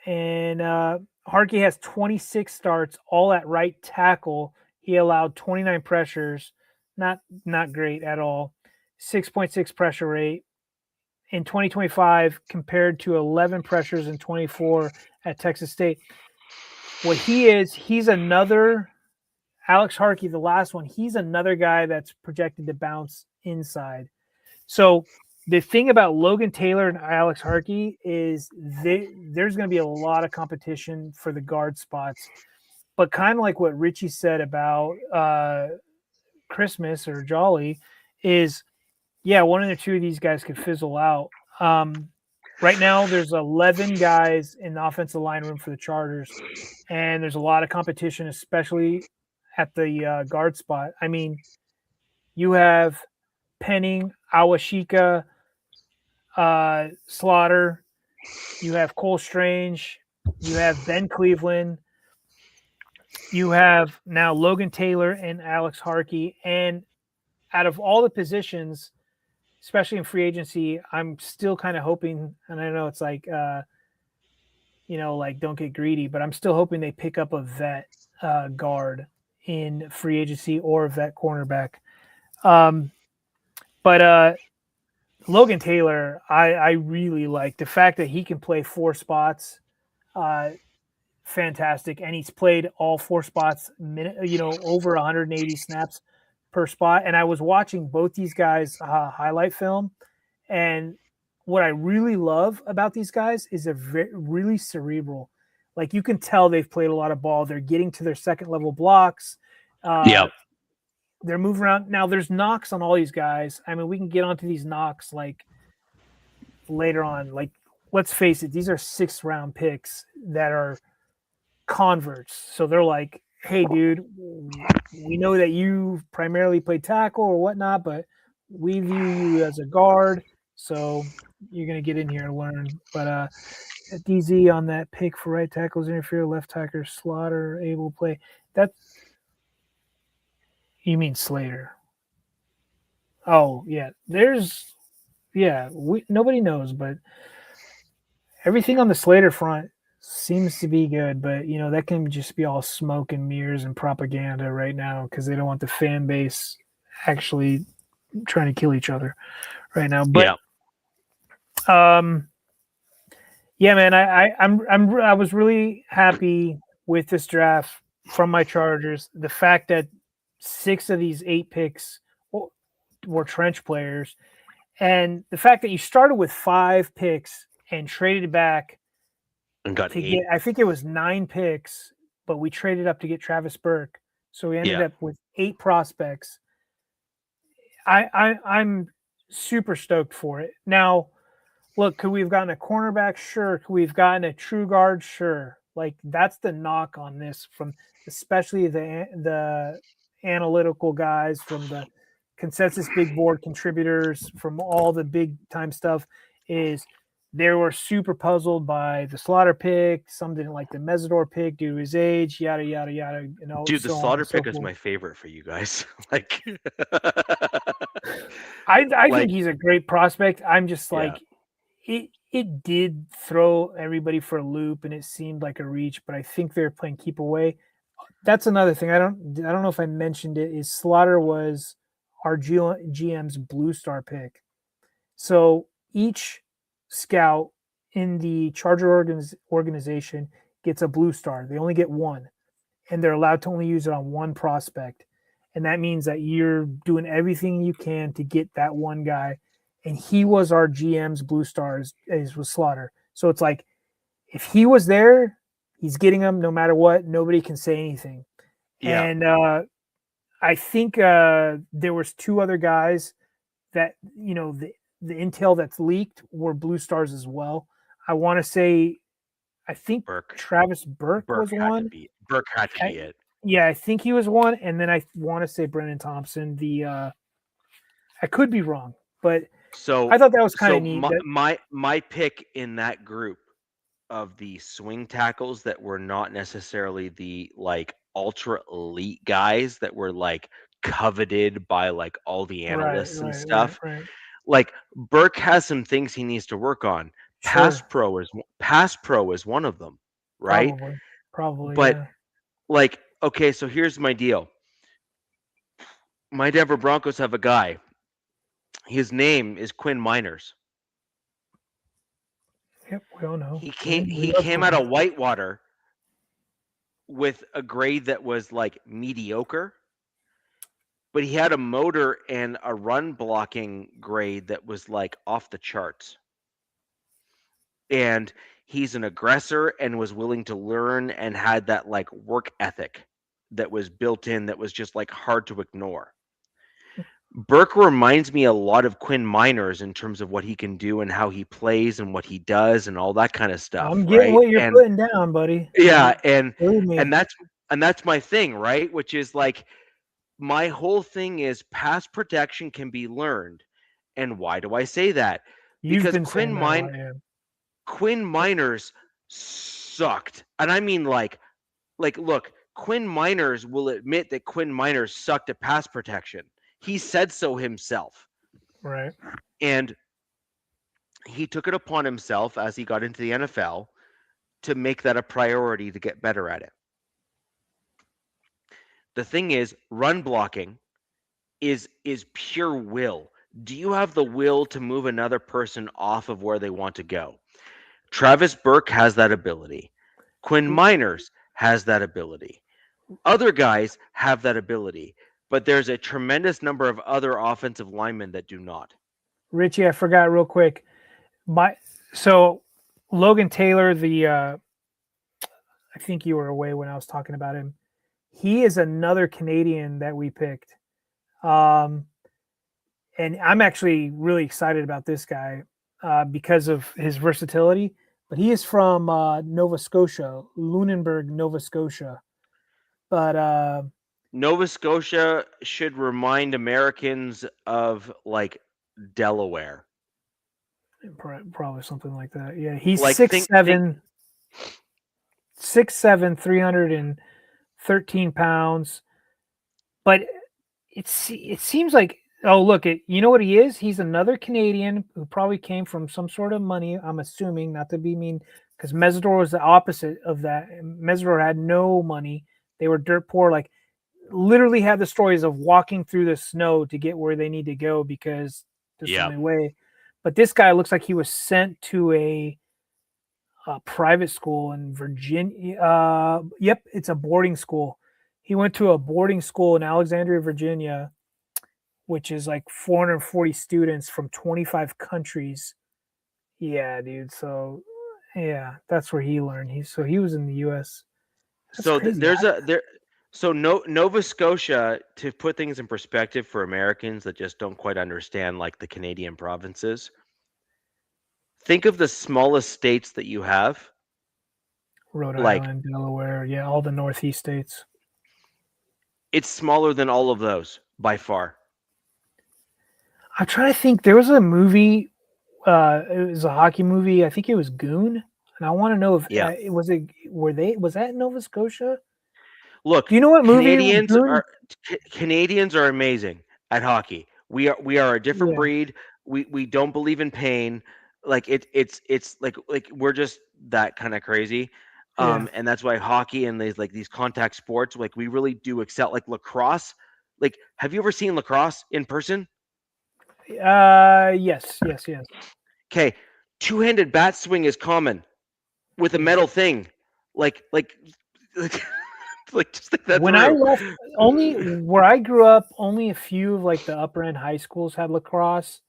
And Harkey has 26 starts, all at right tackle. He allowed 29 pressures, not great at all. 6.6 pressure rate in 2025 compared to 11 pressures in 24 at Texas State. What he's another Alex Harkey, the last one. He's another guy that's projected to bounce inside. So the thing about Logan Taylor and Alex Harkey is there's going to be a lot of competition for the guard spots. But kind of like what Richie said about Christmas or Jolly is, yeah, one of the two of these guys could fizzle out. Right now, there's 11 guys in the offensive line room for the Chargers, and there's a lot of competition, especially at the guard spot. I mean, you have Penning, Awashika, Slaughter, you have Cole Strange, you have Ben Cleveland, you have now Logan Taylor and Alex Harkey. And out of all the positions, especially in free agency, I'm still kind of hoping, and I know it's like, like don't get greedy, but I'm still hoping they pick up a vet guard in free agency or a vet cornerback. But Logan Taylor, I really like the fact that he can play 4 spots. Fantastic. And he's played all 4 spots, over 180 snaps per spot. And I was watching both these guys highlight film. And what I really love about these guys is they're really cerebral. Like you can tell they've played a lot of ball. They're getting to their second level blocks. Yep. They're moving around. Now there's knocks on all these guys. I mean, we can get onto these knocks like later on. Like, let's face it, these are 6th round picks that are converts. So they're like, hey, dude, we know that you primarily play tackle or whatnot, but we view you as a guard. So you're going to get in here and learn. But DZ on that pick for right tackles interfere, left tackle Slaughter able to play. That you mean Slater? Oh yeah, nobody knows, but everything on the Slater front seems to be good. But that can just be all smoke and mirrors and propaganda right now because they don't want the fan base actually trying to kill each other right now. But yeah, man, I was really happy with this draft from my Chargers. The fact that 6 of these 8 picks were trench players, and the fact that you started with 5 picks and traded back and got to 8. get, I think it was 9 picks, but we traded up to get Travis Burke, so we ended up with 8 prospects. I'm super stoked for it. Now, look, could we have gotten a cornerback? Sure. Could we have gotten a true guard? Sure. Like that's the knock on this from especially the analytical guys, from the consensus big board contributors, from all the big time stuff, is they were super puzzled by the Slaughter pick. Some didn't like the Mesidor pick due to his age, yada yada yada. Dude, the so Slaughter pick is my favorite for you guys. Like, I think he's a great prospect. I'm just like, it did throw everybody for a loop, and it seemed like a reach. But I think they're playing keep away. That's another thing. I don't know if I mentioned it. Is Slaughter was our GM's Blue Star pick. So each scout in the Charger organization gets a Blue Star. They only get one. and they're allowed to only use it on one prospect. And that means that you're doing everything you can to get that one guy. And he was our GM's Blue Stars, as was Slaughter. So it's like, if he was there, he's getting them no matter what. Nobody can say anything. Yeah. And I think there was 2 other guys that, the intel that's leaked were Blue Stars as well. I want to say, I think Burke. Travis Burke was one. Burke had to be it. Yeah, I think he was one. And then I want to say Brennan Thompson. I could be wrong, but So I thought that was kind of neat. My pick in that group of the swing tackles that were not necessarily the like ultra elite guys that were like coveted by like all the analysts and stuff. Right. Like Burke has some things he needs to work on. Pass pro is one of them, right? Probably. But yeah. like, okay, so here's my deal. My Denver Broncos have a guy. His name is Quinn Miners. Yep, we all know. He came out of Whitewater with a grade that was like mediocre, but he had a motor and a run blocking grade that was like off the charts. And he's an aggressor and was willing to learn and had that like work ethic that was built in that was just like hard to ignore. Burke reminds me a lot of Quinn Miners in terms of what he can do and how he plays and what he does and all that kind of stuff. I'm getting what you're putting down, buddy. Yeah, and that's my thing, right? Which is like my whole thing is pass protection can be learned. And why do I say that? Because Quinn Miners sucked. And I mean like look, Quinn Miners will admit that Quinn Miners sucked at pass protection. He said so himself. Right. And he took it upon himself as he got into the NFL to make that a priority to get better at it. The thing is, run blocking is pure will. Do you have the will to move another person off of where they want to go? Travis Burke has that ability. Quinn Miners has that ability. Other guys have that ability. But there's a tremendous number of other offensive linemen that do not. Richie, I forgot real quick. So Logan Taylor, I think you were away when I was talking about him. He is another Canadian that we picked. And I'm actually really excited about this guy because of his versatility. But he is from Nova Scotia, Lunenburg, Nova Scotia. But Nova Scotia should remind Americans of like Delaware. Probably something like that. Yeah, he's like 6'7", 313 pounds. But it seems like, oh, look, you know what he is? He's another Canadian who probably came from some sort of money, I'm assuming, not to be mean, because Mesidor was the opposite of that. Mesidor had no money. They were dirt poor, like literally had the stories of walking through the snow to get where they need to go because there's the only way. But this guy looks like he was sent to a private school in Virginia. Yep, it's a boarding school. He went to a boarding school in Alexandria, Virginia, which is like 440 students from 25 countries. Yeah, dude. So, yeah, that's where he learned. He was in the U.S. Nova Scotia, to put things in perspective for Americans that just don't quite understand like the Canadian provinces, think of the smallest states that you have. Rhode Island, Delaware, yeah, all the Northeast states. It's smaller than all of those by far. I'm trying to think. There was a movie, it was a hockey movie. I think it was Goon. And I want to know if was that in Nova Scotia? Look, do you know what movie Canadians are amazing at hockey. We are a different breed. We don't believe in pain. Like it's like we're just that kind of crazy. And that's why hockey and these contact sports, like we really do excel. Like lacrosse. Like, have you ever seen lacrosse in person? Yes. Okay, two-handed bat swing is common with a metal thing. Like Like, just think that When through. I left, only where I grew up, only a few of like the upper end high schools had lacrosse.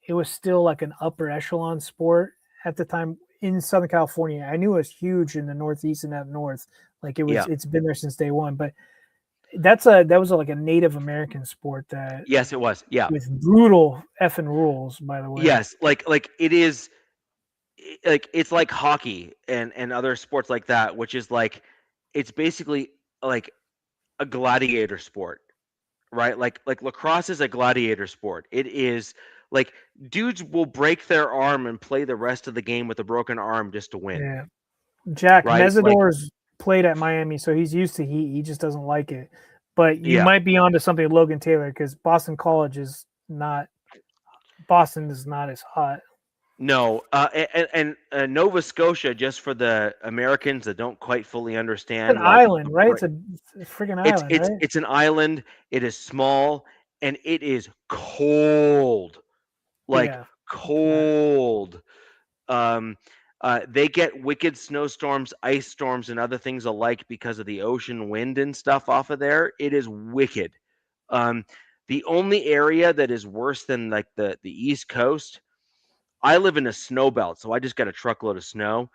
It was still like an upper echelon sport at the time in Southern California. I knew it was huge in the Northeast and up north. Like Yeah. it's been there since day one. But that was like a Native American sport that Yes, it was. Yeah. with brutal effing rules, by the way. Yes, like it is like it's like hockey and other sports like that, which is like it's basically like a gladiator sport, right? Like lacrosse is a gladiator sport. It is like dudes will break their arm and play the rest of the game with a broken arm just to win, Yeah. Jack right? Like Mesidor's played at Miami, so he's used to heat. He just doesn't like it. But you yeah. might be onto something with Logan Taylor because Boston College is not as hot. No, and Nova Scotia, just for the Americans that don't quite fully It's understand, an like island, right? It's a freaking island, right? it's an island. It is small and it is cold, like Yeah. cold. Um, they get wicked snowstorms, ice storms, and other things alike because of the ocean wind and stuff off of there. It is wicked. Um, the only area that is worse than like the East Coast. I live in a snow belt, so I just got a truckload of snow.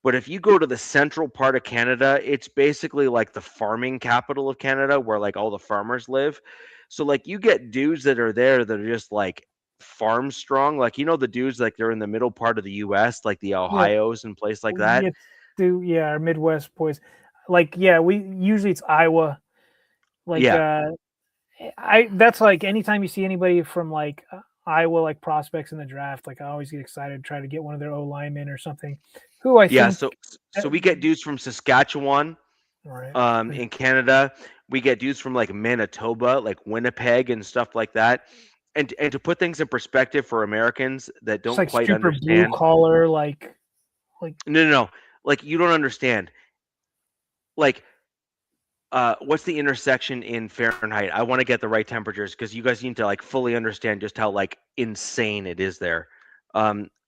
But if you go to the central part of Canada, it's basically like the farming capital of Canada where like all the farmers live. So like you get dudes that are there that are just like farm strong. Like the dudes like they're in the middle part of the US, like the Yeah. Ohio's and place like that. Our Midwest boys. Like, yeah, we usually it's Iowa. Like Yeah. that's like anytime you see anybody from like Iowa like prospects in the draft, like I always get excited to try to get one of their O linemen or something. Who I Yeah, think so we get dudes from Saskatchewan, right. in Canada. We get dudes from like Manitoba, like Winnipeg and stuff like that. And to put things in perspective for Americans that Just don't like quite super blue understand, collar, like no, like you don't understand. Like, what's the intersection in Fahrenheit? I want to get the right temperatures because you guys need to like fully understand just how like insane it is there.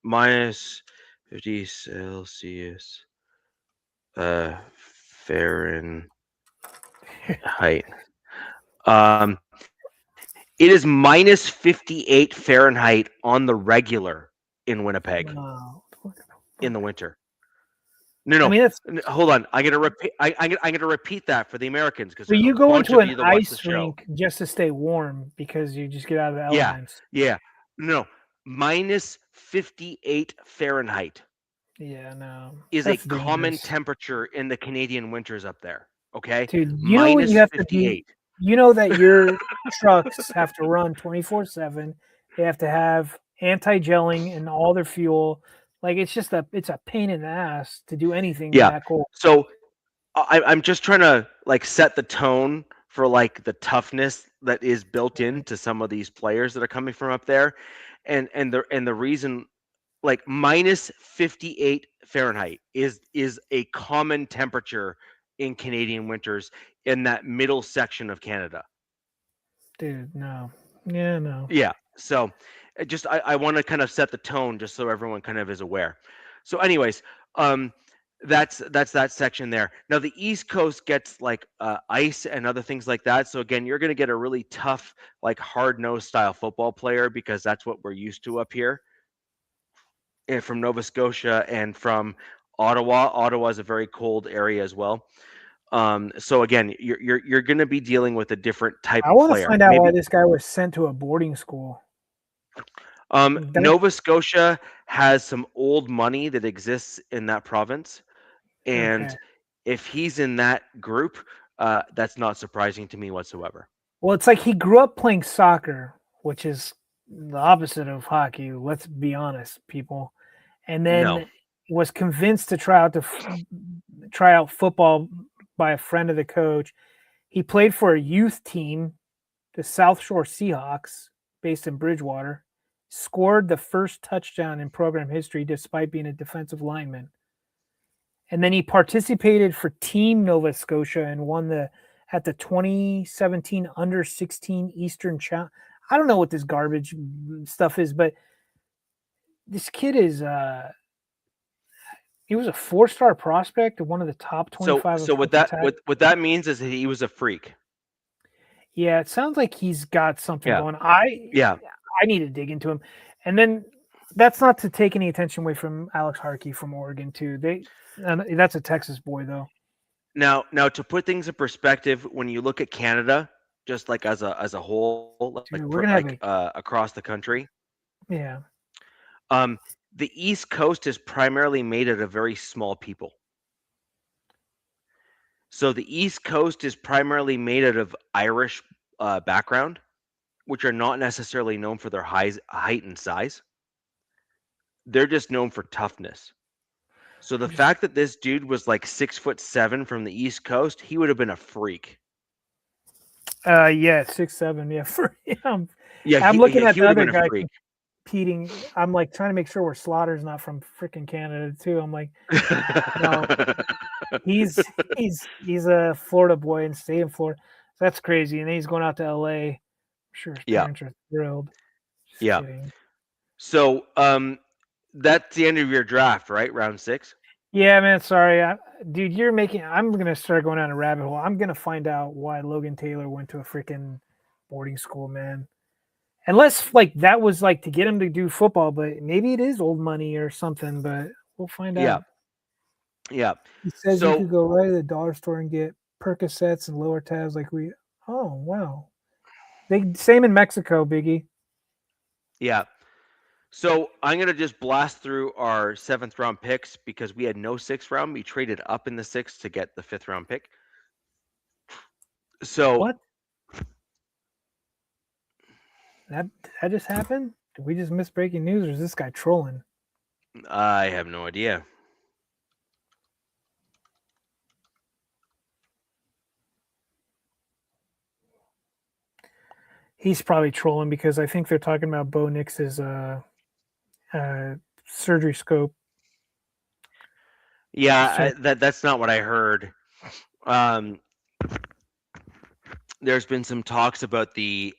Minus 50 Celsius, Fahrenheit. Um, it is minus 58 Fahrenheit on the regular in Winnipeg wow. in the winter. No, I mean, that's hold on. I'm gonna repeat. I'm gonna repeat that for the Americans because so there's you a go bunch into of an you that watch the ice show. rink just to stay warm because you just get out of the Yeah, elements. yeah. No, minus 58 Fahrenheit Yeah, no, is a that's common dangerous. temperature in the Canadian winters up there. Okay, Dude, you know what minus you have to do? 58. You know that your trucks have to run 24/7. They have to have anti-gelling in all their fuel. Like it's a pain in the ass to do anything in Yeah. that cold. So I'm just trying to like set the tone for like the toughness that is built into some of these players that are coming from up there, and the reason like minus 58 Fahrenheit is a common temperature in Canadian winters in that middle section of Canada. Dude, no. Yeah, no. Yeah. So just I want to kind of set the tone just so everyone kind of is aware. So anyways, that's that section there. Now the East Coast gets like ice and other things like that. So again, you're going to get a really tough like hard-nosed style football player because that's what we're used to up here. And from Nova Scotia and from Ottawa. Ottawa is a very cold area as well. So again, you're going to be dealing with a different type I of want to player. find out why Maybe this guy was sent to a boarding school. Nova Scotia has some old money that exists in that province, and Okay. if he's in that group, that's not surprising to me whatsoever. Well, it's like he grew up playing soccer, which is the opposite of hockey. Let's be honest, people. And No. then was convinced to try out football by a friend of the coach. He played for a youth team, the South Shore Seahawks, based in Bridgewater. Scored the first touchdown in program history despite being a defensive lineman. And then he participated for Team Nova Scotia and won at the 2017 Under 16 Eastern Challenge. I don't know what this garbage stuff is, but this kid is He was a 4-star prospect, one of the top 25 So what that means is that he was a freak. Yeah, it sounds like he's got something Yeah. going. Yeah. I need to dig into him. And then that's not to take any attention away from Alex Harkey from Oregon too. That's a Texas boy though. Now to put things in perspective, when you look at Canada, just like as a whole, Dude, we're gonna have across the country, yeah. The East Coast is primarily made out of very small people. So the East Coast is primarily made out of Irish background, which are not necessarily known for their height and size. They're just known for toughness. So the fact that this dude was like 6'7" from the East Coast, he would have been a freak. Yeah, 6'7". Yeah, for him. Yeah, I'm looking at the other guy freak. competing. I'm like trying to make sure Slaughter's not from freaking Canada too. I'm like, no, he's a Florida boy and stay in Florida. So that's crazy. And then he's going out to LA. I'm sure his parents are thrilled. Just kidding. So that's the end of your draft, right? Round 6. Yeah, man. Sorry, dude. I'm gonna start going down a rabbit hole. I'm gonna find out why Logan Taylor went to a freaking boarding school, man. Unless like that was like to get him to do football, but maybe it is old money or something. But we'll find out. Yeah. He says you could go right to the dollar store and get Percocets and lower tabs like we. Oh wow. Same in Mexico, Biggie. Yeah. So I'm going to just blast through our 7th round picks because we had no 6th round. We traded up in the 6th to get the 5th round pick. So what? That just happened? Did we just miss breaking news or is this guy trolling? I have no idea. He's probably trolling because I think they're talking about Bo Nix's surgery scope. Yeah, that's not what I heard. There's been some talks about the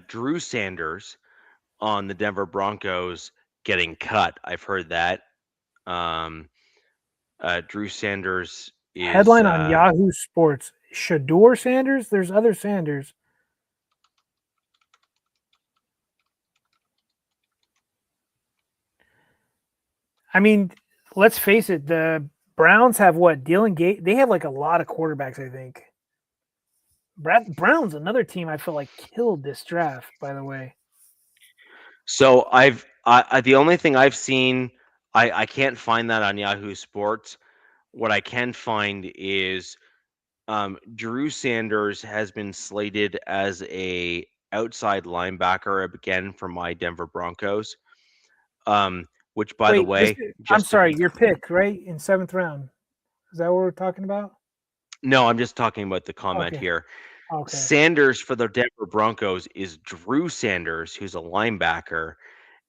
Drew Sanders on the Denver Broncos getting cut. I've heard that. Drew Sanders is headline on Yahoo Sports. Shador Sanders? There's other Sanders. I mean, let's face it. The Browns have what? Dylan Gate. They have like a lot of quarterbacks, I think. Browns, another team I feel like killed this draft, by the way. So the only thing I've seen, I can't find that on Yahoo Sports. What I can find is Drew Sanders has been slated as a outside linebacker again for my Denver Broncos. Which, by the way, I'm sorry, your pick, right? In 7th round. Is that what we're talking about? No, I'm just talking about the comment here. Okay. Sanders for the Denver Broncos is Drew Sanders, who's a linebacker,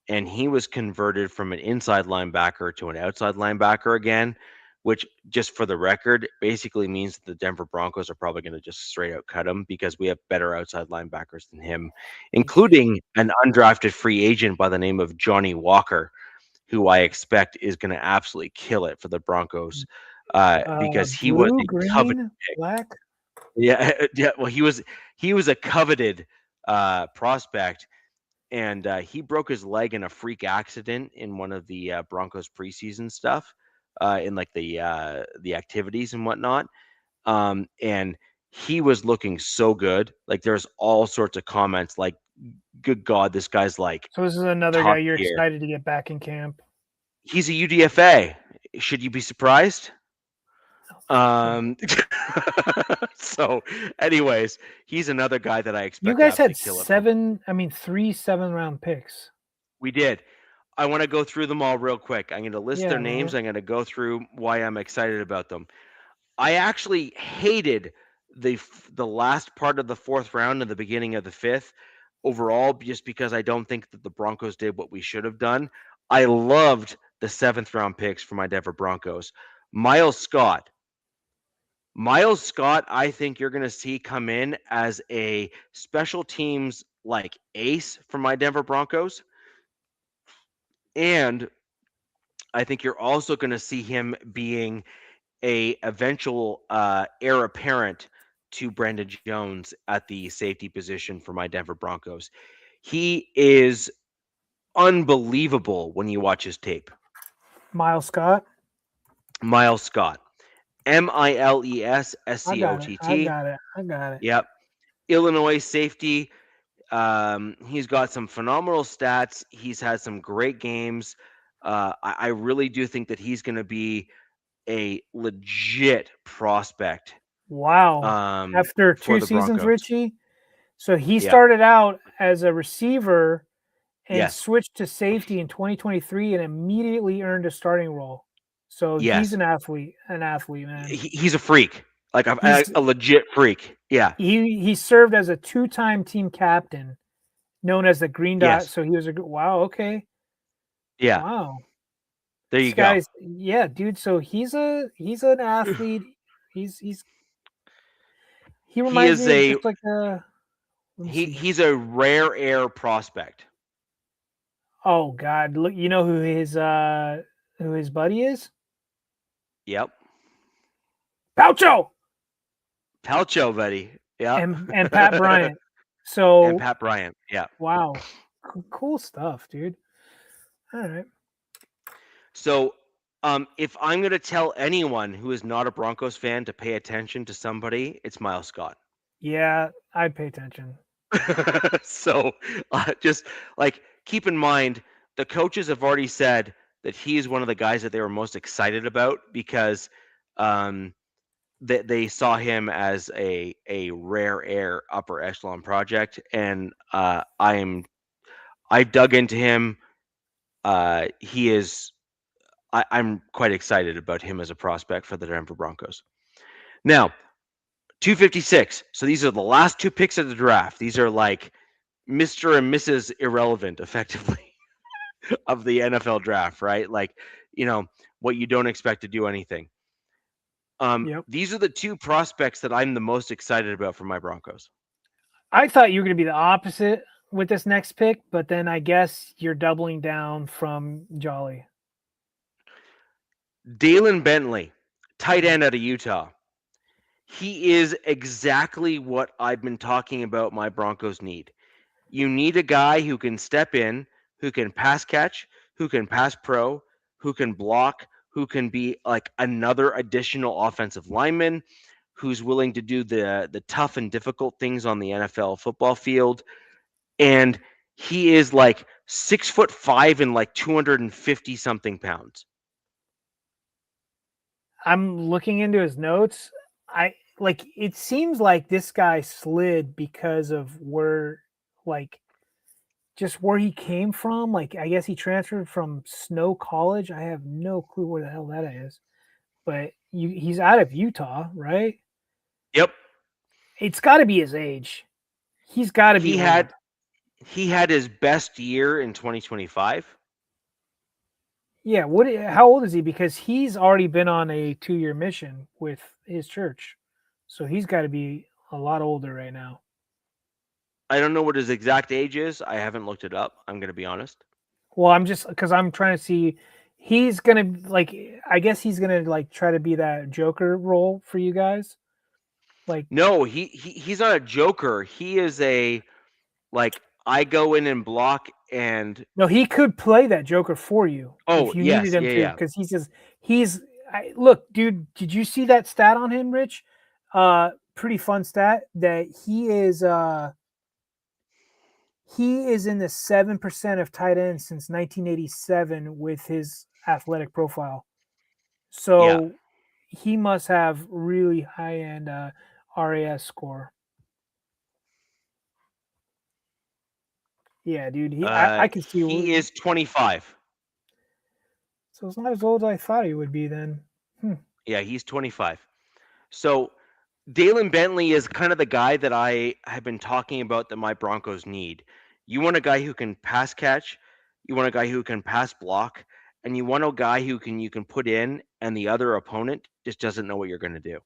and he was converted from an inside linebacker to an outside linebacker again, which, just for the record, basically means that the Denver Broncos are probably going to just straight out cut him because we have better outside linebackers than him, including an undrafted free agent by the name of Johnny Walker, who I expect is going to absolutely kill it for the Broncos because he was a coveted pick. Black. Yeah. Well, he was a coveted prospect, and he broke his leg in a freak accident in one of the Broncos preseason stuff, in like the activities and whatnot. And he was looking so good. Like there's all sorts of comments like, good God, this guy's like. So this is another guy you're excited to get back in camp. He's a UDFA. Should you be surprised? So anyways, he's another guy that I expect. You guys had 3 7-round picks. We did. I want to go through them all real quick. I'm going to list their names. I'm going to go through why I'm excited about them. I actually hated the last part of the 4th round and the beginning of the 5th overall, just because I don't think that the Broncos did what we should have done. I loved the 7th round picks for my Denver Broncos. Miles Scott, I think you're going to see come in as a special teams like ace for my Denver Broncos. And I think you're also going to see him being a eventual heir apparent to Brandon Jones at the safety position for my Denver Broncos. He is unbelievable when you watch his tape. Miles Scott. Miles Scott. I got it. I Milesscott. got it. I got it. Yep. Illinois safety. He's got some phenomenal stats. He's had some great games. I really do think that he's going to be a legit prospect. Wow. After for 2 the seasons, Broncos. Richie. So he Yeah. started out as a receiver and Yes. switched to safety in 2023 and immediately earned a starting role. So Yes. he's an athlete, man. He's a freak, like He's- a legit freak. Yeah. He served as a 2-time team captain, known as the Green Dot. Yes. So he was a wow. Okay. Yeah. Wow. There you This go. guy's, yeah, dude. So he's an athlete. He reminds is me a- of just like a. let me see. He's a rare air prospect. Oh God! Look, you know who his buddy is? Yep. Paucho Palcho, buddy. Yeah. and Pat Bryant. So And Pat Bryant. Yeah. wow, cool stuff, dude. All right. So, if I'm going to tell anyone who is not a Broncos fan to pay attention to somebody, it's Miles Scott. Yeah, I'd pay attention. So, just like keep in mind, the coaches have already said that he is one of the guys that they were most excited about because they saw him as a rare air upper echelon project, and I dug into him. He is. I'm quite excited about him as a prospect for the Denver Broncos. Now, 256. So these are the last 2 picks of the draft. These are like Mr. and Mrs. Irrelevant, effectively, of the NFL draft, right? Like, what you don't expect to do anything. Yep. These are the 2 prospects that I'm the most excited about for my Broncos. I thought you were going to be the opposite with this next pick, but then I guess you're doubling down from Jolly. Dalen Bentley, tight end out of Utah. He is exactly what I've been talking about my Broncos need. You need a guy who can step in, who can pass catch, who can pass pro, who can block, who can be like another additional offensive lineman, who's willing to do the tough and difficult things on the NFL football field. And he is like 6'5" and like 250 something pounds. I'm looking into his notes. It seems like this guy slid because of where he came from. Like, I guess he transferred from Snow College. I have no clue where the hell that is, but he's out of Utah, right? Yep. It's got to be his age. He's got to be. He had his best year in 2025. Yeah. How old is he? Because he's already been on a 2-year mission with his church. So he's got to be a lot older right now. I don't know what his exact age is. I haven't looked it up. I'm going to be honest. Well, I'm trying to see. He's going to I guess he's going to try to be that Joker role for you guys. No, he's not a Joker. He is I go in and block and. No, he could play that Joker for you. Oh, if you yes, needed him to, yeah. because look, dude, did you see that stat on him, Rich? Pretty fun stat that he is in the 7% of tight ends since 1987 with his athletic profile. So he must have really high end RAS score. Yeah, dude. I can see he is 25. So it's not as old as I thought he would be then. Yeah, he's 25. So Dalen Bentley is kind of the guy that I have been talking about that my Broncos need. You want a guy who can pass catch, you want a guy who can pass block, and you want a guy who you can put in and the other opponent just doesn't know what you're going to do.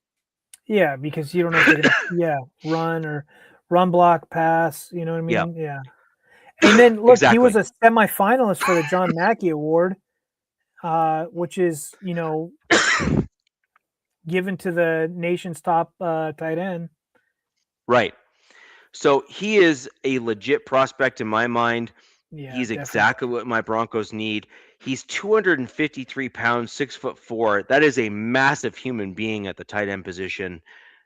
Yeah, because you don't know if they're going to run or run block pass, you know what I mean? Yeah. And then look, Exactly. He was a semifinalist for the John Mackey Award which is given to the nation's top tight end. Right. So he is a legit prospect in my mind. Yeah, He's definitely. exactly what my Broncos need. He's 253 pounds, 6'4". That is a massive human being at the tight end position.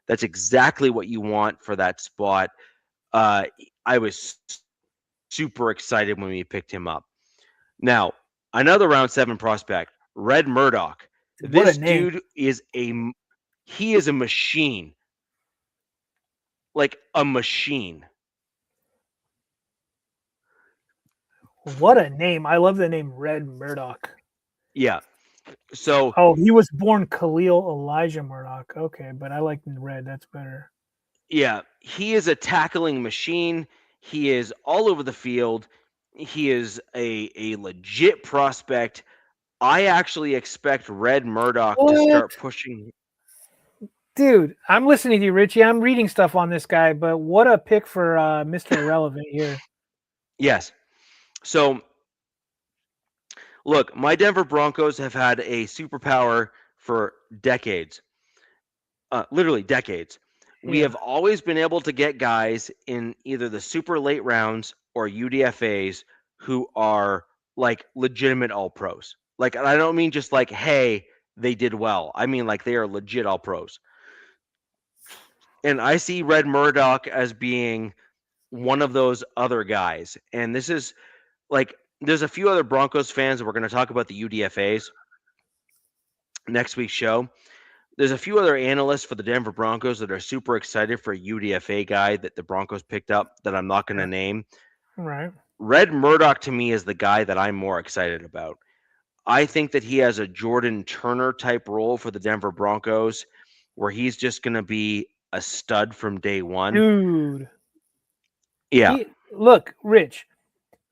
That's exactly what you want for that spot. I was super excited when we picked him up. Now, another round 7 prospect, Red Murdoch. What a This name. dude is a machine. Like a machine. What a name. I love the name Red Murdoch. Yeah. So he was born Khalil Elijah Murdoch. Okay, but I like Red. That's better. yeah, he is a tackling machine. He is all over the field. He is a legit prospect. I actually expect Red Murdoch to start pushing. Dude, I'm listening to you, Richie. I'm reading stuff on this guy, but what a pick for Mr. Irrelevant here. Yes. So, look, my Denver Broncos have had a superpower for decades. Literally decades. We have always been able to get guys in either the super late rounds or UDFAs who are like legitimate all pros. Like, and I don't mean just like, hey, they did well. I mean like they are legit all pros. And I see Red Murdoch as being one of those other guys. And this is like, there's a few other Broncos fans that we're going to talk about the UDFAs next week's show. There's a few other analysts for the Denver Broncos that are super excited for a UDFA guy that the Broncos picked up that I'm not going to name. Right. Red Murdoch to me is the guy that I'm more excited about. I think that he has a Jordan Turner type role for the Denver Broncos where he's just going to be a stud from day one. Dude. Yeah. Look, Rich,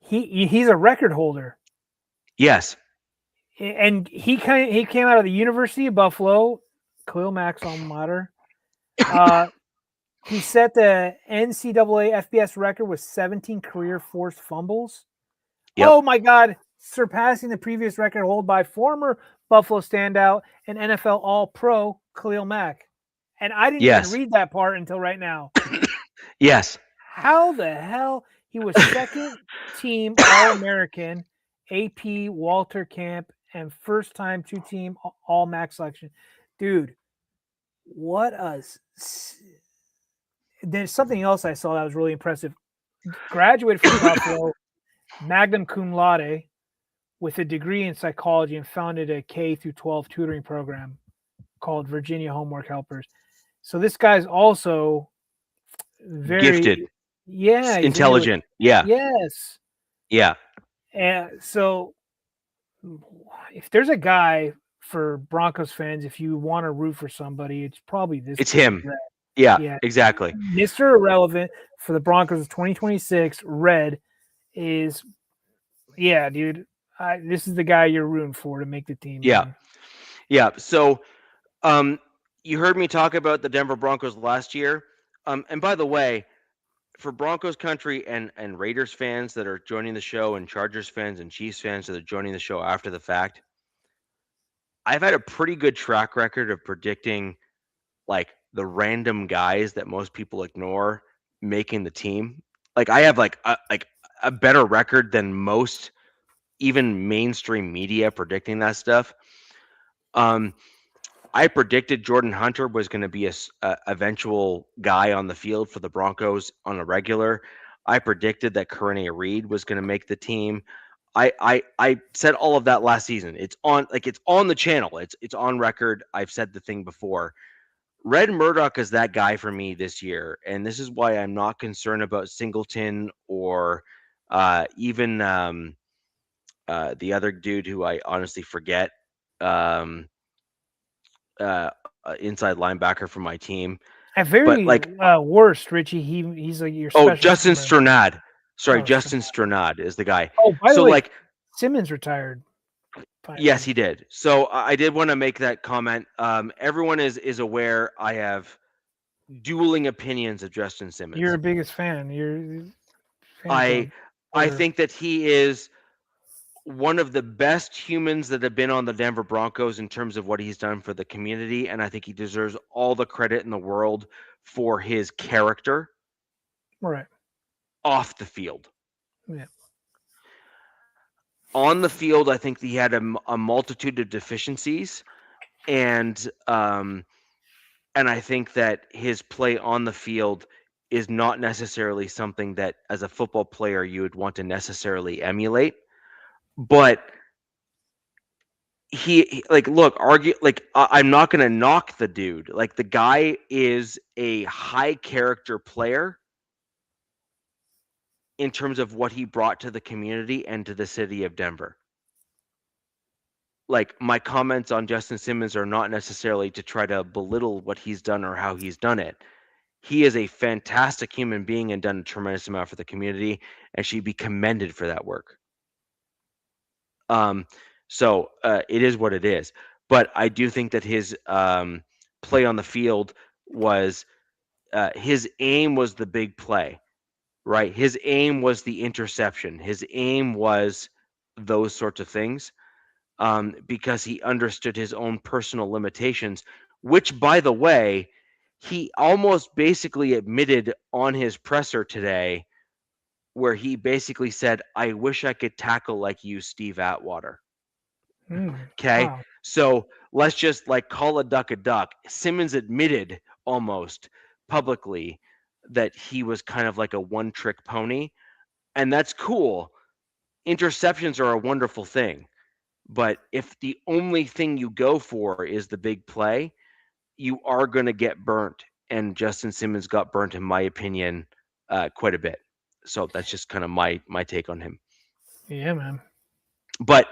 he's a record holder. Yes. And he came out of the University of Buffalo, Khalil Mack's alma mater. He set the NCAA FBS record with 17 career forced fumbles. Yep. Oh my God, surpassing the previous record held by former Buffalo standout and NFL All-Pro Khalil Mack. And I didn't even read that part until right now. Yes. How the hell? He was second team All-American, AP Walter Camp, and first time 2-team All-Mac selection. Dude, what a... There's something else I saw that was really impressive. Graduated from Buffalo, magna cum laude, with a degree in psychology, and founded a K through 12 tutoring program called Virginia Homework Helpers. So this guy's also very gifted. Yeah. Intelligent. Yeah. Yes. Yeah. And so if there's a guy for Broncos fans, if you want to root for somebody, it's probably this. It's him. Yeah, exactly. Mr. Irrelevant for the Broncos of 2026, Red is, dude. This is the guy you're rooting for to make the team. Yeah. Man. Yeah. So, you heard me talk about the Denver Broncos last year. And by the way, for Broncos country and Raiders fans that are joining the show and Chargers fans and Chiefs fans that are joining the show after the fact, I've had a pretty good track record of predicting like the random guys that most people ignore making the team. Like I have like a better record than most even mainstream media predicting that stuff. I predicted Jordan Hunter was going to be a eventual guy on the field for the Broncos on a regular. I predicted that Courtney Reed was going to make the team. I said all of that last season. It's on the channel. It's on record. I've said the thing before. Red Murdoch is that guy for me this year, and this is why I'm not concerned about Singleton or even the other dude who I honestly forget. Inside linebacker for my team. Worst, Richie. He's like your special. Justin Stronad. Sorry, Justin Stronad is the guy. Oh, by the way, Simmons retired. Finally. Yes, he did. So I did want to make that comment. Everyone is aware I have dueling opinions of Justin Simmons. You're a biggest fan. I think that he is one of the best humans that have been on the Denver Broncos in terms of what he's done for the community, and I think he deserves all the credit in the world for his character Right. off the field. Yeah. On the field, I think he had a multitude of deficiencies, and I think that his play on the field is not necessarily something that, as a football player, you would want to necessarily emulate. But I'm not going to knock the dude. Like, the guy is a high character player in terms of what he brought to the community and to the city of Denver. Like, my comments on Justin Simmons are not necessarily to try to belittle what he's done or how he's done it. He is a fantastic human being and done a tremendous amount for the community, and should be commended for that work. So it is what it is. But I do think that his play on the field was his aim was the big play, right? His aim was the interception. His aim was those sorts of things, because he understood his own personal limitations, which, by the way, he almost basically admitted on his presser today, where he basically said, "I wish I could tackle like you, Steve Atwater." Okay. Wow. So let's just call a duck a duck. Simmons admitted almost publicly that he was kind of like a one-trick pony, and that's cool. Interceptions are a wonderful thing, but if the only thing you go for is the big play, you are going to get burnt. And Justin Simmons got burnt, in my opinion, quite a bit. So that's just kind of my take on him. Yeah, man. But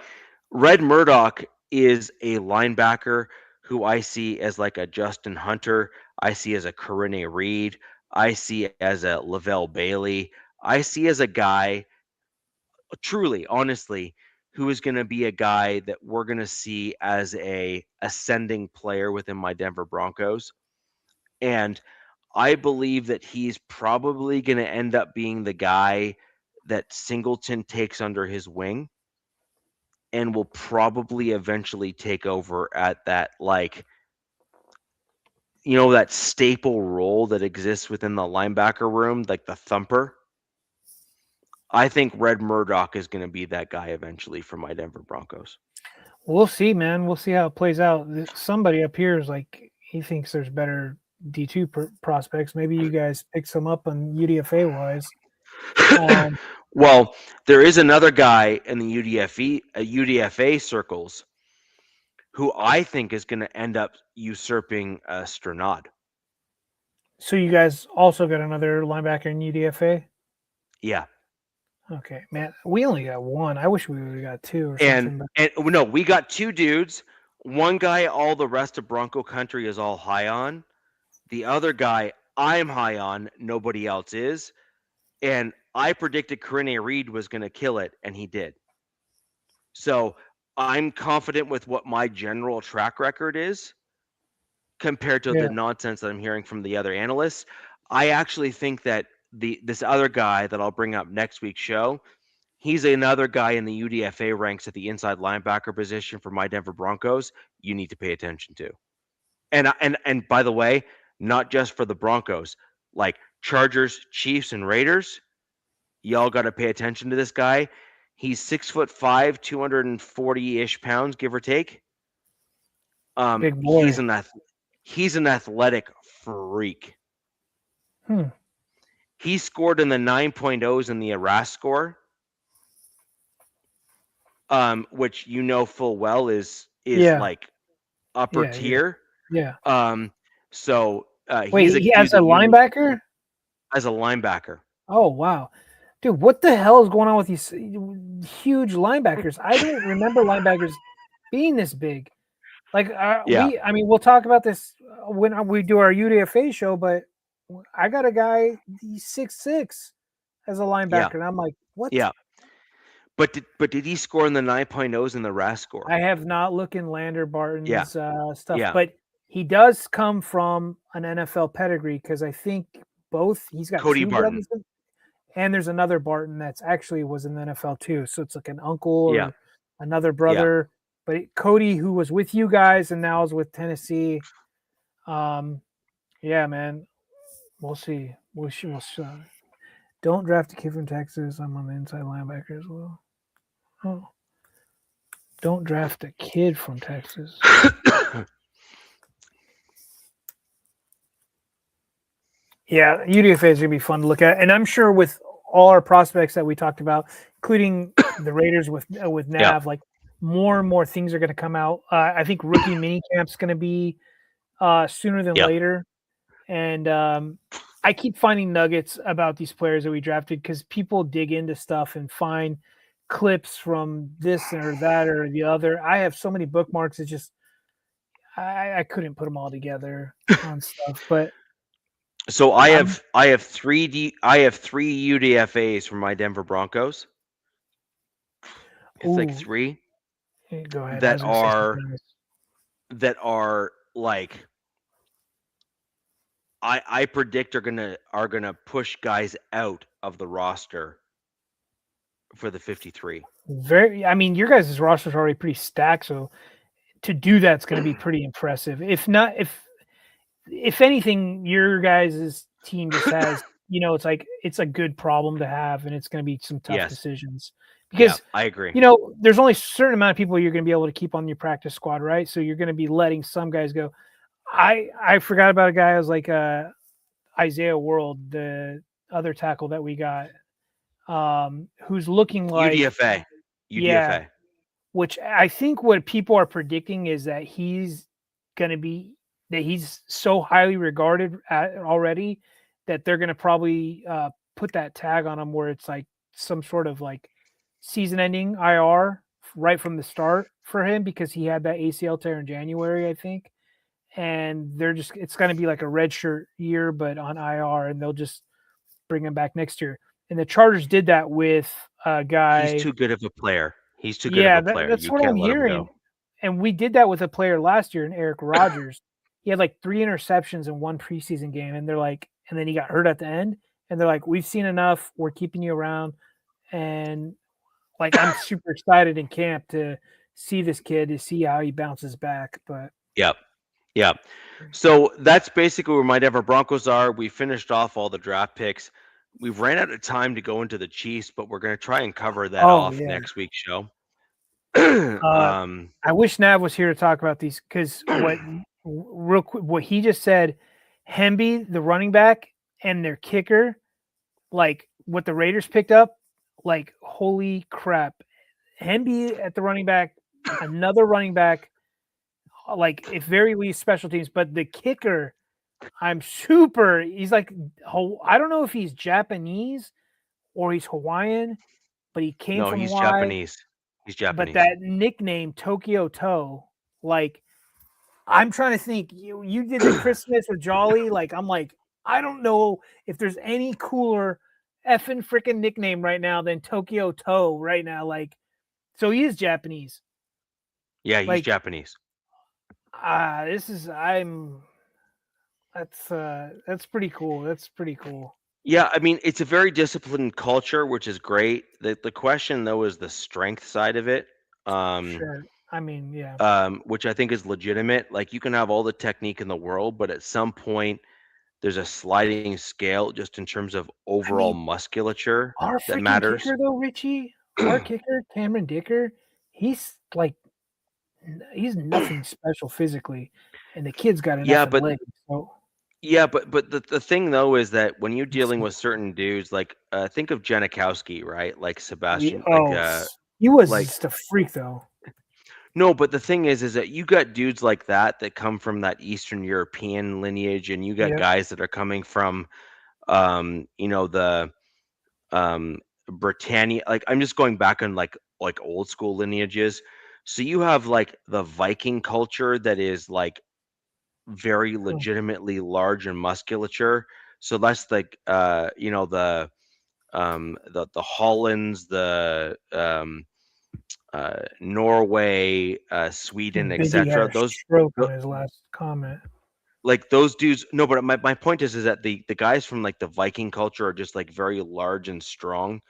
Red Murdoch is a linebacker who I see as like a Justin Hunter. I see as a Corinne Reed. I see as a Lavelle Bailey. I see as a guy, truly, honestly, who is going to be a guy that we're going to see as a ascending player within my Denver Broncos. And I believe that he's probably going to end up being the guy that Singleton takes under his wing, and will probably eventually take over at that, that staple role that exists within the linebacker room, like the thumper. I think Red Murdoch is going to be that guy eventually for my Denver Broncos. We'll see, man. We'll see how it plays out. Somebody up here is like, he thinks there's better D2 prospects. Maybe you guys pick some up on UDFA wise. Well, there is another guy in the UDFA circles who I think is going to end up usurping Sternad. So you guys also got another linebacker in UDFA? Yeah. Okay, man. We only got one. I wish we would have got two or something. And no, we got two dudes. One guy all the rest of Bronco country is all high on. The other guy I'm high on, nobody else is. And I predicted Corinne Reed was going to kill it, and he did. So I'm confident with what my general track record is compared to the nonsense that I'm hearing from the other analysts. I actually think that this other guy that I'll bring up next week's show, he's another guy in the UDFA ranks at the inside linebacker position for my Denver Broncos you need to pay attention to. And by the way, not just for the Broncos, like Chargers, Chiefs, and Raiders, y'all got to pay attention to this guy. He's 6'5", 240-ish pounds, give or take. Big boy. He's an athletic freak. He scored in the 9.0s in the Arask score, which you know full well is like upper tier. Yeah. So wait, he has a linebacker? As a linebacker. Oh wow. Dude, what the hell is going on with these huge linebackers? I don't remember linebackers being this big. Like, we'll talk about this when we do our UDFA show, but I got a guy, he's 6'6" as a linebacker, and I'm like, what? Yeah. But did he score in the 9.0s in the Rask score? I have not looked in Lander Barton's stuff, but he does come from an NFL pedigree because I think he's got Cody two Barton. brothers, and there's another Barton that's actually was in the NFL too. So it's like an uncle or another brother, but Cody, who was with you guys and now is with Tennessee. Yeah, man, we'll see. We'll see. Don't draft a kid from Texas. I'm on the inside linebacker as well. Oh, don't draft a kid from Texas. Yeah, UDFA is gonna be fun to look at, and I'm sure with all our prospects that we talked about, including the Raiders with Nav, like more and more things are going to come out. I think rookie mini camp's going to be sooner than later, and I keep finding nuggets about these players that we drafted because people dig into stuff and find clips from this or that or the other. I have so many bookmarks; it's just I couldn't put them all together on stuff, but. So I have three UDFAs from my Denver Broncos. It's like 3. Go ahead. That are like I predict are gonna push guys out of the roster for the 53. I mean, your guys' roster is already pretty stacked, so to do that's going to be pretty impressive. If not, if anything, your guys' team just has, it's like it's a good problem to have, and it's going to be some tough decisions because I agree. There's only a certain amount of people you're going to be able to keep on your practice squad, right? So you're going to be letting some guys go. I forgot about a guy who's like Isaiah World, the other tackle that we got, who's looking like UDFA. Yeah, which I think what people are predicting is that he's so highly regarded already that they're going to probably put that tag on him where it's like some sort of like season-ending IR right from the start for him because he had that ACL tear in January, I think. And it's going to be like a redshirt year, but on IR, and they'll just bring him back next year. And the Chargers did that with a guy. He's too good of a player. He's too good of a player. That's what I'm hearing. And we did that with a player last year in Eric Rodgers. He had like 3 interceptions in one preseason game, and they're like, and then he got hurt at the end. And they're like, we've seen enough. We're keeping you around. And like, I'm super excited in camp to see this kid, to see how he bounces back. But yeah. So that's basically where my Denver Broncos are. We finished off all the draft picks. We've ran out of time to go into the Chiefs, but we're going to try and cover that next week's show. I wish Nav was here to talk about these because real quick, what he just said, Hemby, the running back, and their kicker, like what the Raiders picked up, like holy crap. Hemby at the running back, another running back, like if very least special teams, but the kicker, he's like, I don't know if he's Japanese or he's Hawaiian, but he came from Hawaii. Japanese. He's Japanese. But that nickname, Tokyo Toe, like, I'm trying to think. You did the Christmas with Jolly. Like, I'm like, I don't know if there's any cooler effing freaking nickname right now than Tokyo Toe right now. Like, so he is Japanese. Yeah, he's Japanese. That's pretty cool. That's pretty cool. Yeah, I mean, it's a very disciplined culture, which is great. The question though is the strength side of it. Sure. I mean, yeah. Which I think is legitimate. Like you can have all the technique in the world, but at some point there's a sliding scale just in terms of overall musculature that matters. Kicker, though, Richie, our kicker, Cameron Dicker, he's nothing special physically, and the kid's got enough legs. So. Yeah, but the thing though is that when you're dealing with certain dudes, like think of Janikowski, right? Like Sebastian. He was just a freak though. No, but the thing is that you got dudes like that come from that Eastern European lineage, and you got guys that are coming from, the Britannia. Like I'm just going back on like old school lineages. So you have like the Viking culture that is like very legitimately large in musculature. So that's like the Hollands, the Norway, Sweden, etc. Those stroke on his last comment. Like those dudes. No, but my point is that the guys from like the Viking culture are just like very large and strong.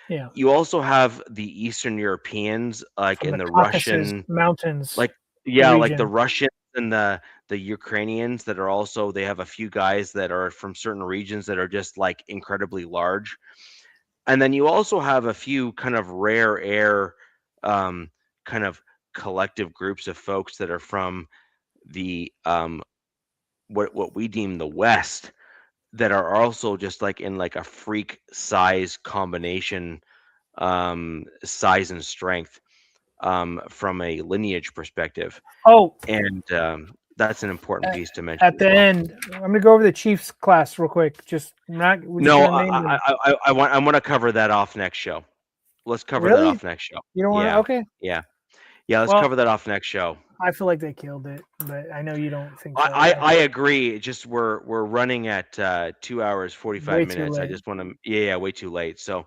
Yeah. You also have the Eastern Europeans, like From in the the Caucasus Russian, Mountains like like the region. Russians and the Ukrainians that are also, they have a few guys that are from certain regions that are just like incredibly large. And then you also have a few kind of rare air, kind of collective groups of folks that are from the what we deem the West, that are also just like in like a freak size combination, size and strength, from a lineage perspective. Oh, And that's an important piece to mention at as the well. end, I'm gonna go over the Chiefs class real quick. We're just No, gonna name them. I want to cover that off next show. Let's cover that Really? off next show. You don't want to? Yeah, Okay. yeah, yeah. Let's Well, cover that off next show. I feel like they killed it, but I know you don't think so. I agree. Just we're running at 2 hours 45 Way too minutes. I late. just want to, yeah, way too late. So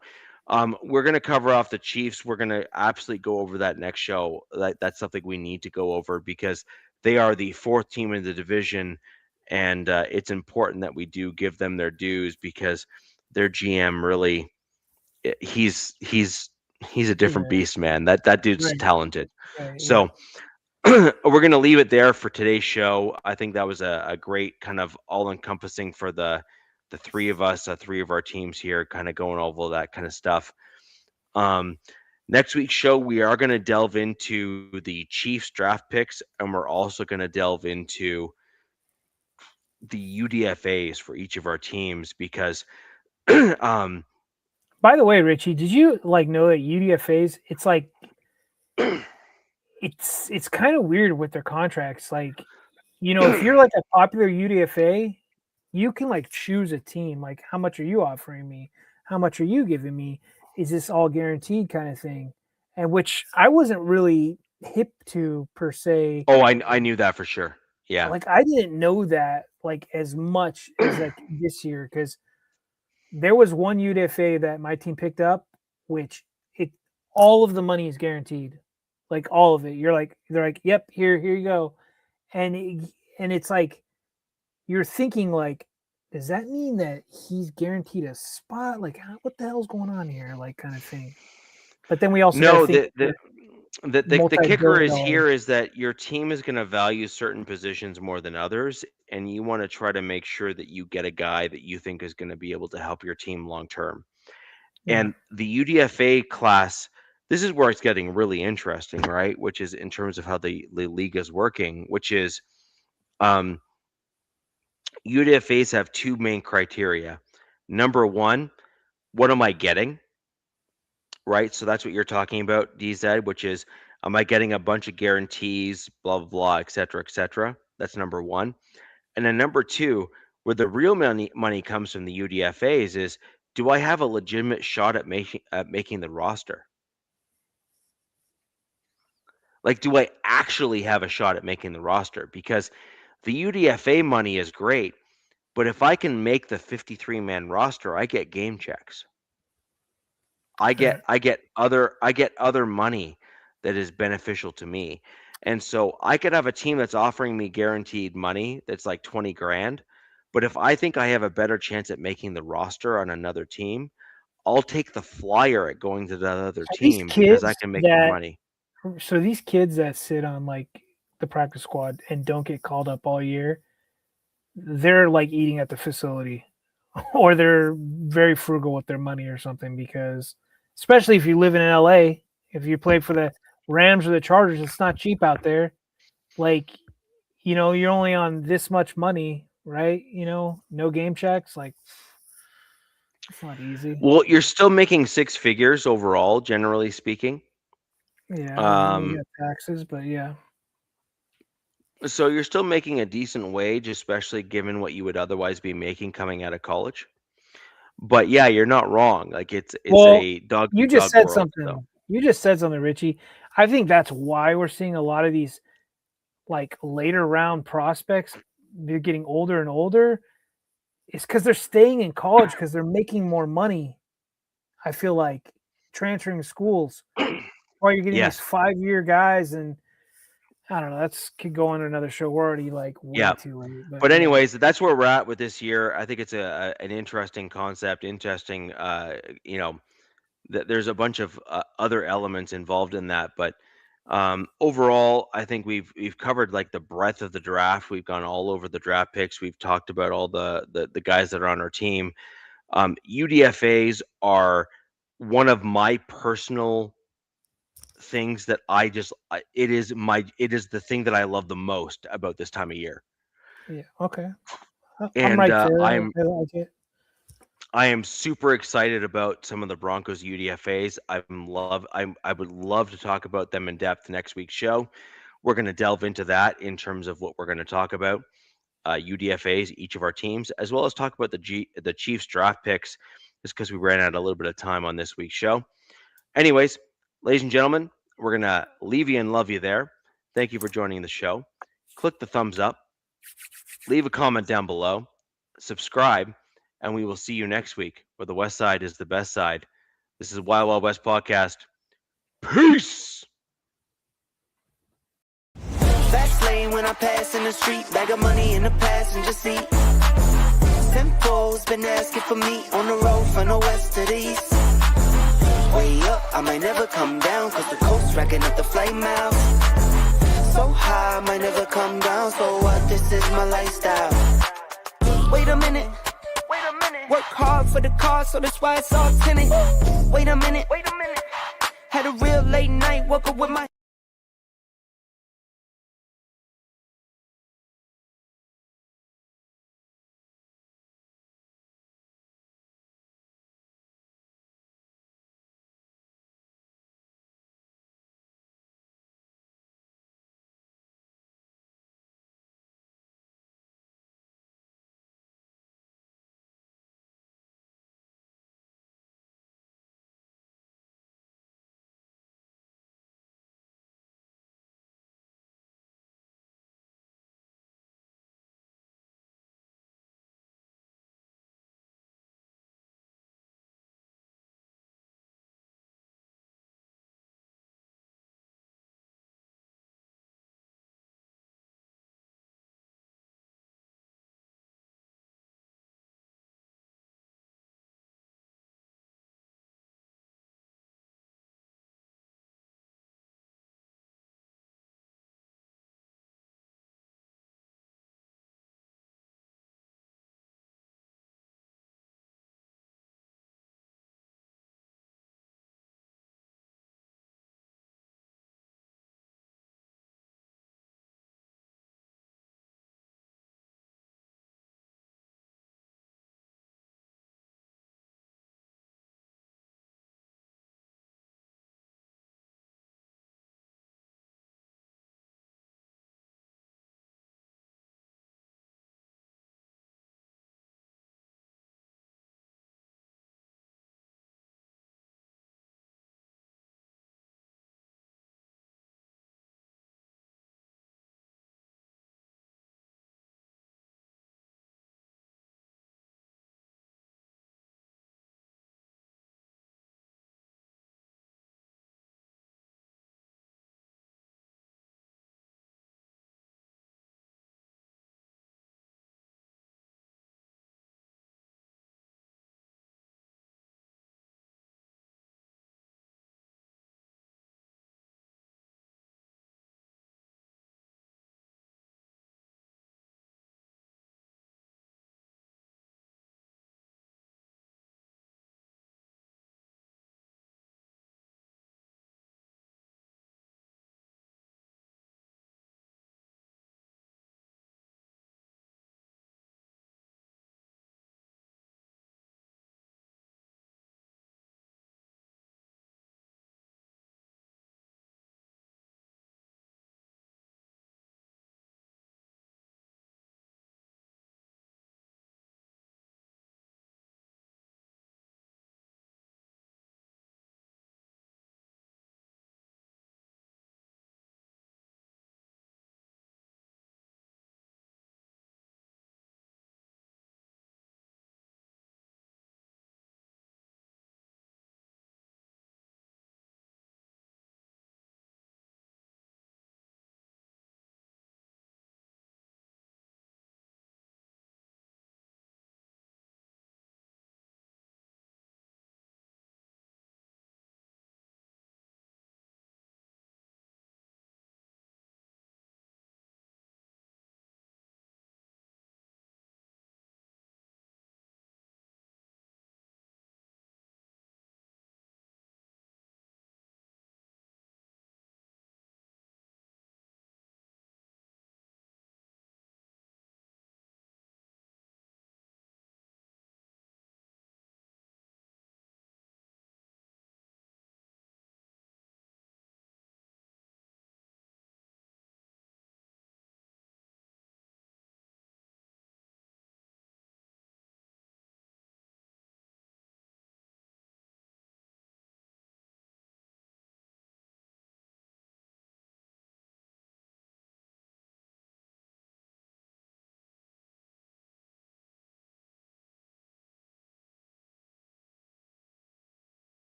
we're gonna cover off the Chiefs. We're gonna absolutely go over that next show. That's something we need to go over because they are the fourth team in the division, and it's important that we do give them their dues because their GM really, he's a different Yeah. beast, man. That dude's Right. talented. Right. Yeah. So we're going to leave it there for today's show. I think that was a great kind of all-encompassing for the three of us, three of our teams here, kind of going over that kind of stuff. Next week's show, we are going to delve into the Chiefs draft picks, and we're also going to delve into the UDFAs for each of our teams because By the way, Richie, did you like know that UDFAs? It's like it's kind of weird with their contracts. Like, if you're like a popular UDFA, you can like choose a team. Like, how much are you offering me? How much are you giving me? Is this all guaranteed kind of thing? And which I wasn't really hip to per se. oh, I knew that for sure. Yeah. Like, I didn't know that like as much as like this year because there was one UDFA that my team picked up, which all of the money is guaranteed, like all of it. They're like, yep, here you go, and it's like you're thinking like, does that mean that he's guaranteed a spot? Like, what the hell's going on here? Like, kind of thing. But then we also No, think the kicker is multi-billion-dollar. here is that your team is going to value certain positions more than others, and you want to try to make sure that you get a guy that you think is going to be able to help your team long term. Yeah. And the UDFA class, this is where it's getting really interesting, right? Which is in terms of how the league is working, which is UDFAs have two main criteria. Number one, what am I getting? Right? So that's what you're talking about, DZ, which is, am I getting a bunch of guarantees, blah, blah, blah, et cetera, et cetera? That's number one. And then number two, where the real money comes from the UDFAs is, do I have a legitimate shot at making the roster? Like, do I actually have a shot at making the roster? Because the UDFA money is great, but if I can make the 53-man roster, I get game checks. I get other money that is beneficial to me. And so I could have a team that's offering me guaranteed money that's like 20 grand, but if I think I have a better chance at making the roster on another team, I'll take the flyer at going to that other These team because I kids can make more money. So these kids that sit on like the practice squad and don't get called up all year, they're like eating at the facility or they're very frugal with their money or something because especially if you live in LA, if you play for the Rams or the Chargers, it's not cheap out there. Like, you're only on this much money, right? No game checks. Like, it's not easy. Well, you're still making six figures overall, generally speaking. Yeah, I mean, you got taxes, but yeah. So you're still making a decent wage, especially given what you would otherwise be making coming out of college. But yeah, you're not wrong. Like it's a dog you eat just dog said world. something. So. You just said something, Richie. I think that's why we're seeing a lot of these like later round prospects. They're getting older and older. It's because they're staying in college because they're making more money. I feel like transferring schools while you're getting these 5-year guys, and I don't know. That's could go on another show. We're already like way too late. But anyways, that's where we're at with this year. I think it's an interesting concept, interesting there's a bunch of other elements involved in that, but overall, I think we've covered like the breadth of the draft. We've gone all over the draft picks. We've talked about all the guys that are on our team. UDFAs are one of my personal things that it is the thing that I love the most about this time of year. Yeah. Okay. And I'm right there. I like it. I am super excited about some of the Broncos UDFAs. I would love to talk about them in depth next week's show. We're going to delve into that in terms of what we're going to talk about, UDFAs, each of our teams, as well as talk about the Chiefs draft picks, just because we ran out a little bit of time on this week's show. Anyways, ladies and gentlemen, we're going to leave you and love you there. Thank you for joining the show. Click the thumbs up, leave a comment down below, subscribe, and we will see you next week where the West Side is the best side. This is Wild Wild West Podcast. Peace! Fast lane when I pass in the street, bag of money in the passenger seat. Simcoe's been asking for me on the road from the west to the east. Way up, I might never come down, cause the coast racking up the flight miles. So high, I might never come down, so what, this is my lifestyle. Wait a minute. Work hard for the car, so that's why it's all tinted. Wait a minute. Had a real late night, woke up with my